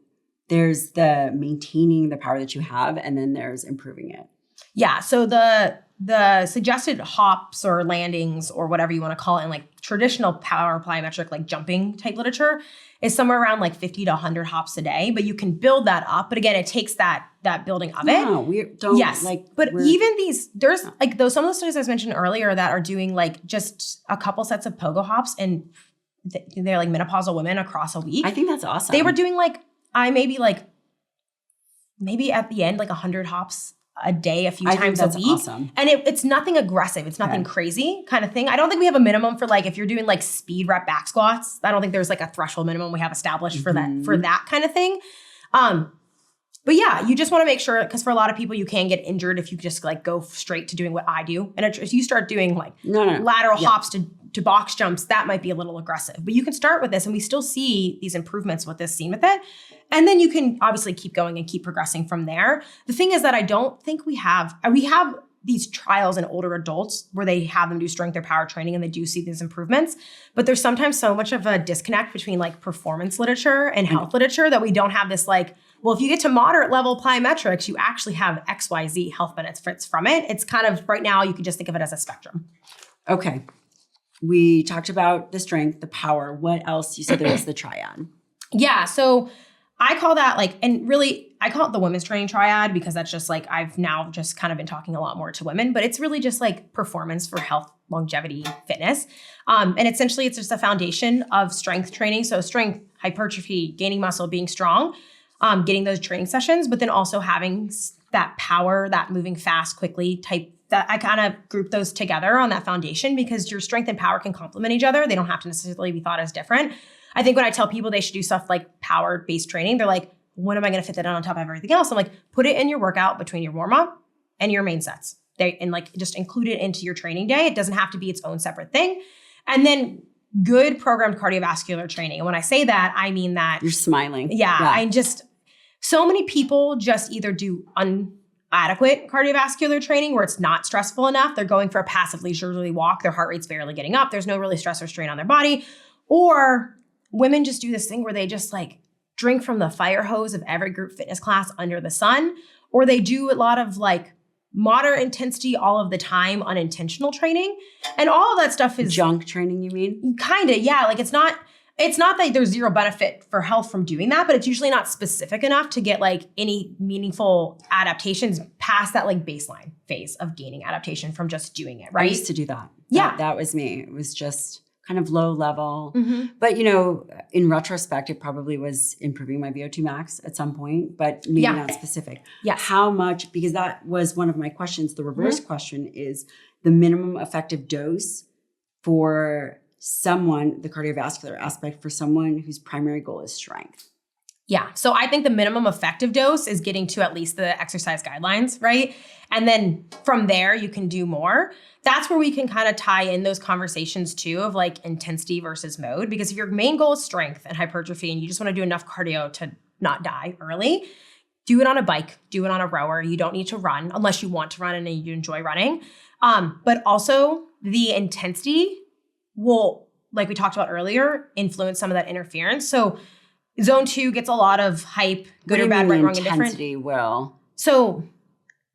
there's the maintaining the power that you have, and then there's improving it. Yeah, so the suggested hops or landings or whatever you want to call it in traditional power plyometric jumping type literature is somewhere around 50 to 100 hops a day, but you can build that up. But again, it takes that building of it. No, we don't. Yes, but even there's some of the studies I was mentioned earlier that are doing just a couple sets of pogo hops, and they're menopausal women across a week. I think that's awesome. They were doing maybe at the end 100 hops a day, a few times a week. Awesome. And it's nothing aggressive. It's nothing crazy kind of thing. I don't think we have a minimum for if you're doing speed rep back squats. I don't think there's a threshold minimum we have established for that kind of thing. But yeah, you just want to make sure, because for a lot of people, you can get injured if you just go straight to doing what I do. And if you start doing lateral hops to box jumps, that might be a little aggressive. But you can start with this, and we still see these improvements with this seen with it. And then you can obviously keep going and keep progressing from there. The thing is that I don't think we have these trials in older adults where they have them do strength or power training, and they do see these improvements. But there's sometimes so much of a disconnect between performance literature and health literature that we don't have this well, if you get to moderate level plyometrics, you actually have XYZ health benefits from it. It's kind of, right now, you can just think of it as a spectrum. Okay. We talked about the strength, the power. What else? You said there was the triad. Yeah. So I call that and really I call it the women's training triad, because that's just I've now just kind of been talking a lot more to women, but it's really just performance for health, longevity, fitness. And essentially it's just a foundation of strength training. So strength, hypertrophy, gaining muscle, being strong, getting those training sessions, but then also having that power, that moving fast, quickly type. That I kind of group those together on that foundation, because your strength and power can complement each other. They don't have to necessarily be thought as different. I think when I tell people they should do stuff power-based training, they're like, when am I going to fit that on top of everything else? I'm like, put it in your workout between your warm-up and your main sets. Just include it into your training day. It doesn't have to be its own separate thing. And then good programmed cardiovascular training. And when I say that, I mean that. You're smiling. Yeah. So many people just either do inadequate cardiovascular training where it's not stressful enough. They're going for a passive leisurely walk. Their heart rate's barely getting up. There's no really stress or strain on their body. Or women just do this thing where they just drink from the fire hose of every group fitness class under the sun. Or they do a lot of moderate intensity all of the time, unintentional training. And all of that stuff is junk training, you mean? Kind of, yeah. It's not that there's zero benefit for health from doing that, but it's usually not specific enough to get any meaningful adaptations past that baseline phase of gaining adaptation from just doing it, right? I used to do that. Yeah. That was me. It was just kind of low level. Mm-hmm. But, in retrospect, it probably was improving my VO2 max at some point, but maybe not specific. Yes. How much, because that was one of my questions. The reverse question is the minimum effective dose for someone, the cardiovascular aspect, for someone whose primary goal is strength. Yeah. So I think the minimum effective dose is getting to at least the exercise guidelines, right? And then from there, you can do more. That's where we can kind of tie in those conversations too of intensity versus mode. Because if your main goal is strength and hypertrophy and you just want to do enough cardio to not die early, do it on a bike, do it on a rower. You don't need to run unless you want to run and you enjoy running. But also the intensity will, like we talked about earlier, influence some of that interference. So zone 2 gets a lot of hype, good or bad, right, wrong, indifferent. Intensity will. So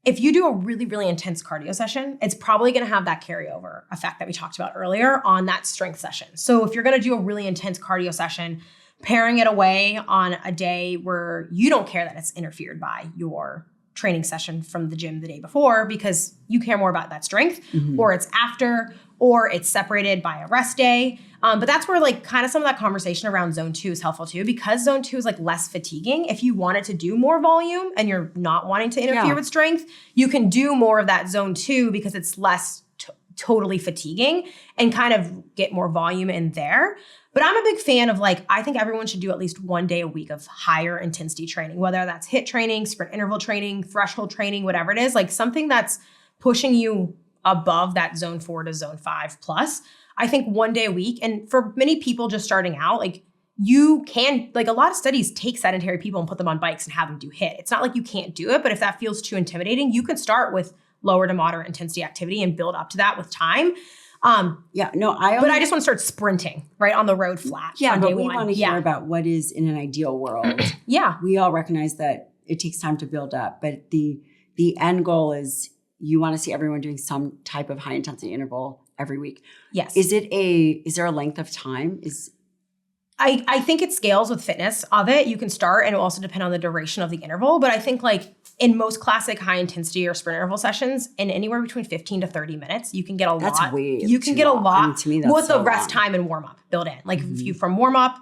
if you do a really, really intense cardio session, it's probably going to have that carryover effect that we talked about earlier on that strength session. So if you're going to do a really intense cardio session, pairing it away on a day where you don't care that it's interfered by your training session from the gym the day before because you care more about that strength, or it's after, or it's separated by a rest day. But that's where like kind of some of that conversation around zone 2 is helpful too, because zone 2 is like less fatiguing. If you wanted to do more volume and you're not wanting to interfere with strength, you can do more of that zone 2 because it's less totally fatiguing and kind of get more volume in there. But I'm a big fan of like, I think everyone should do at least 1 day a week of higher intensity training, whether that's HIIT training, sprint interval training, threshold training, whatever it is, like something that's pushing you above that zone 4 to zone 5 plus. I think 1 day a week. And for many people just starting out, like you can, like a lot of studies take sedentary people and put them on bikes and have them do HIIT. It's not like you can't do it, but if that feels too intimidating, you can start with lower to moderate intensity activity and build up to that with time. But I just want to start sprinting right on the road flat. Yeah, on but day we one. want to hear about what is in an ideal world. We all recognize that it takes time to build up, but the end goal is you want to see everyone doing some type of high intensity interval every week. Yes. Is there a length of time? I think it scales with fitness of it. You can start, and it will also depend on the duration of the interval. But I think like in most classic high intensity or sprint interval sessions, in anywhere between 15 to 30 minutes, you can get a lot. That's way You can get a lot I mean, to me, that's with so the rest long. time and warm up built in. Like if you from warm up,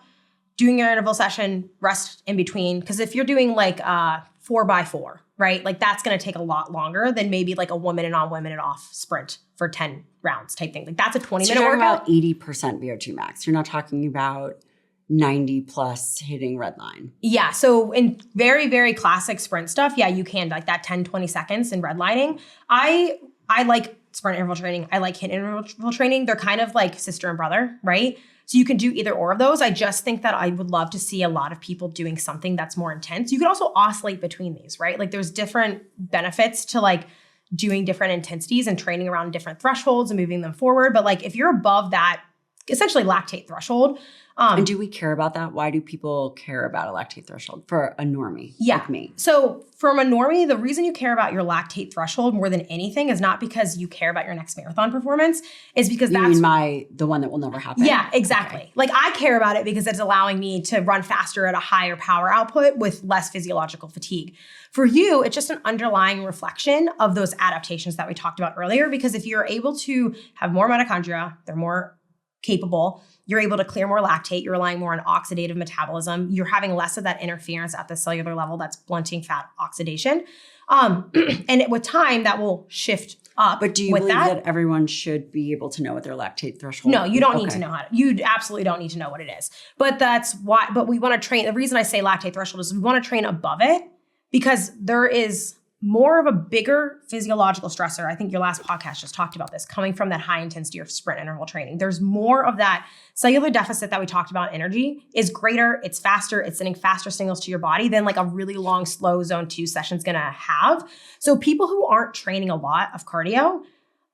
doing your interval session, rest in between. Because if you're doing like 4x4, right? Like that's going to take a lot longer than maybe like a 1 minute on, 1 minute off sprint for 10 rounds type thing. Like that's a 20-minute workout. About 80% VO2 max. You're not talking about 90 plus hitting red line. Yeah. So in very, very classic sprint stuff, yeah, you can like that 10, 20 seconds in redlining. I like sprint interval training. I like HIIT interval training. They're kind of like sister and brother, right? So you can do either or of those. I just think that I would love to see a lot of people doing something that's more intense. You could also oscillate between these, right? Like there's different benefits to like doing different intensities and training around different thresholds and moving them forward. But like if you're above that essentially lactate threshold. And do we care about that? Why do people care about a lactate threshold for a normie like me? So from a normie, the reason you care about your lactate threshold more than anything is not because you care about your next marathon performance, is because you mean the one that will never happen? Yeah, exactly. Okay. Like I care about it because it's allowing me to run faster at a higher power output with less physiological fatigue. For you, it's just an underlying reflection of those adaptations that we talked about earlier, because if you're able to have more mitochondria, they're more capable, you're able to clear more lactate, you're relying more on oxidative metabolism, you're having less of that interference at the cellular level that's blunting fat oxidation. And with time, that will shift up. But do you believe that everyone should be able to know what their lactate threshold is? No, you don't need to know you absolutely don't need to know what it is. But that's why, but we want to train, the reason I say lactate threshold is we want to train above it because there is more of a bigger physiological stressor. I think your last podcast just talked about this, coming from that high intensity or sprint interval training. There's more of that cellular deficit that we talked about. Energy is greater, it's faster, it's sending faster signals to your body than like a really long, slow zone 2 session is going to have. So people who aren't training a lot of cardio,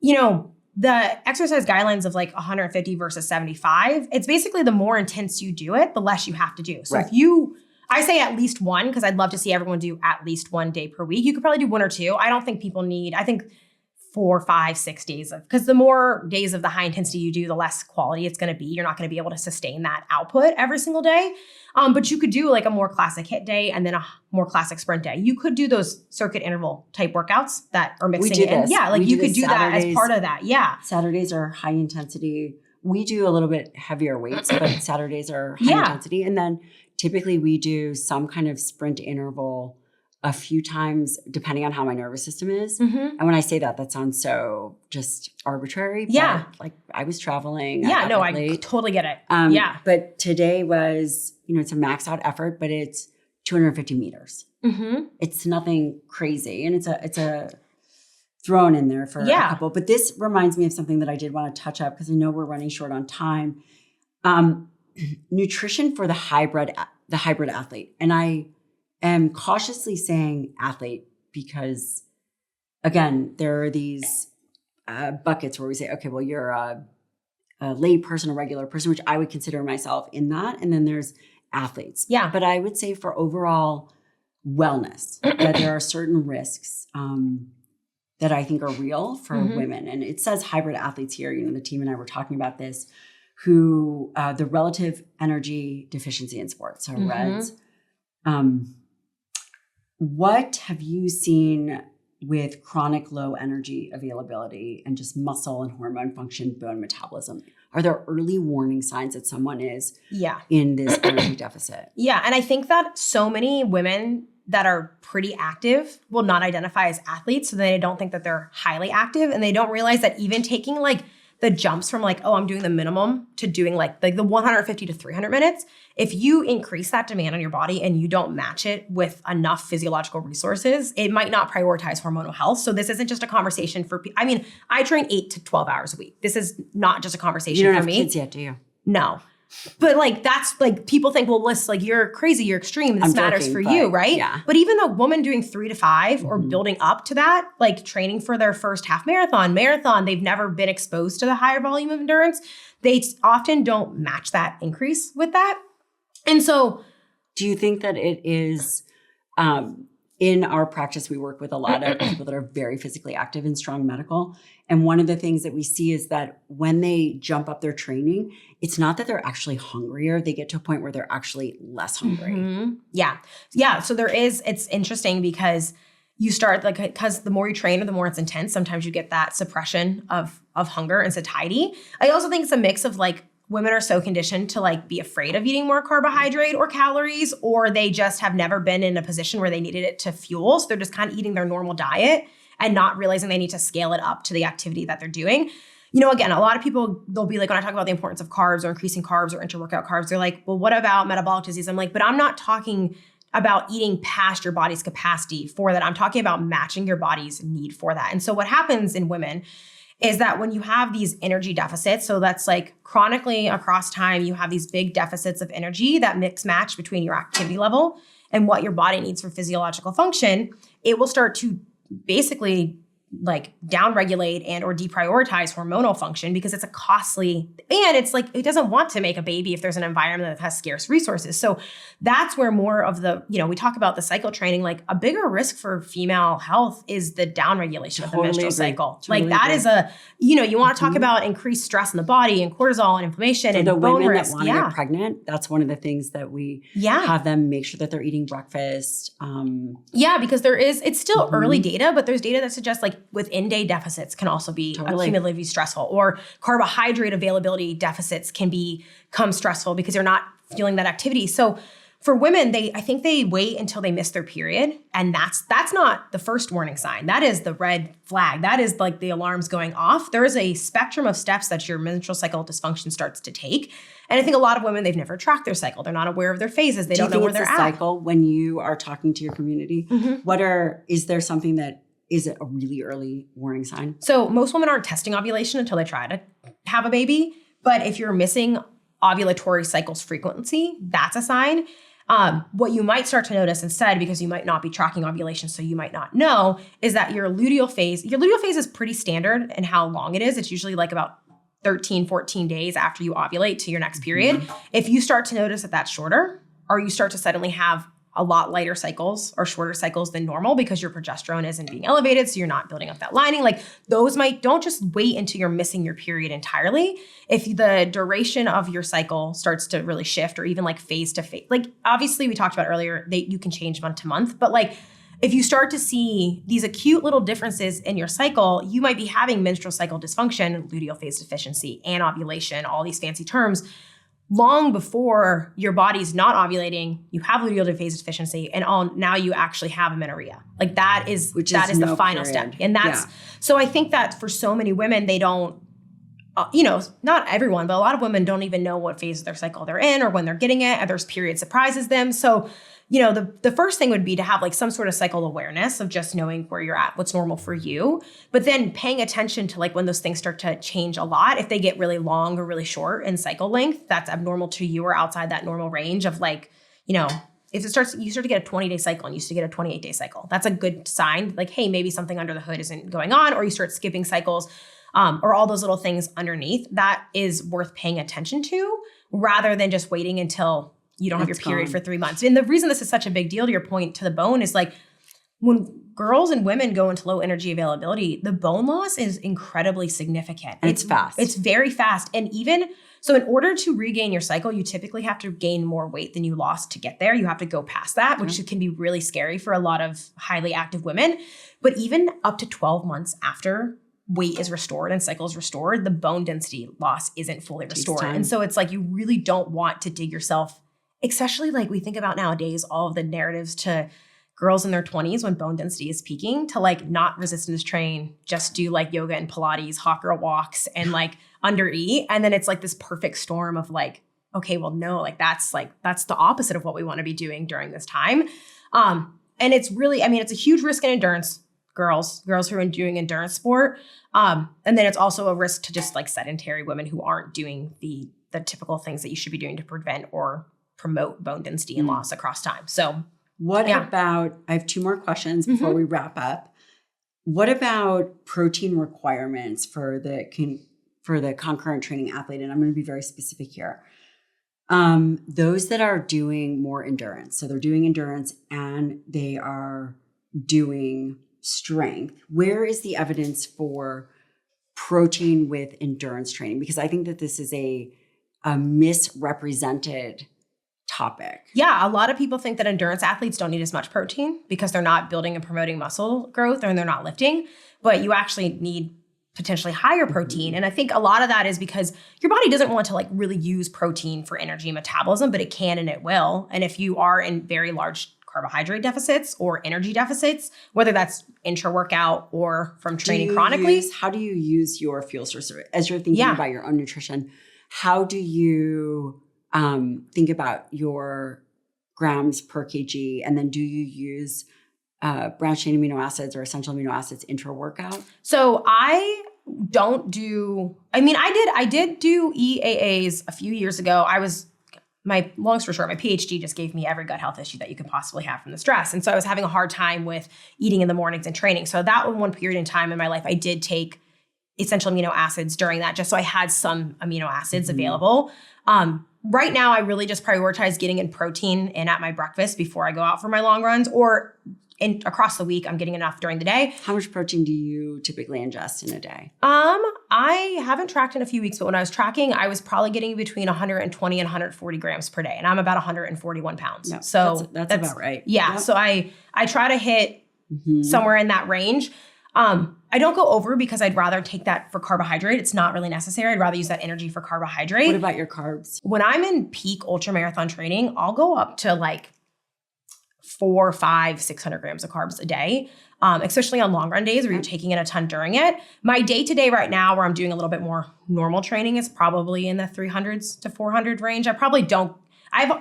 you know, the exercise guidelines of like 150 versus 75, it's basically the more intense you do it, the less you have to do. So if I say at least one, because I'd love to see everyone do at least 1 day per week. You could probably do 1 or 2. I don't think people need, I think 4, 5, 6 days of, because the more days of the high intensity you do, the less quality it's going to be. You're not going to be able to sustain that output every single day. But you could do like a more classic HIIT day and then a more classic sprint day. You could do those circuit interval type workouts that are mixing in. This. Yeah, like you could do Saturdays, that as part of that. Yeah. Saturdays are high intensity. We do a little bit heavier weights, but Saturdays are high intensity. And then typically we do some kind of sprint interval a few times, depending on how my nervous system is. And when I say that, that sounds so just arbitrary. Yeah. But like I was traveling. Yeah, no, I totally get it. But today was, it's a max out effort, but it's 250 meters. It's nothing crazy. And it's a thrown in there for a couple. But this reminds me of something that I did want to touch up because I know we're running short on time. Nutrition for the hybrid athlete. And I am cautiously saying athlete because, again, there are these buckets where we say, okay, well, you're a lay person, a regular person, which I would consider myself in that. And then there's athletes. Yeah. But I would say for overall wellness, that there are certain risks that I think are real for women. And it says hybrid athletes here. The team and I were talking about this, who the relative energy deficiency in sports, so REDS. What have you seen with chronic low energy availability and just muscle and hormone function, bone metabolism. Are there early warning signs that someone is in this energy deficit? Yeah. And I think that so many women that are pretty active will not identify as athletes. So they don't think that they're highly active. And they don't realize that even taking like the jumps from like, oh, I'm doing the minimum to doing like the 150 to 300 minutes. If you increase that demand on your body and you don't match it with enough physiological resources, it might not prioritize hormonal health. So this isn't just a conversation for I mean, I train 8 to 12 hours a week. This is not just a conversation for me. You don't have kids yet, do you? No. But like, that's like, people think, well, Liz, like you're crazy, you're extreme. This matters for you, right? Yeah. But even the woman doing 3 to 5 or building up to that, like training for their first half marathon, they've never been exposed to the higher volume of endurance. They often don't match that increase with that. And so do you think that it is, in our practice, we work with a lot of people that are very physically active and strong medical. And one of the things that we see is that when they jump up their training, it's not that they're actually hungrier. They get to a point where they're actually less hungry. Mm-hmm. Yeah. Yeah. So it's interesting because you start like, because the more you train or the more it's intense, sometimes you get that suppression of hunger and satiety. I also think it's a mix of like, women are so conditioned to like be afraid of eating more carbohydrate or calories, or they just have never been in a position where they needed it to fuel. So they're just kind of eating their normal diet and not realizing they need to scale it up to the activity that they're doing. You know, again, a lot of people, they'll be like, when I talk about the importance of carbs or increasing carbs or intra-workout carbs, they're like, well, what about metabolic disease? I'm like, but I'm not talking about eating past your body's capacity for that. I'm talking about matching your body's need for that. And so what happens in women is that when you have these energy deficits, so that's like chronically across time, you have these big deficits of energy that mix match between your activity level and what your body needs for physiological function, it will start to basically like downregulate and or deprioritize hormonal function because it's a costly, and it's like, it doesn't want to make a baby if there's an environment that has scarce resources. So that's where more of the, you know, we talk about the cycle training, like a bigger risk for female health is the downregulation of the menstrual cycle. Like that is a, you know, you want to talk about increased stress in the body and cortisol and inflammation and the bone women risk. that want to get pregnant, that's one of the things that we have them make sure that they're eating breakfast. Because there is, it's still early data, but there's data that suggests like within day deficits can also be accumulatively stressful, or carbohydrate availability deficits can become stressful because you're not feeling that activity. So for women, I think they wait until they miss their period. And that's not the first warning sign. That is the red flag. That is like the alarms going off. There is a spectrum of steps that your menstrual cycle dysfunction starts to take. And I think a lot of women, they've never tracked their cycle. They're not aware of their phases. They don't know where they're at. Cycle when you are talking to your community? Is there something that is it a really early warning sign? So most women aren't testing ovulation until they try to have a baby. But if you're missing ovulatory cycles frequency, that's a sign. What you might start to notice instead, because you might not be tracking ovulation, so you might not know, is that your luteal phase is pretty standard in how long it is. It's usually like about 13, 14 days after you ovulate to your next period. If you start to notice that that's shorter, or you start to suddenly have a lot lighter cycles or shorter cycles than normal because your progesterone isn't being elevated, so you're not building up that lining. Like those don't just wait until you're missing your period entirely. If the duration of your cycle starts to really shift, or even like phase to phase, like obviously we talked about earlier, you can change month to month, but like if you start to see these acute little differences in your cycle, you might be having menstrual cycle dysfunction, luteal phase deficiency, anovulation, all these fancy terms, long before your body's not ovulating, you have luteal phase deficiency, and now you actually have amenorrhea. Like that is the final step. And so I think that for so many women, they don't, not everyone, but a lot of women don't even know what phase of their cycle they're in or when they're getting it, and there's period surprises them. So, the first thing would be to have like some sort of cycle awareness of just knowing where you're at, what's normal for you, but then paying attention to like when those things start to change a lot. If they get really long or really short in cycle length, that's abnormal to you or outside that normal range of like, if you start to get a 20-day cycle and you used to get a 28-day cycle, that's a good sign. Like, hey, maybe something under the hood isn't going on, or you start skipping cycles, or all those little things underneath. That is worth paying attention to, rather than just waiting until you don't have your period for 3 months. And the reason this is such a big deal, to your point, to the bone, is like when girls and women go into low energy availability, the bone loss is incredibly significant. And it's fast. It's very fast. And even so, in order to regain your cycle, you typically have to gain more weight than you lost to get there. You have to go past that, which can be really scary for a lot of highly active women. But even up to 12 months after weight is restored and cycle is restored, the bone density loss isn't fully restored. And so it's like you really don't want to dig yourself, especially like we think about nowadays, all of the narratives to girls in their 20s when bone density is peaking to like not resistance train, just do like yoga and Pilates, hot girl walks and like under eat. And then it's like this perfect storm of like, okay, well, no, that's the opposite of what we want to be doing during this time. And it's really, I mean, it's a huge risk in endurance girls who are doing endurance sport. And then it's also a risk to just like sedentary women who aren't doing the typical things that you should be doing to prevent or promote bone density and loss across time. So what about, I have 2 more questions before we wrap up. What about protein requirements for the concurrent training athlete? And I'm going to be very specific here. Those that are doing more endurance. So they're doing endurance and they are doing strength. Where is the evidence for protein with endurance training? Because I think that this is a misrepresented topic. Yeah, a lot of people think that endurance athletes don't need as much protein because they're not building and promoting muscle growth and they're not lifting, but you actually need potentially higher protein. And I think a lot of that is because your body doesn't want to like really use protein for energy metabolism, but it can and it will. And if you are in very large carbohydrate deficits or energy deficits, whether that's intra-workout or from training chronically. How do you use your fuel source as you're thinking about your own nutrition? How do you think about your grams per kg? And then do you use branched chain amino acids or essential amino acids intra-workout? So I don't do, I did do EAAs a few years ago. Long story short, my PhD just gave me every gut health issue that you could possibly have from the stress. And so I was having a hard time with eating in the mornings and training. So that one period in time in my life, I did take essential amino acids during that, just so I had some amino acids available. Right now, I really just prioritize getting in protein in at my breakfast before I go out for my long runs, or across the week, I'm getting enough during the day. How much protein do you typically ingest in a day? I haven't tracked in a few weeks, but when I was tracking, I was probably getting between 120 and 140 grams per day, and I'm about 141 pounds. Yep. So that's about right. Yeah. Yep. So I try to hit somewhere in that range. I don't go over because I'd rather take that for carbohydrate. It's not really necessary. I'd rather use that energy for carbohydrate. What about your carbs? When I'm in peak ultramarathon training, I'll go up to like 400, 500, 600 grams of carbs a day, especially on long run days where you're taking in a ton during it. My day-to-day right now where I'm doing a little bit more normal training is probably in the 300s to 400 range. I probably don't.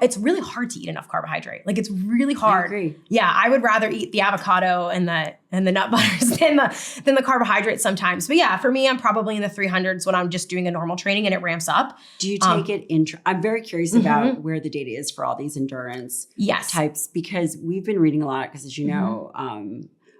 It's really hard to eat enough carbohydrate. Like it's really hard. I agree. Yeah, I would rather eat the avocado and the nut butters than the carbohydrates sometimes. But yeah, for me, I'm probably in the 300s when I'm just doing a normal training and it ramps up. Do you take it I'm very curious about where the data is for all these endurance types, because we've been reading a lot because as you know,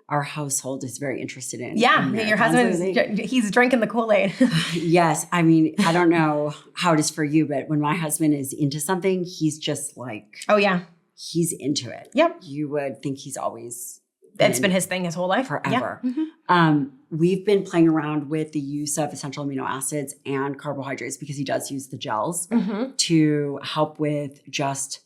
our household is very interested in. Yeah, your husband, he's drinking the Kool-Aid. Yes. I mean, I don't know how it is for you, but when my husband is into something, he's just like, oh yeah, he's into it. Yep. You would think he's always It's been his thing his whole life. Forever. Yeah. We've been playing around with the use of essential amino acids and carbohydrates because he does use the gels to help with just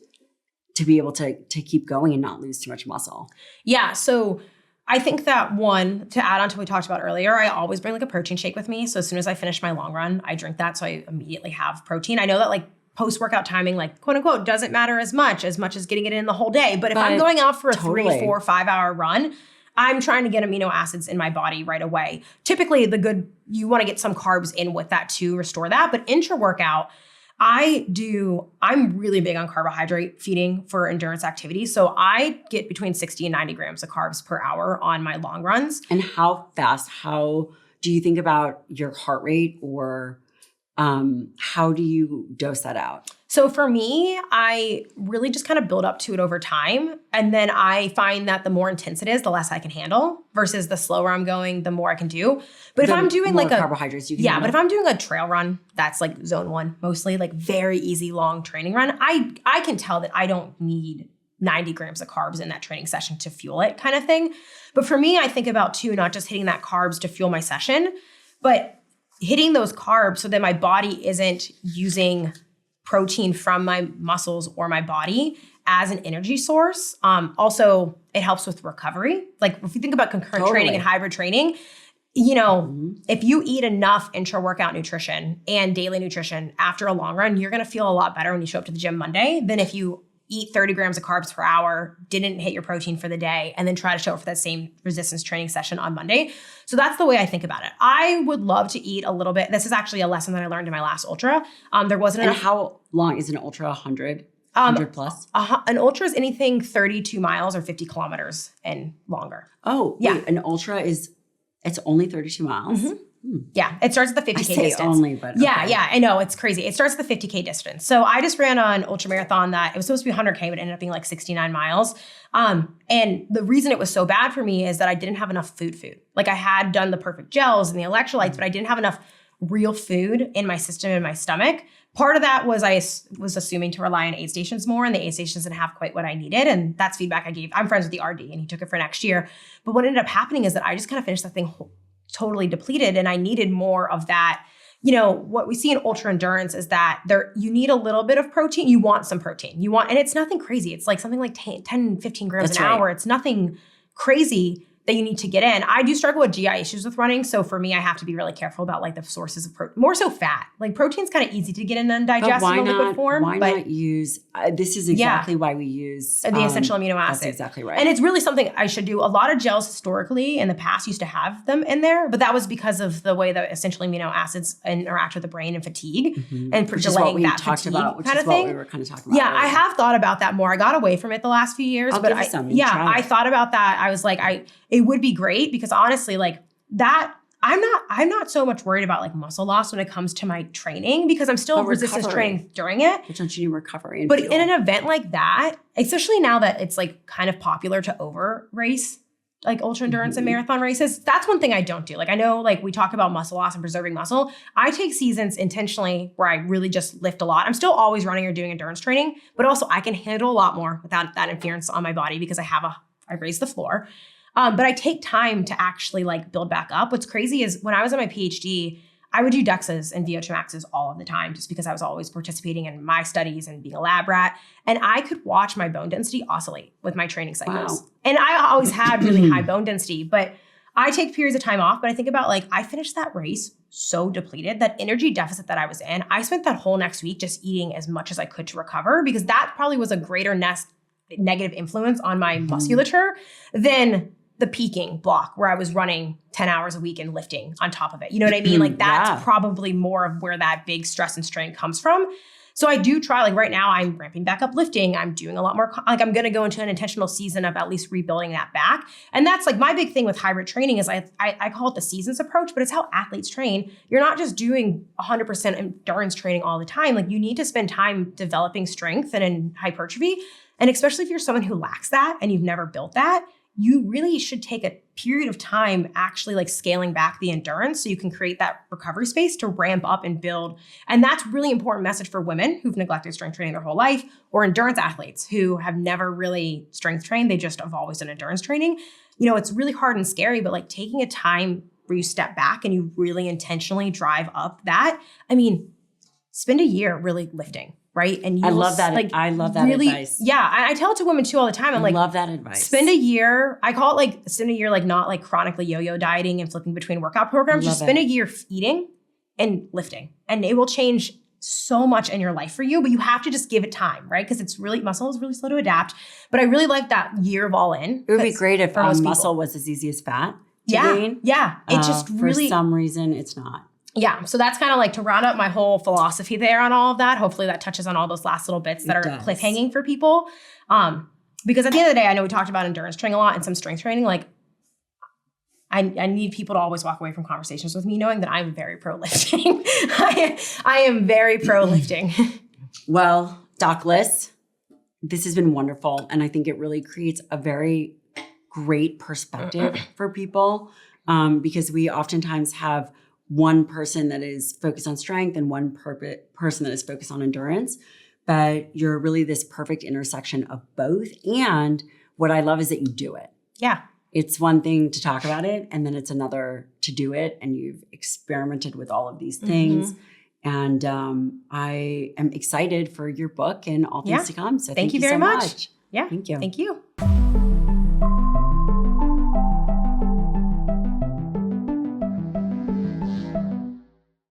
to be able to keep going and not lose too much muscle. Yeah. So I think that one, to add on to what we talked about earlier, I always bring like a protein shake with me. So as soon as I finish my long run, I drink that. So I immediately have protein. I know that like post-workout timing, like quote unquote, doesn't matter as much as getting it in the whole day. But if I'm going out for a 3, 4, 5 hour run, I'm trying to get amino acids in my body right away. Typically you want to get some carbs in with that to restore that. But intra-workout, I'm really big on carbohydrate feeding for endurance activities. So I get between 60 and 90 grams of carbs per hour on my long runs. And how do you think about your heart rate or how do you dose that out? So for me, I really just kind of build up to it over time. And then I find that the more intense it is, the less I can handle versus the slower I'm going, the more I can do. But if I'm doing like carbohydrates, you can handle. But if I'm doing a trail run, that's like zone 1, mostly like very easy, long training run, I can tell that I don't need 90 grams of carbs in that training session to fuel it kind of thing. But for me, I think about too, not just hitting that carbs to fuel my session, but hitting those carbs so that my body isn't using protein from my muscles or my body as an energy source. Also, it helps with recovery. Like if you think about concurrent training and hybrid training, if you eat enough intra-workout nutrition and daily nutrition after a long run, you're going to feel a lot better when you show up to the gym Monday than if you eat 30 grams of carbs per hour, didn't hit your protein for the day, and then try to show up for that same resistance training session on Monday. So that's the way I think about it. I would love to eat a little bit. This is actually a lesson that I learned in my last ultra. There wasn't enough. And how long is an ultra? 100? 100 plus? An ultra is anything 32 miles or 50 kilometers and longer. Oh, yeah. Wait, an ultra it's only 32 miles? Mm-hmm. Yeah, it starts at the 50K distance. Only, but okay. Yeah, I know, it's crazy. It starts at the 50K distance. So I just ran an ultramarathon that it was supposed to be 100K, but it ended up being like 69 miles. And the reason it was so bad for me is that I didn't have enough food. Like I had done the perfect gels and the electrolytes, but I didn't have enough real food in my system and my stomach. Part of that was I was assuming to rely on aid stations more, and the aid stations didn't have quite what I needed. And that's feedback I gave. I'm friends with the RD, and he took it for next year. But what ended up happening is that I just kind of finished that thing totally depleted, and I needed more of that. What we see in ultra endurance is that you need a little bit of protein. You want some protein. And it's nothing crazy. It's like something like 10, 15 grams an hour. It's nothing crazy that you need to get in. I do struggle with GI issues with running. So for me, I have to be really careful about like the sources of protein, more so fat. Like protein's kind of easy to get in and digest in a liquid form. Why not use, this is exactly why we use the essential amino acids. That's exactly right. And it's really something I should do. A lot of gels historically in the past used to have them in there, but that was because of the way that essential amino acids interact with the brain and fatigue and which delaying that talked fatigue about, which kind is of thing. What we were kind of talking about. Yeah, earlier. I have thought about that more. I got away from it the last few years, but I thought about that. I was like, it would be great because honestly, like that, I'm not so much worried about like muscle loss when it comes to my training because I'm still resistance training during it. But don't you need recovery? But in an event like that, especially now that it's like kind of popular to over race, like ultra endurance and marathon races, that's one thing I don't do. Like I know like we talk about muscle loss and preserving muscle. I take seasons intentionally where I really just lift a lot. I'm still always running or doing endurance training, but also I can handle a lot more without that interference on my body because I raise the floor. But I take time to actually like build back up. What's crazy is when I was on my PhD, I would do DEXAs and VO2 maxes all of the time just because I was always participating in my studies and being a lab rat. And I could watch my bone density oscillate with my training cycles. Wow. And I always had really high bone density, but I take periods of time off. But I think about like, I finished that race so depleted, that energy deficit that I was in. I spent that whole next week just eating as much as I could to recover because that probably was a greater negative influence on my musculature than the peaking block where I was running 10 hours a week and lifting on top of it. You know what I mean? Like that's probably more of where that big stress and strain comes from. So I do try, like right now I'm ramping back up lifting. I'm doing a lot more, like I'm going to go into an intentional season of at least rebuilding that back. And that's like my big thing with hybrid training is I call it the seasons approach, but it's how athletes train. You're not just doing 100% endurance training all the time. Like you need to spend time developing strength and in hypertrophy. And especially if you're someone who lacks that and you've never built that, you really should take a period of time actually like scaling back the endurance so you can create that recovery space to ramp up and build. And that's really important message for women who've neglected strength training their whole life or endurance athletes who have never really strength trained. They just have always done endurance training. It's really hard and scary, but like taking a time where you step back and you really intentionally drive up that, spend a year really lifting. Right. And I love that. I love that really, advice. Yeah. I tell it to women too all the time. I'm like, love that advice. Spend a year. I call it like spend a year, like not like chronically yo-yo dieting and flipping between workout programs. Just spend a year eating and lifting and it will change so much in your life for you, but you have to just give it time, right? Because muscle is really slow to adapt. But I really like that year of all in. It would be great if muscle was as easy as fat to gain. Yeah. It just really, for some reason it's not. Yeah. So that's kind of like to round up my whole philosophy there on all of that. Hopefully that touches on all those last little bits that are cliffhanging for people. Because at the end of the day, I know we talked about endurance training a lot and some strength training. Like I need people to always walk away from conversations with me knowing that I'm very pro lifting. I am very pro lifting. Well, Doc Liz, this has been wonderful. And I think it really creates a very great perspective for people because we oftentimes have one person that is focused on strength and one person that is focused on endurance. but you're really this perfect intersection of both. And what I love is that you do it. Yeah. It's one thing to talk about it, and then it's another to do it. And you've experimented with all of these things. And I am excited for your book and all things to come. So thank you so very much. much. Yeah. Thank you. Thank you.